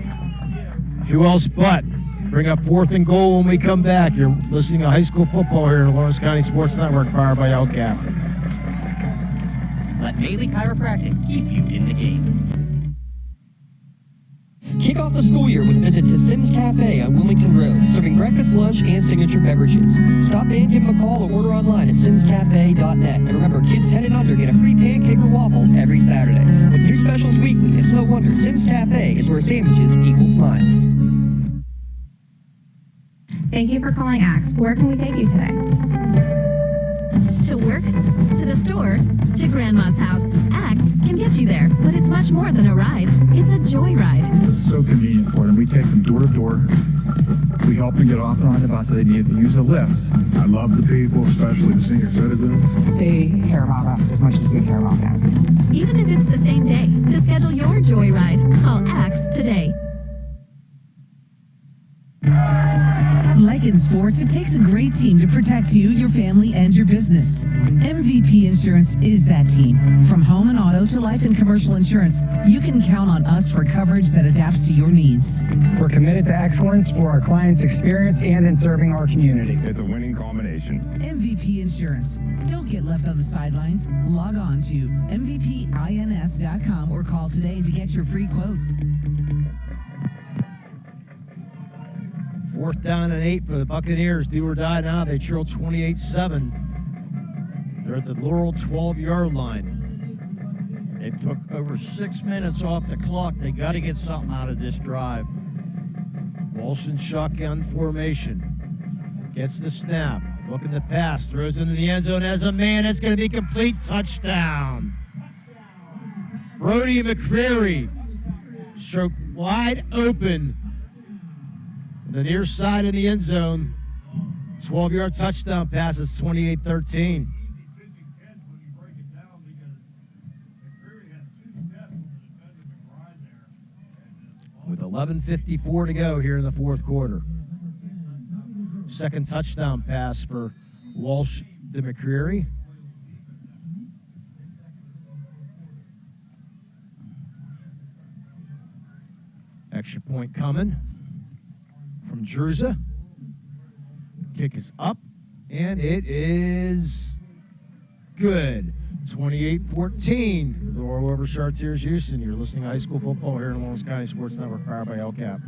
Who else but? Bring up 4th and goal when we come back. You're listening to high school football here in the Lawrence County Sports Network, powered by LCAP. Let Bailey Chiropractic keep you in the game. Kick off the school year with a visit to Sims Cafe on Wilmington Road, serving breakfast, lunch, and signature beverages. Stop in, give them a call, or order online at simscafe.net. And remember, kids 10 and under get a free pancake or waffle every Saturday. With new specials weekly, it's no wonder Sims Cafe is where sandwiches equal smiles. Thank you for calling Axe. Where can we take you today? To work, to the store, to Grandma's house. Axe can get you there, but it's much more than a ride. It's a joyride. It's so convenient for them. We take them door to door. We help them get off and on the bus if they need to use the lifts. I love the people, especially the senior citizens. They care about us as much as we care about them. Even if it's the same day, to schedule your joyride, call Axe today. Like in sports, it takes a great team to protect you, your family, and your business. MVP Insurance is that team. From home and auto to life and commercial insurance, you can count on us for coverage that adapts to your needs. We're committed to excellence for our clients' experience and in serving our community. It's a winning combination. MVP Insurance. Don't get left on the sidelines. Log on to mvpins.com or call today to get your free quote. 4th down and 8 for the Buccaneers. Do or die now. They trail 28-7. They're at the Laurel 12-yard line. They took over 6 minutes off the clock. They got to get something out of this drive. Walsh in shotgun formation. Gets the snap. Looking to pass. Throws into the end zone as a man. It's going to be complete. Touchdown. Brody McCreary. Stroke wide open. The near side in the end zone. 12-yard touchdown pass. It's 28-13. With 11:54 to go here in the 4th quarter. Second touchdown pass for Walsh to McCreary. Extra point coming from Druzza. Kick is up, and it is good. 28-14. Laurel over Chartiers-Houston. You're listening to high school football here in Lawrence County Sports Network, powered by LCAP.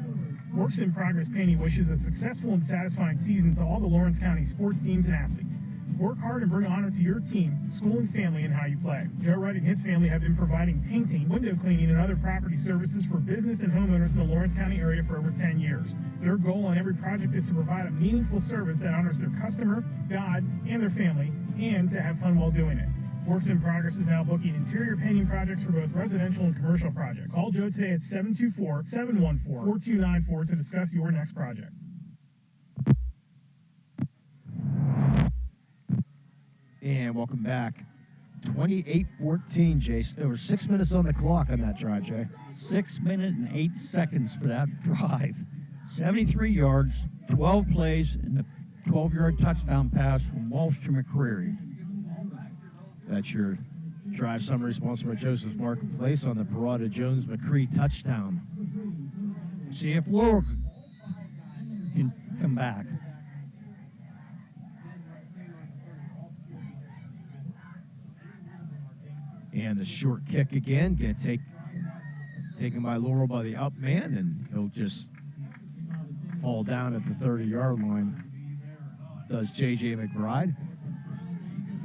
Works in Progress Painting wishes a successful and satisfying season to all the Lawrence County sports teams and athletes. Work hard and bring honor to your team, school, and family in how you play. Joe Wright and his family have been providing painting, window cleaning, and other property services for business and homeowners in the Lawrence County area for over 10 years. Their goal on every project is to provide a meaningful service that honors their customer, God, and their family, and to have fun while doing it. Works in Progress is now booking interior painting projects for both residential and commercial projects. Call Joe today at 724-714-4294 to discuss your next project. And welcome back. 28-14, Jason. There were 6 minutes on the clock on that drive, Jay. 6 minutes and 8 seconds for that drive. 73 yards, 12 plays, and a 12-yard touchdown pass from Walsh to McCreary. That's your drive summary sponsored by Joseph's Marketplace on the Parada Jones McCree touchdown. See if Laurel can come back. And the short kick again, taken by Laurel by the up man, and he'll just fall down at the 30-yard line. Does J.J. McBride.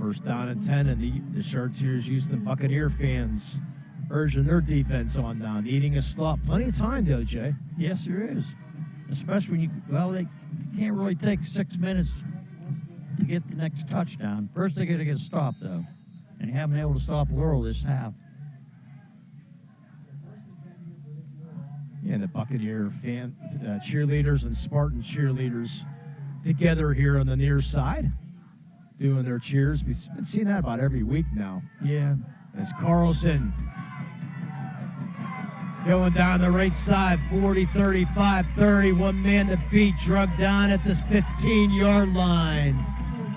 First down and 10, and the Chartiers-Houston Buccaneer fans urging their defense on down, needing a stop. Plenty of time, though, Jay. Yes, there is. Especially when they can't really take 6 minutes to get the next touchdown. First, they got to get stopped, though, and they haven't been able to stop Laurel this half. Yeah, the Buccaneer cheerleaders and Spartan cheerleaders together here on the near side, doing their cheers. We've been seeing that about every week now. Yeah. As Carlson going down the right side, 40, 35, 30, one man to beat, drug down at this 15-yard line.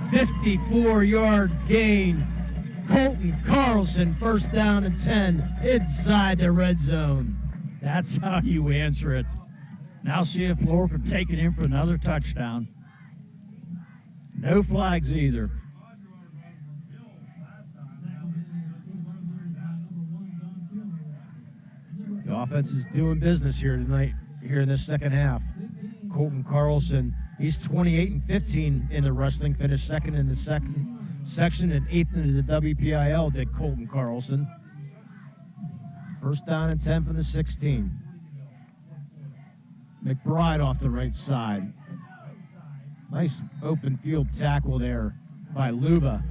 54-yard gain. Colton Carlson, first down and 10, inside the red zone. That's how you answer it. Now see if Laurel can take it in for another touchdown. No flags either. The offense is doing business here tonight, here in this second half. Colton Carlson, he's 28-15 in the wrestling, finished second in the second section and 8th in the WPIAL, did Colton Carlson. First down and 10 from the 16. McBride off the right side. Nice open field tackle there by Luba.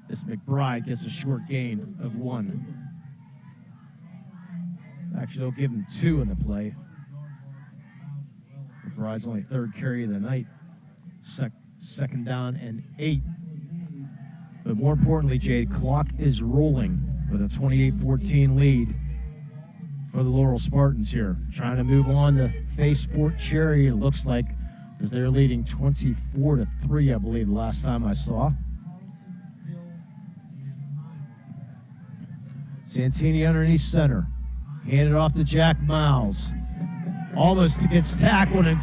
This McBride gets a short gain of 1. Actually, they'll give him 2 in the play. McBride's only third carry of the night. Second down and 8. But more importantly, Jade, clock is rolling with a 28-14 lead for the Laurel Spartans here. Trying to move on to face Fort Cherry, it looks like, because they're leading 24-3, I believe, the last time I saw. Santini underneath center. Handed off to Jack Miles. Almost gets tackled and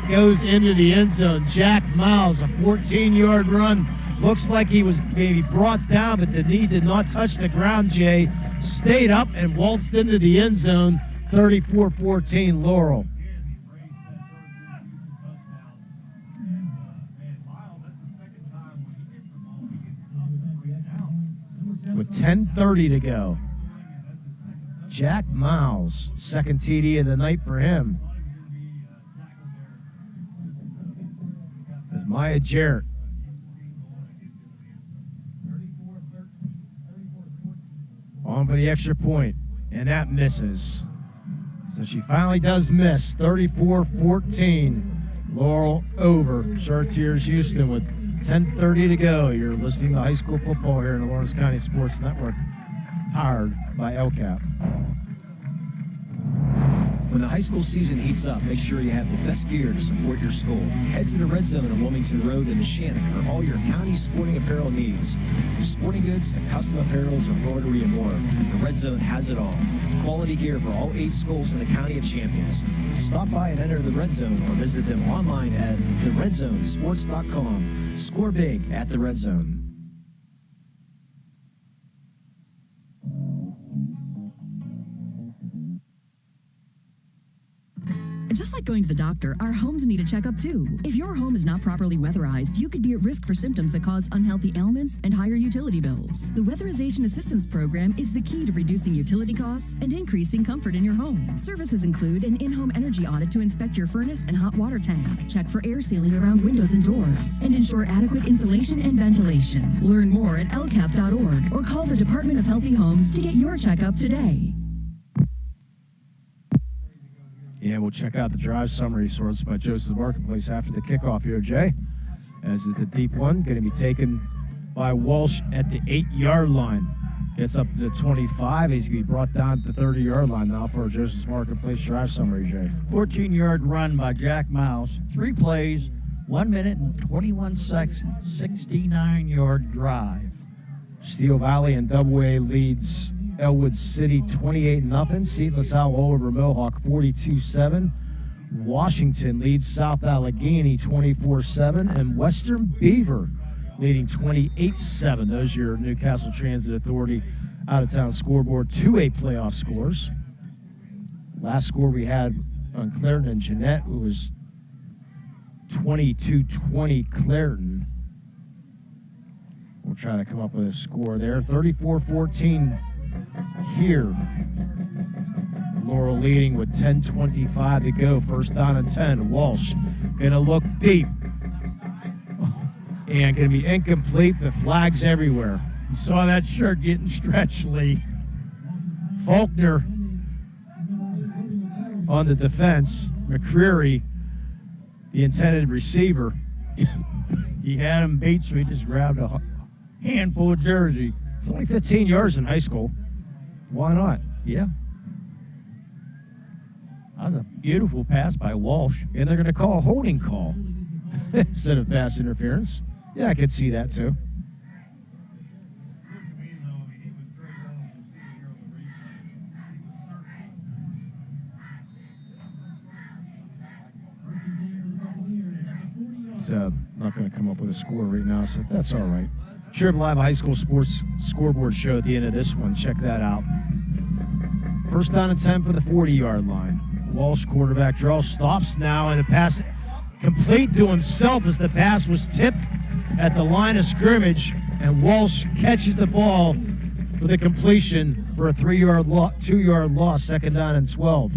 goes into the end zone. Jack Miles, a 14-yard run. Looks like he was maybe brought down, but the knee did not touch the ground, Jay. Stayed up and waltzed into the end zone. 34-14 Laurel. With 10:30 to go. Jack Miles, second TD of the night for him. There's Maya Jarrett. On for the extra point, and that misses. So she finally does miss. 34-14. Laurel over Chartiers-Houston with 10:30 to go. You're listening to high school football here in the Lawrence County Sports Network, powered by LCAP. When the high school season heats up, make sure you have the best gear to support your school. Head to the Red Zone on Wilmington Road in Neshannock for all your county sporting apparel needs. From sporting goods to custom apparels, embroidery, and more, the Red Zone has it all. Quality gear for all 8 schools in the County of Champions. Stop by and enter the Red Zone or visit them online at theredzonesports.com. Score big at the Red Zone. Just like going to the doctor, our homes need a checkup too. If your home is not properly weatherized, you could be at risk for symptoms that cause unhealthy ailments and higher utility bills. The Weatherization Assistance Program is the key to reducing utility costs and increasing comfort in your home. Services include an in-home energy audit to inspect your furnace and hot water tank, check for air sealing around windows and doors, and ensure adequate insulation and ventilation. Learn more at lcap.org or call the Department of Healthy Homes to get your checkup today. Yeah, we'll check out the drive summary sourced by Joseph Marketplace after the kickoff here, Jay. As it's a deep one, going to be taken by Walsh at the 8-yard line. Gets up to the 25. He's going to be brought down to the 30-yard line now for Joseph's Marketplace drive summary, Jay. 14-yard run by Jack Miles. 3 plays, 1 minute and 21 seconds, 69-yard drive. Steel Valley and Double-A leads Elwood City 28-0. Seton LaSalle over Mohawk 42-7. Washington leads South Allegheny 24-7. And Western Beaver leading 28-7. Those are your Newcastle Transit Authority out-of-town scoreboard 2A playoff scores. Last score we had on Clareton and Jeanette, it was 22-20 Clareton. We'll try to come up with a score there. 34-14 here. Laurel leading with 10:25 to go. First down and 10. Walsh going to look deep. And going to be incomplete, but flags everywhere. You saw that shirt getting stretched, Lee. Faulkner on the defense. McCreary, the intended receiver. He had him beat, so he just grabbed a handful of jersey. It's only 15 yards in high school. Why not? Yeah. That was a beautiful pass by Walsh. And they're going to call a holding call instead of pass interference. Yeah, I could see that too. So not going to come up with a score right now, so that's all right. Sure, we'll have a high school sports scoreboard show at the end of this one. Check that out. First down and 10 for the 40-yard line. Walsh quarterback draw stops now, and the pass complete to himself as the pass was tipped at the line of scrimmage, and Walsh catches the ball for the completion for a 2-yard loss, second down and 12.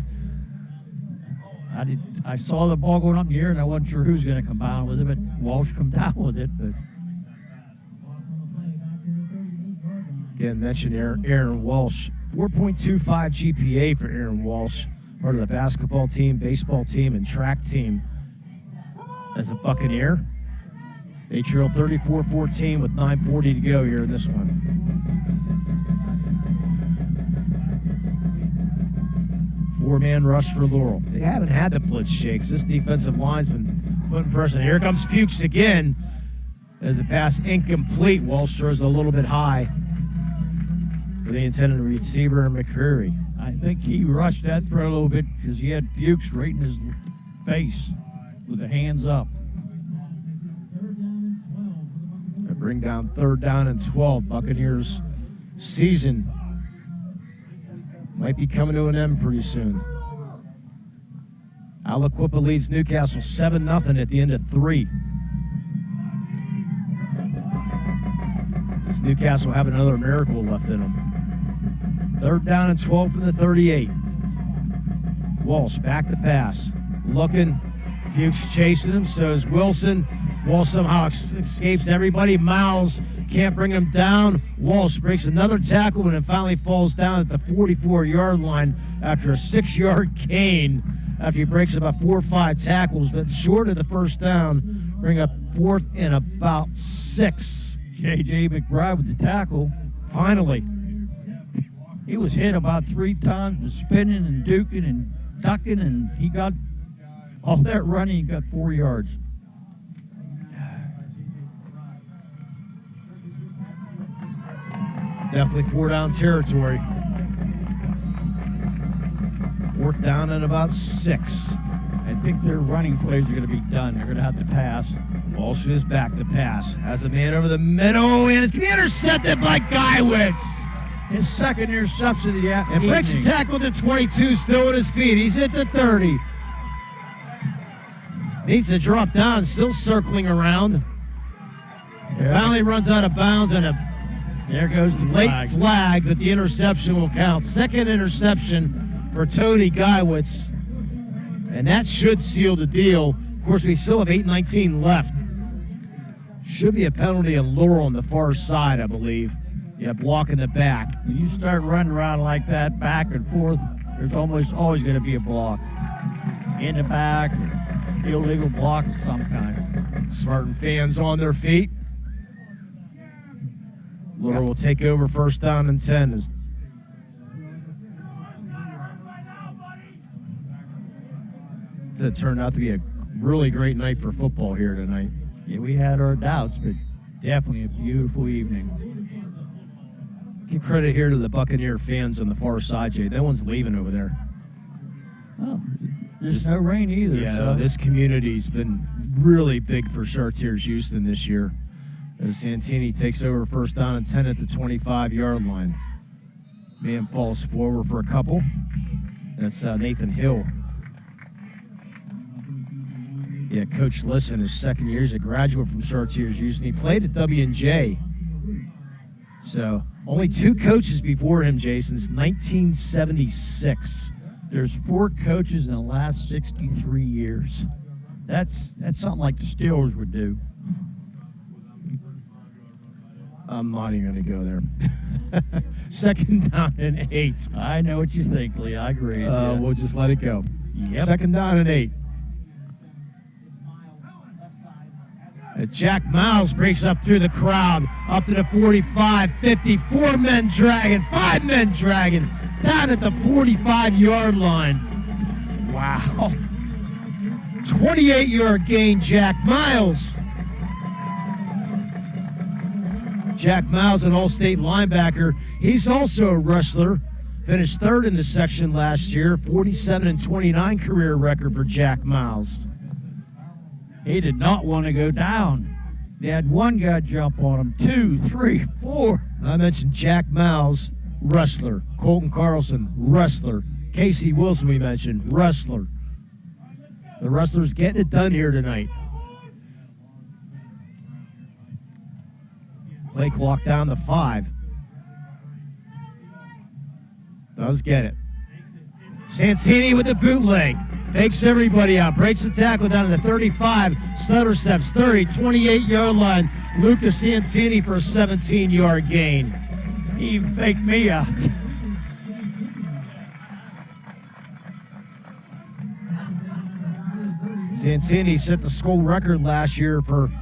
I saw the ball going up in the air, and I wasn't sure who's going to come down with it, but Walsh come down with it. But again, mentioned Aaron Walsh. 4.25 GPA for Aaron Walsh, part of the basketball team, baseball team, and track team as a Buccaneer. They trail 34-14 with 9:40 to go here in this one. Four-man rush for Laurel. They haven't had the blitz shakes. This defensive line's been putting pressure. Here comes Fuchs again as the pass incomplete. Walsh throws a little bit high for the intended receiver, McCreary. I think he rushed that throw a little bit because he had Fuchs right in his face with the hands up. They bring down third down and 12. Buccaneers season might be coming to an end pretty soon. Aliquippa leads Newcastle 7-0 at the end of 3. Does Newcastle have another miracle left in them? Third down and 12 from the 38. Walsh back to pass. Looking. Fuchs chasing him. So is Wilson. Walsh somehow escapes everybody. Miles can't bring him down. Walsh breaks another tackle and it finally falls down at the 44-yard line after a 6-yard gain. After he breaks about 4 or 5 tackles, but short of the first down, bring up fourth and about 6. J.J. McBride with the tackle. Finally. He was hit about 3 times, spinning and duking and ducking, and he got all that running. He got 4 yards. Definitely 4-down territory. 4th down and about 6. I think their running plays are going to be done. They're going to have to pass. Walsh is back to pass. Has a man over the middle, and it's going to be intercepted by Geiwitz. His second interception of the And breaks the tackle to 22, still at his feet. He's at the 30. Needs to drop down, still circling around. Finally runs out of bounds, and there goes the late flag, but the interception will count. Second interception for Tony Geiwitz. And that should seal the deal. Of course, we still have 8:19 left. Should be a penalty on Laurel on the far side, I believe. Yeah, blocking the back. When you start running around like that, back and forth, there's almost always going to be a block. In the back, illegal block of some kind. Spartan fans on their feet. Laurel will take over first down and 10. It turned out to be a really great night for football here tonight. Yeah, we had our doubts, but definitely a beautiful evening. Give credit here to the Buccaneer fans on the far side, Jay. No one's leaving over there. Oh, there's no rain either. Yeah, so. This community's been really big for Chartiers-Houston this year. As Santini takes over first down and 10 at the 25-yard line. Man falls forward for a couple. That's Nathan Hill. Yeah, Coach Lisson, his second year. He's a graduate from Chartiers-Houston. He played at W&J So only 2 coaches before him, Jason, since 1976. There's 4 coaches in the last 63 years. That's something like the Steelers would do. I'm not even going to go there. Second down and 8. I know what you think, Lee. I agree with you. We'll just let it go. Yep. Second down and 8. Jack Miles breaks up through the crowd, up to the 45, 50, 4 men dragging, 5 men dragging, down at the 45-yard line. Wow. 28-yard gain, Jack Miles. Jack Miles, an all-state linebacker. He's also a wrestler. Finished 3rd in the section last year. 47-29 career record for Jack Miles. He did not want to go down. They had 1 guy jump on him, 2, 3, 4. I mentioned Jack Miles, wrestler. Colton Carlson, wrestler. Casey Wilson, we mentioned, wrestler. The wrestlers getting it done here tonight. Play clock down to 5. Does get it. Santini with the bootleg. Fakes everybody out. Breaks the tackle down to the 35. Stutter steps 30, 28-yard line. Lucas Santini for a 17-yard gain. He faked me out. Santini set the school record last year for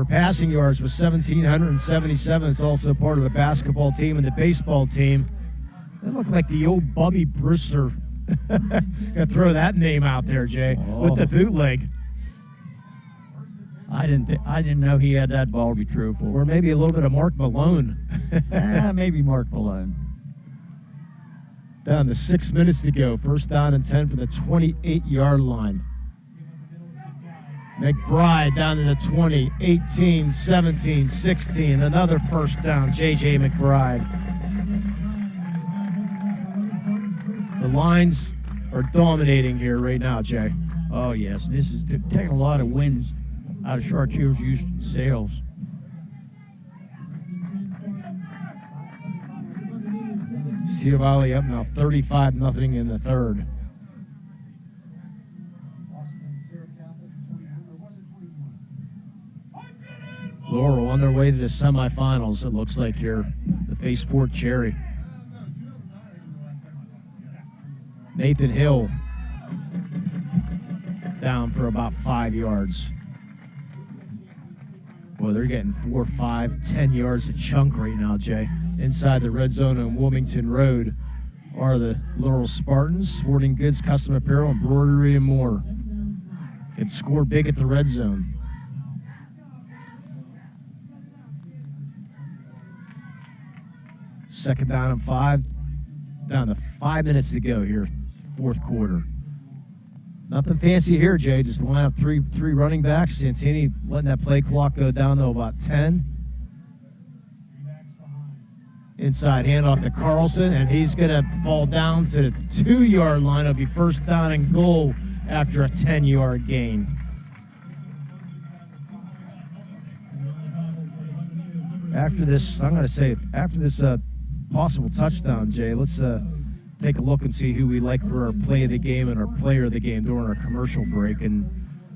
passing yards with 1,777. It's also part of the basketball team and the baseball team. They look like the old Bubby Brewster. Gotta throw that name out there, Jay, with the bootleg. I didn't know he had that ball, to be truthful. Or maybe a little bit of Mark Malone. Maybe Mark Malone. Down to 6 minutes to go. First down and 10 for the 28-yard line. McBride down to the 20, 18, 17, 16. Another first down, J.J. McBride. The lines are dominating here right now, Jay. Oh, yes. This is taking a lot of wins out of Chartiers-Houston sales. Cedar Valley up now 35-0 in the third. Laurel on their way to the semifinals, it looks like here. The face Fort Cherry. Nathan Hill down for about 5 yards. Boy, they're getting 4, 5, 10 yards a chunk right now, Jay. Inside the red zone on Wilmington Road are the Laurel Spartans, sporting goods, custom apparel, embroidery, and more. Can score big at the red zone. Second down and 5. Down to 5 minutes to go here, fourth quarter. Nothing fancy here, Jay. Just line up three running backs. Santini letting that play clock go down to about 10. Inside handoff to Carlson, and he's going to fall down to the 2-yard line. It'll be first down and goal after a 10-yard gain. After this, I'm going to say, after this possible touchdown, Jay, let's take a look and see who we like for our play of the game and our player of the game during our commercial break, and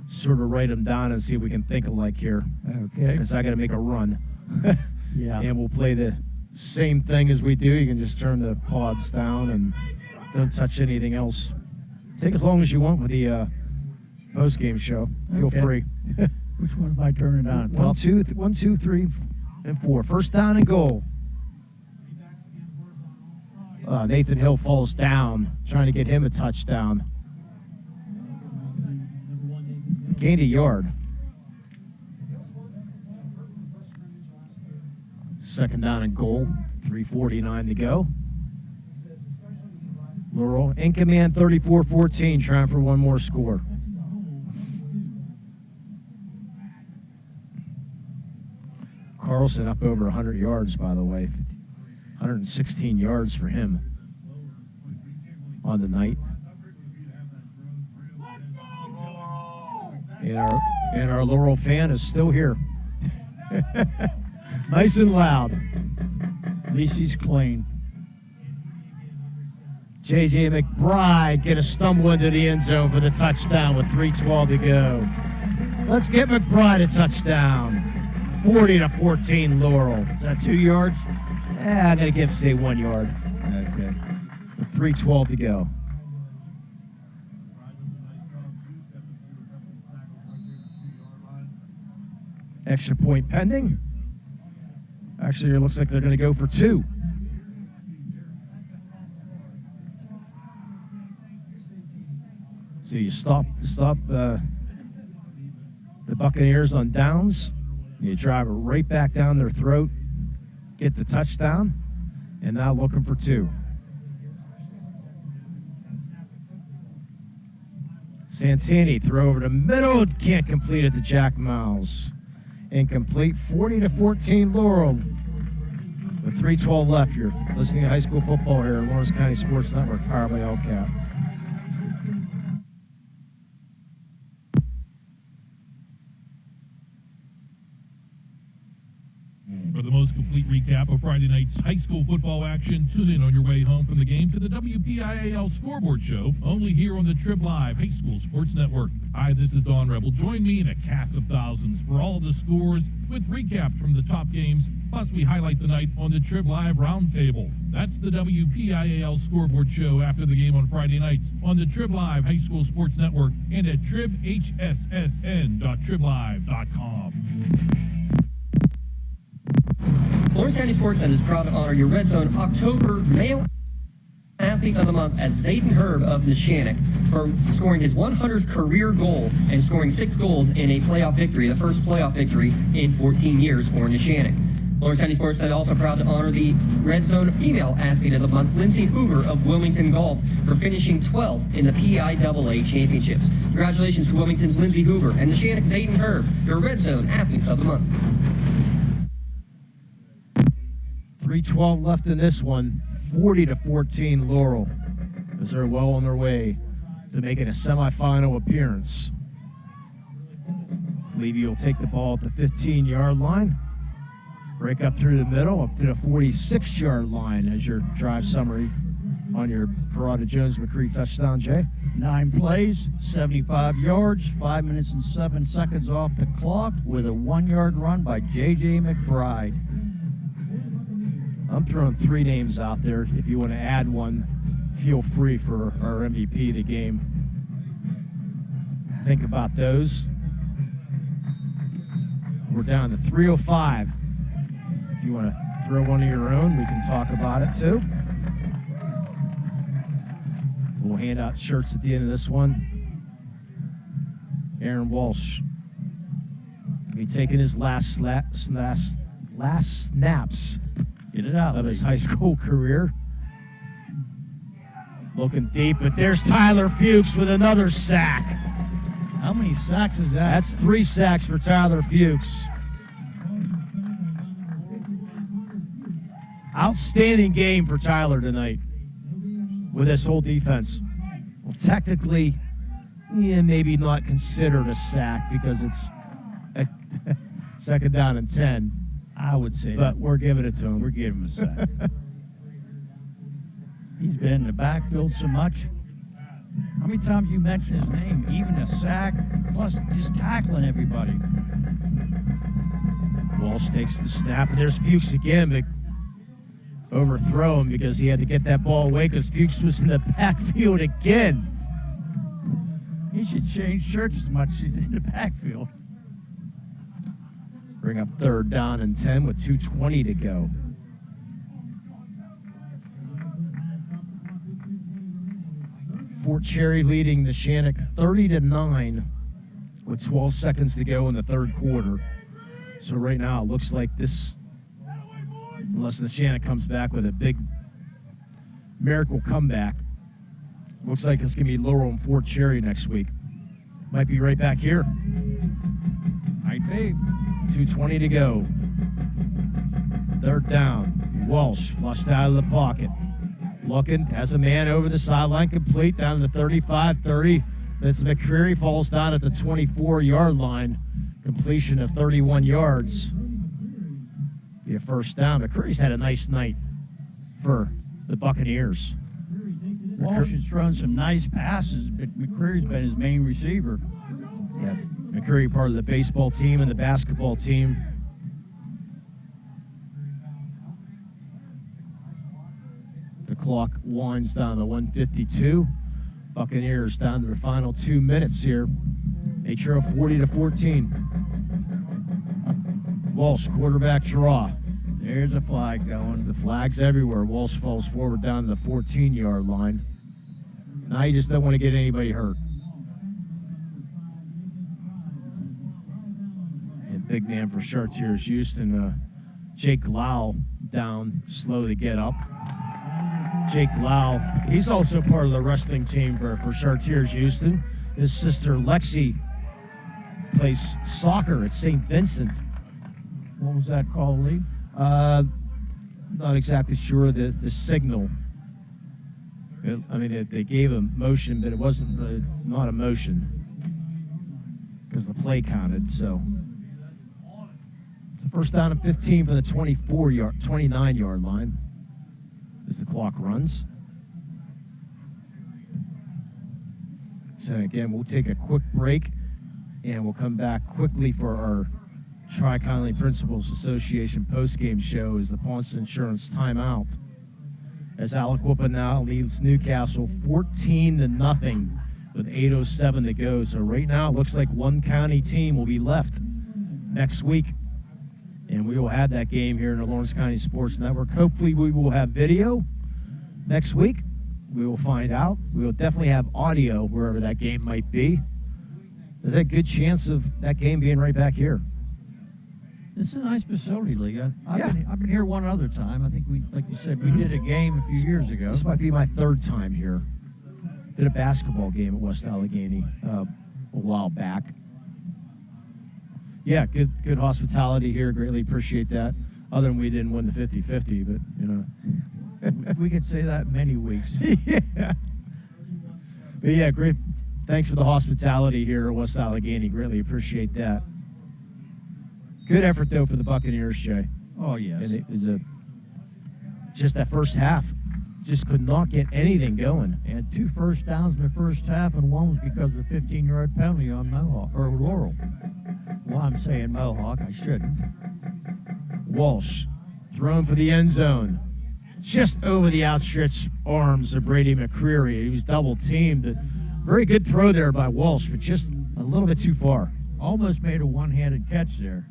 sort of write them down and see if we can think alike here. Okay. Because I got to make a run. Yeah. And we'll play the same thing as we do. You can just turn the pods down and don't touch anything else. Take as long as you want with the post-game show. Feel free. Which one if I turn it on? 1, 2, 3, and 4. First down and goal. Nathan Hill falls down, trying to get him a touchdown. Gained a yard. Second down and goal, 3:49 to go. Laurel in command, 34-14, trying for one more score. Carlson up over 100 yards, by the way. 116 yards for him on the night. And our Laurel fan is still here. Nice and loud. least he's clean. J.J. McBride get a stumble into the end zone for the touchdown with 3:12 to go. Let's get McBride a touchdown. 40-14 Laurel. Is that 2 yards? I'm going to say 1 yard. Okay. With 3:12 to go. Extra point pending. Actually, it looks like they're going to go for 2. So you stop the Buccaneers on downs. You drive it right back down their throat, get the touchdown, and now looking for 2. Santini throw over the middle, can't complete it to Jack Miles. Incomplete, 40-14 Laurel. With 3:12 left, you're listening to high school football here at Lawrence County Sports Network, powered by LCAP. For the most complete recap of Friday night's high school football action, tune in on your way home from the game to the WPIAL Scoreboard Show, only here on the Trib Live High School Sports Network. Hi, this is Don Rebel. Join me in a cast of thousands for all the scores with recaps from the top games, plus we highlight the night on the Trib Live Roundtable. That's the WPIAL Scoreboard Show after the game on Friday nights on the Trib Live High School Sports Network and at tribhssn.triblive.com. Lawrence County SportsNet is proud to honor your Red Zone October Male Athlete of the Month as Zayden Herb of Neshannock for scoring his 100th career goal and scoring 6 goals in a playoff victory, the first playoff victory in 14 years for Neshannock. Lawrence County SportsNet also proud to honor the Red Zone Female Athlete of the Month, Lindsay Hoover of Wilmington Golf, for finishing 12th in the PIAA Championships. Congratulations to Wilmington's Lindsay Hoover and Neshannock Zayden Herb, your Red Zone Athletes of the Month. 3:12 left in this one, 40-14 Laurel, as they're well on their way to making a semifinal appearance. Levy will take the ball at the 15-yard line, break up through the middle, up to the 46-yard line as your drive summary on your Parada Jones-McCree touchdown, Jay. 9 plays, 75 yards, 5 minutes and 7 seconds off the clock with a 1-yard run by J.J. McBride. I'm throwing 3 names out there. If you want to add one, feel free for our MVP of the game. Think about those. We're down to 3:05. If you want to throw one of your own, we can talk about it too. We'll hand out shirts at the end of this one. Aaron Walsh will be taking his last snaps. Get it out of his high school career. Looking deep, but there's Tyler Fuchs with another sack. How many sacks is that? That's 3 sacks for Tyler Fuchs. Outstanding game for Tyler tonight with this whole defense. Well, technically, maybe not considered a sack because it's a second down and 10. I would say but we're giving it to him. We're giving him a sack. He's been in the backfield so much. How many times you mentioned his name? Even a sack, plus just tackling everybody. Walsh takes the snap, and there's Fuchs again, but overthrow him because he had to get that ball away because Fuchs was in the backfield again. He should change shirts as much as he's in the backfield. Bring up 3rd down and 10 with 2:20 to go. Fort Cherry leading the Neshannock 30-9 with 12 seconds to go in the 3rd quarter. So right now it looks like this, unless the Neshannock comes back with a big miracle comeback, looks like it's going to be Laurel and Fort Cherry next week. Might be right back here. Might be. 2:20 to go. 3rd down. Walsh flushed out of the pocket. Looking, has a man over the sideline, complete down to the 35-30. That's McCreary, falls down at the 24-yard line. Completion of 31 yards. Be be a first down. McCreary's had a nice night for the Buccaneers. Walsh has thrown some nice passes, but McCreary's been his main receiver. Yeah, McCreary part of the baseball team and the basketball team. The clock winds down to 1:52. Buccaneers down to their final 2 minutes here. They trail 40-14. Walsh, quarterback draw. There's a flag going. The flag's everywhere. Walsh falls forward down to the 14-yard line. Now you just don't want to get anybody hurt. And big man for Chartiers-Houston, Jake Lau down, slow to get up. Jake Lau, he's also part of the wrestling team for Chartiers-Houston. His sister Lexi plays soccer at St. Vincent. What was that called, Lee? Not exactly sure the signal. They gave a motion, but it wasn't not a motion because the play counted. So it's the first down and 15 for the 29-yard line as the clock runs. So again, we'll take a quick break and we'll come back quickly for our Tri-County Principals Association postgame show as the Ponce Insurance timeout. As Aliquippa now leads Newcastle 14-0 with 8:07 to go. So right now it looks like one county team will be left next week. And we will have that game here in the Lawrence County Sports Network. Hopefully we will have video next week. We will find out. We will definitely have audio wherever that game might be. There's a good chance of that game being right back here. This is a nice facility, Lee. I've been here one other time. I think like you said, we did a game a few years ago. This might be my third time here. Did a basketball game at West Allegheny a while back. Yeah, good hospitality here. Greatly appreciate that. Other than we didn't win the 50-50, but, you know. We could say that many weeks. Yeah. But, yeah, great. Thanks for the hospitality here at West Allegheny. Greatly appreciate that. Good effort, though, for the Buccaneers, Jay. Oh, yes. And it was just that first half. Just could not get anything going. They had 2 first downs in the first half, and one was because of a 15-yard penalty on Laurel. Well, I'm saying Mohawk. I shouldn't. Walsh, thrown for the end zone. Just over the outstretched arms of Brady McCreary. He was double-teamed. Very good throw there by Walsh, but just a little bit too far. Almost made a one-handed catch there.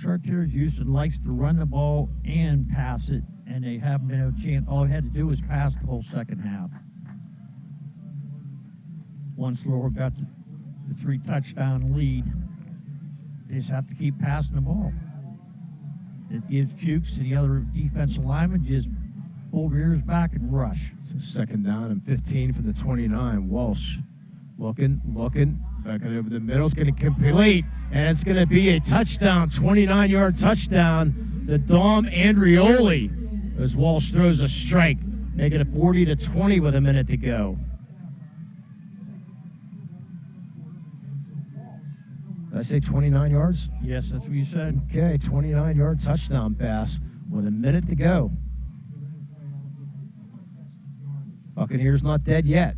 Chartiers-Houston likes to run the ball and pass it, and they haven't been able to chance. All they had to do was pass the whole second half. Once Laurel got the 3-touchdown lead, they just have to keep passing the ball. It gives Fuchs and the other defensive linemen just pull their ears back and rush. So second down and 15 for the 29. Walsh looking. Back over the middle. It's going to complete, and it's going to be a touchdown, 29-yard touchdown to Dom Andrioli as Walsh throws a strike, making it 40-20 with a minute to go. Did I say 29 yards? Yes, that's what you said. Okay, 29-yard touchdown pass with a minute to go. Buccaneers not dead yet.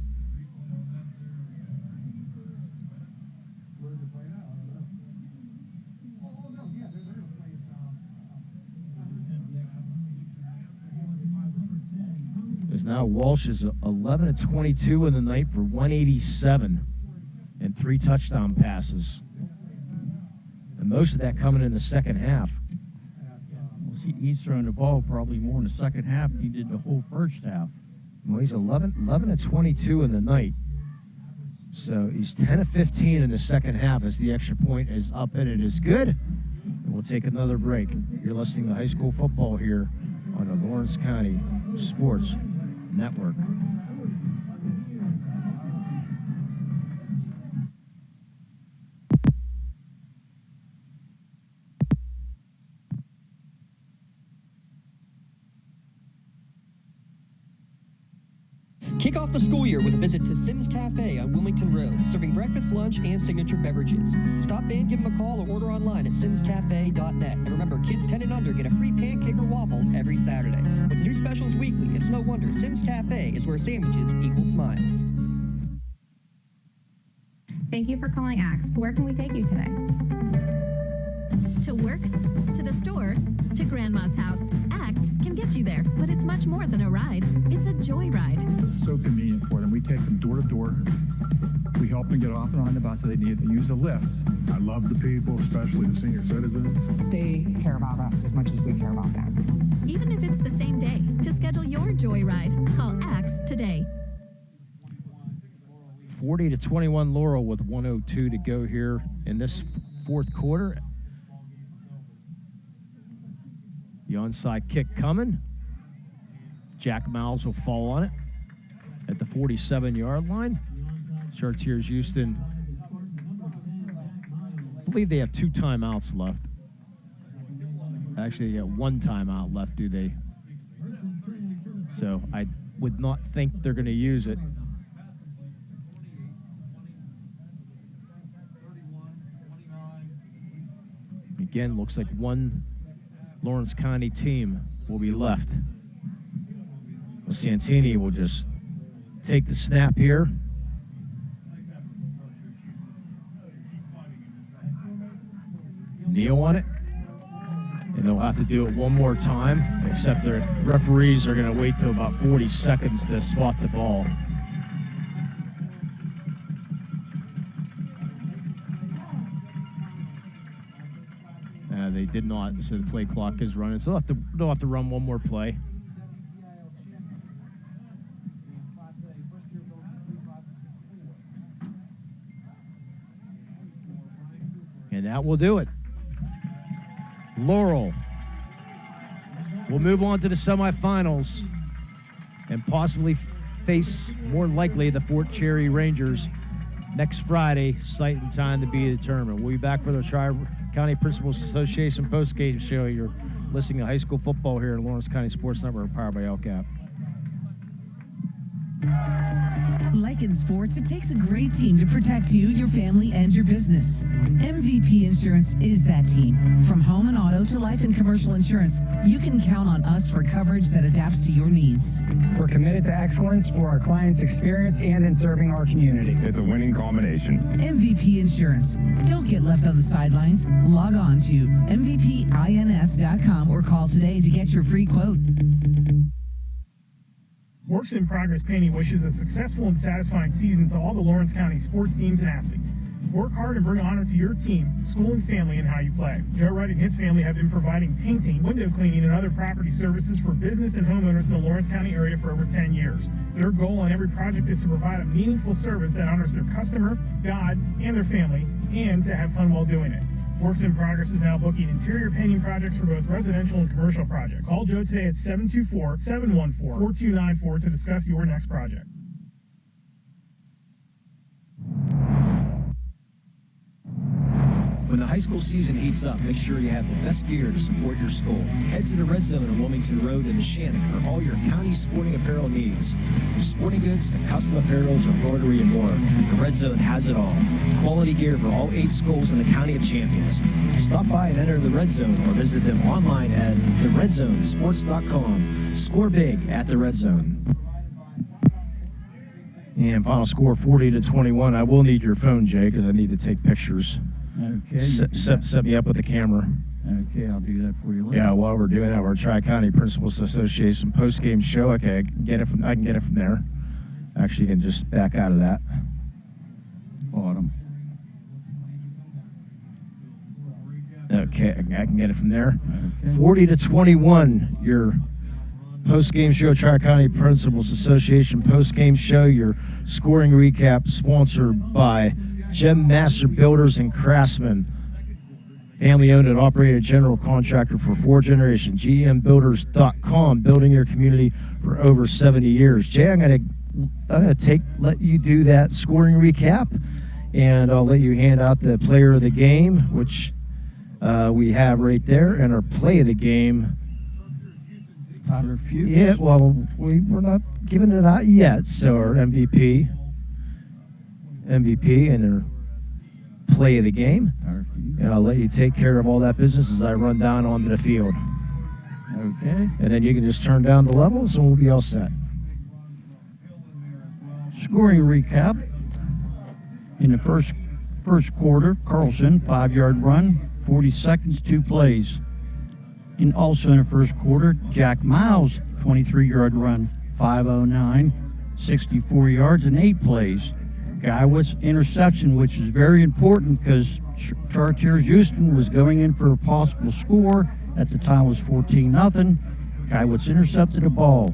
Now Walsh is 11-22 in the night for 187 and 3 touchdown passes. And most of that coming in the second half. Well, see, he's throwing the ball probably more in the second half than he did the whole first half. Well, he's 11-22 in the night. So he's 10-15 in the second half as the extra point is up, and it is good. And we'll take another break. You're listening to high school football here on the Lawrence County Sports Network. Kick off the school year with a visit to Sims Cafe on Wilmington Road, serving breakfast, lunch, and signature beverages. Stop in, give them a call, or order online at simscafe.net. And remember, kids 10 and under get a free pancake or waffle every Saturday. With new specials weekly, it's no wonder Sims Cafe is where sandwiches equal smiles. Thank you for calling Axe. Where can we take you today? To work, to the store, to Grandma's house. Axe can get you there, but it's much more than a ride. It's a joyride. It's so convenient for them. We take them door to door. We help them get off and on the bus so they need to use the lifts. I love the people, especially the senior citizens. They care about us as much as we care about them. Even if it's the same day, to schedule your joyride, call Axe today. 40-21 Laurel with 1:02 to go here in this fourth quarter. The onside kick coming. Jack Miles will fall on it at the 47-yard line. Chartiers-Houston, I believe they have 2 timeouts left. Actually, they got 1 timeout left, do they? So I would not think they're going to use it. Again, looks like one Lawrence County team will be left. Santini will just take the snap here. Kneel on it. And they'll have to do it one more time, except their referees are going to wait till about 40 seconds to spot the ball. They did not, so the play clock is running. So they'll have to run one more play. And that will do it. Laurel will move on to the semifinals and possibly face, more likely, the Fort Cherry Rangers next Friday, site and time to be determined. We'll be back for the Tri-County Principals Association postgame show. You're listening to high school football here at Lawrence County Sports Network, powered by LCAP. Like in sports, it takes a great team to protect you, your family, and your business. MVP Insurance is that team. From home and auto to life and commercial insurance, you can count on us for coverage that adapts to your needs. We're committed to excellence for our clients' experience and in serving our community. It's a winning combination. MVP Insurance. Don't get left on the sidelines. Log on to mvpins.com or call today to get your free quote. Works in Progress Painting wishes a successful and satisfying season to all the Lawrence County sports teams and athletes. Work hard and bring honor to your team, school, and family in how you play. Joe Wright and his family have been providing painting, window cleaning, and other property services for business and homeowners in the Lawrence County area for over 10 years. Their goal on every project is to provide a meaningful service that honors their customer, God, and their family, and to have fun while doing it. Works in Progress is now booking interior painting projects for both residential and commercial projects. Call Joe today at 724-714-4294 to discuss your next project. When the high school season heats up, make sure you have the best gear to support your school. Head to the Red Zone on Wilmington Road in the Shannon for all your county sporting apparel needs. From sporting goods to custom apparels, embroidery, and more, the Red Zone has it all. Quality gear for all 8 schools in the County of Champions. Stop by and enter the Red Zone or visit them online at theredzonesports.com. Score big at the Red Zone. And final score 40-21. I will need your phone, Jay, because I need to take pictures. Okay. Set me up with the camera. Okay, I'll do that for you later. Yeah, while we're doing that, our Tri-County Principals Association post-game show. Okay, I can get it from there. Actually, you can just back out of that. Bottom. Okay, I can get it from there. Okay. 40-21, your post-game show, Tri-County Principals Association post-game show. Your scoring recap sponsored by Gem Master Builders and Craftsmen, family-owned and operated general contractor for 4 generations. GMBuilders.com, building your community for over 70 years. Jay, I'm gonna let you do that scoring recap, and I'll let you hand out the player of the game, which we have right there, and our play of the game. Tyler Fuchs. Yeah, well, we're not given it out yet. So our MVP and their play of the game. And I'll let you take care of all that business as I run down onto the field. Okay. And then you can just turn down the levels and we'll be all set. Scoring recap. In the first quarter, Carlson, 5-yard run, 40 seconds, 2 plays. And also in the first quarter, Jack Miles, 23-yard run, 5:09, 64 yards and 8 plays. Guywood's interception, which is very important because Chartiers-Houston was going in for a possible score. At the time it was 14-0. Guywood's intercepted the ball,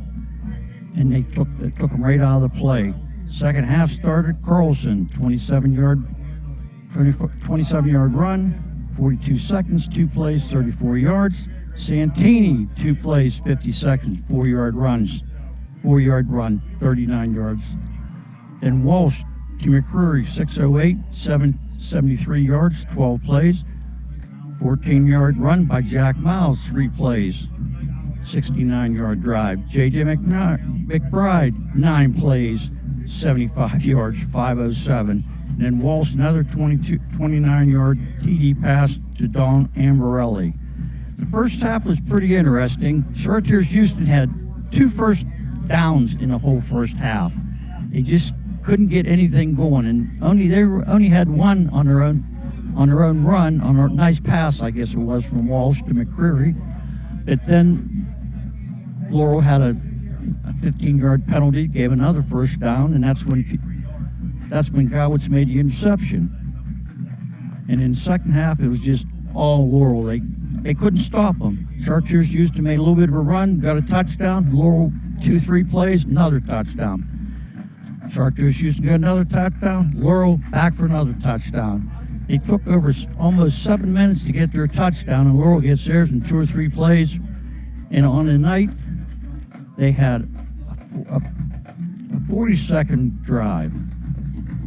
and they took him right out of the play. Second half started. Carlson, 27-yard run, 42 seconds, 2 plays, 34 yards. Santini, 2 plays, 50 seconds, 4-yard run, 39 yards. Then Walsh to McCreary, 6:08, 73 yards, 12 plays. 14-yard run by Jack Miles, 3 plays, 69-yard drive. J.J. McBride, 9 plays, 75 yards, 5:07. And then Walsh, another 29-yard TD pass to Don Ambarelli. The first half was pretty interesting. Chartiers-Houston had 2 first downs in the whole first half. They just couldn't get anything going, and only had one on their own run, on a nice pass, I guess it was, from Walsh to McCreary. But then Laurel had a 15-yard penalty, gave another first down, and that's when Gowitz made the interception. And in the second half, it was just all Laurel. They couldn't stop them. Chartiers-Houston made a little bit of a run, got a touchdown. Laurel, 2-3 plays, another touchdown. Chartiers-Houston got another touchdown. Laurel back for another touchdown. It took over almost 7 minutes to get their touchdown, and Laurel gets theirs in 2 or 3 plays. And on the night, they had a 40-second drive,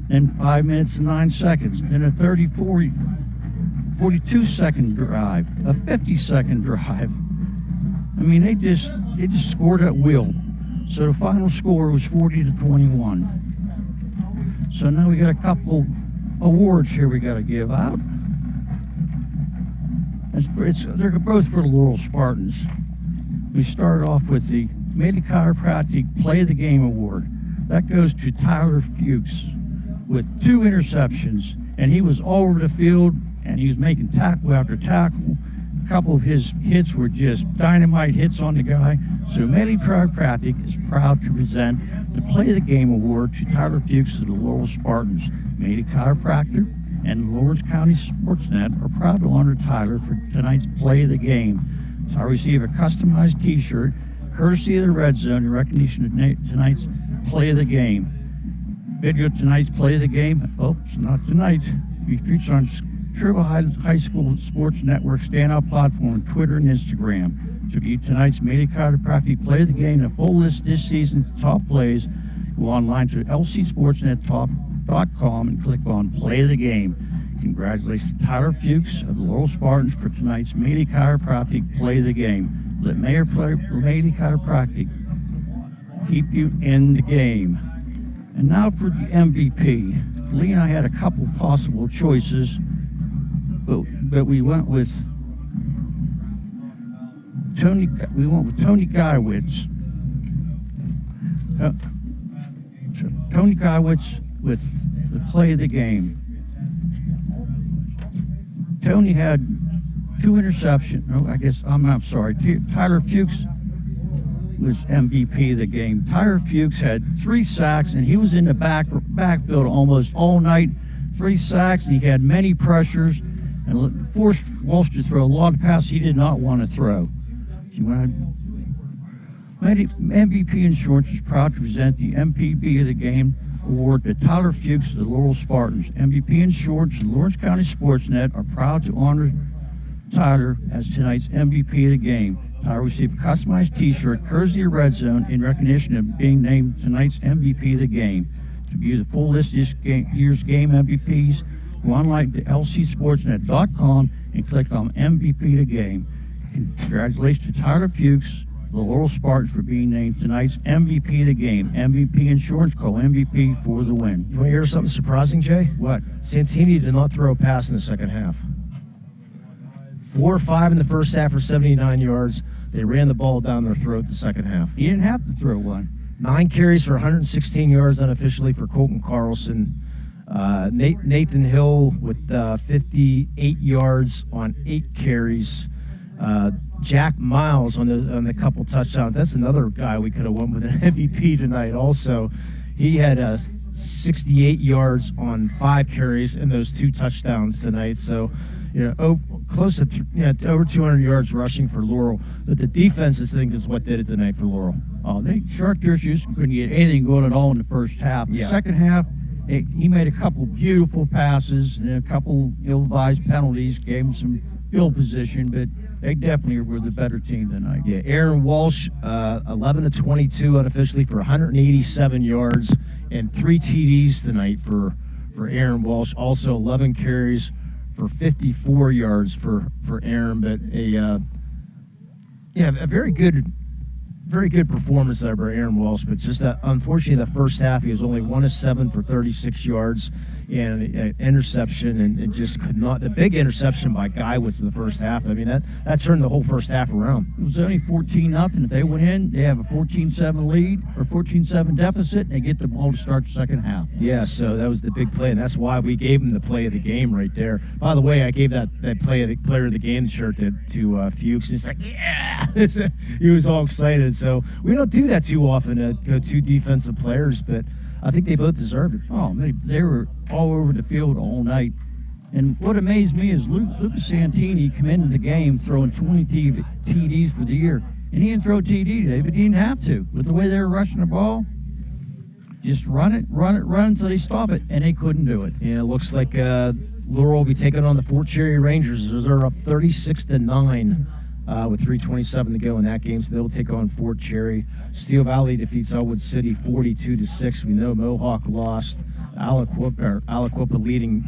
then 5 minutes and 9 seconds, then a 42-second drive, a 50-second drive. I mean, they just scored at will. So the final score was 40-21. So now we got a couple awards here we got to give out. They're both for the Laurel Spartans. We start off with the Medi Chiropractic Play of the Game Award. That goes to Tyler Fuchs with 2 interceptions, and he was all over the field, and he was making tackle after tackle. A couple of his hits were just dynamite hits on the guy. So Medi Chiropractic is proud to present the Play of the Game Award to Tyler Fuchs of the Laurel Spartans. Medi Chiropractor and Lawrence County SportsNet are proud to honor Tyler for tonight's Play of the Game. So I receive a customized T-shirt, courtesy of the Red Zone, in recognition of tonight's Play of the Game. Video of tonight's Play of the Game. Oops, not tonight. We feature on Tribal High School Sports Network standout platform on Twitter and Instagram. To view tonight's Medi Chiropractic Play of the Game, the full list this season's top plays, go online to lcsportsnet.com and click on Play of the Game. Congratulations to Tyler Fuchs of the Laurel Spartans for tonight's Medi Chiropractic Play of the Game. Let Medi Chiropractic keep you in the game. And now for the MVP. Lee and I had a couple possible choices, but we went with Tony Guyowitz. Tony Guyowitz with the Play of the Game. Tony had 2 interceptions. No, I'm sorry. Tyler Fuchs was MVP of the game. Tyler Fuchs had 3 sacks, and he was in the backfield almost all night. 3 sacks, and he had many pressures, and forced Walsh to throw a lot of passes he did not want to throw. MVP Insurance is proud to present the MPB of the Game Award to Tyler Fuchs of the Laurel Spartans. MVP Insurance and Lawrence County SportsNet are proud to honor Tyler as tonight's MVP of the game. Tyler received a customized T-shirt courtesy of Red Zone in recognition of being named tonight's MVP of the game. To view the full list of this year's game MVPs, go online to lcsportsnet.com and click on MVP of the game. Congratulations to Tyler Fuchs the Laurel Spartans for being named tonight's MVP of the game. MVP insurance call, MVP for the win. You want to hear something surprising, Jay? What? Santini did not throw a pass in the second half. 4 or 5 in the first half for 79 yards. They ran the ball down their throat the second half. He didn't have to throw one. 9 carries for 116 yards unofficially for Colton Carlson. Nathan Hill with 58 yards on 8 carries. Jack Miles on the couple touchdowns. That's another guy we could have won with an MVP tonight also. He had 68 yards on 5 carries and those 2 touchdowns tonight. So, close to over 200 yards rushing for Laurel. But the defense, I think, is what did it tonight for Laurel. Oh, Chartiers-Houston couldn't get anything going at all in the first half. The second half, he made a couple beautiful passes and a couple ill-advised penalties, gave him some field position, but they definitely were the better team tonight. Yeah, Aaron Walsh, 11 of 22 unofficially for 187 yards and 3 TDs tonight for Aaron Walsh. Also 11 carries for 54 yards for Aaron, but a very good performance there by Aaron Walsh. But just unfortunately, the first half he was only 1 of 7 for 36 yards and an interception, and just could not. The big interception by Guy was in the first half. I mean that turned the whole first half around. It was only 14-0. If they went in, they have a 14-7 lead or 14-7 deficit, and they get the ball to start the second half. Yeah, so that was the big play, and that's why we gave him the play of the game right there. By the way, I gave that player of the game shirt to Fuchs. He's like, yeah, he was all excited. So we don't do that too often, go 2 defensive players, but I think they both deserved it. Oh, they were all over the field all night. And what amazed me is Lucas Santini come into the game throwing 20 TDs for the year. And he didn't throw a TD today, but he didn't have to. With the way they were rushing the ball, just run it until they stop it, and they couldn't do it. Yeah, it looks like Laurel will be taking on the Fort Cherry Rangers. They're up 36-9. With 3:27 to go in that game, so they'll take on Fort Cherry. Steel Valley defeats Elwood City 42-6. We know Mohawk lost. Aliquippa leading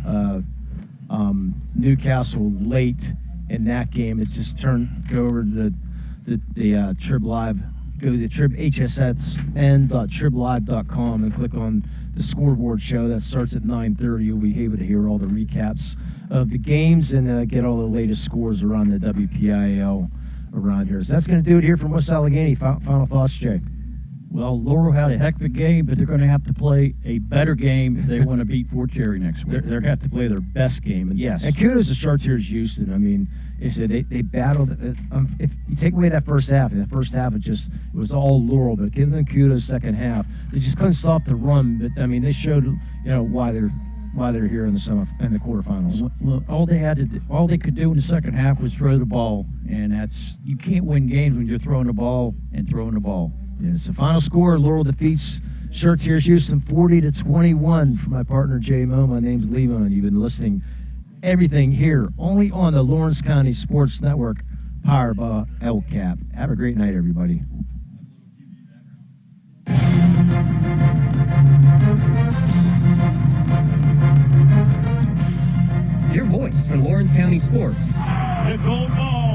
Newcastle late in that game. It just go over to the Trib Live. Go to tribhsn.triblive.com and click on the scoreboard show. That starts at 9:30. You'll be able to hear all the recaps of the games and get all the latest scores around the WPIAL around here. So that's going to do it here from West Allegheny. Final thoughts, Jay? Well, Laurel had a heck of a game, but they're going to have to play a better game if they want to beat Fort Cherry next week. They're going to have to play their best game. And, yes. And kudos to Chartiers-Houston. I mean, they battled. If you take away that first half, it was all Laurel. But give them kudos second half. They just couldn't stop the run. But I mean, they showed why they're here in the quarterfinals. Well, all they could do in the second half was throw the ball, and you can't win games when you're throwing the ball. Yeah, so final score, Laurel defeats Chartiers-Houston 40-21. For my partner, Jay Moe, my name's Lee Moe, and you've been listening everything here only on the Lawrence County Sports Network, powered by LCAP. Have a great night, everybody. Your voice for Lawrence County sports. The gold ball.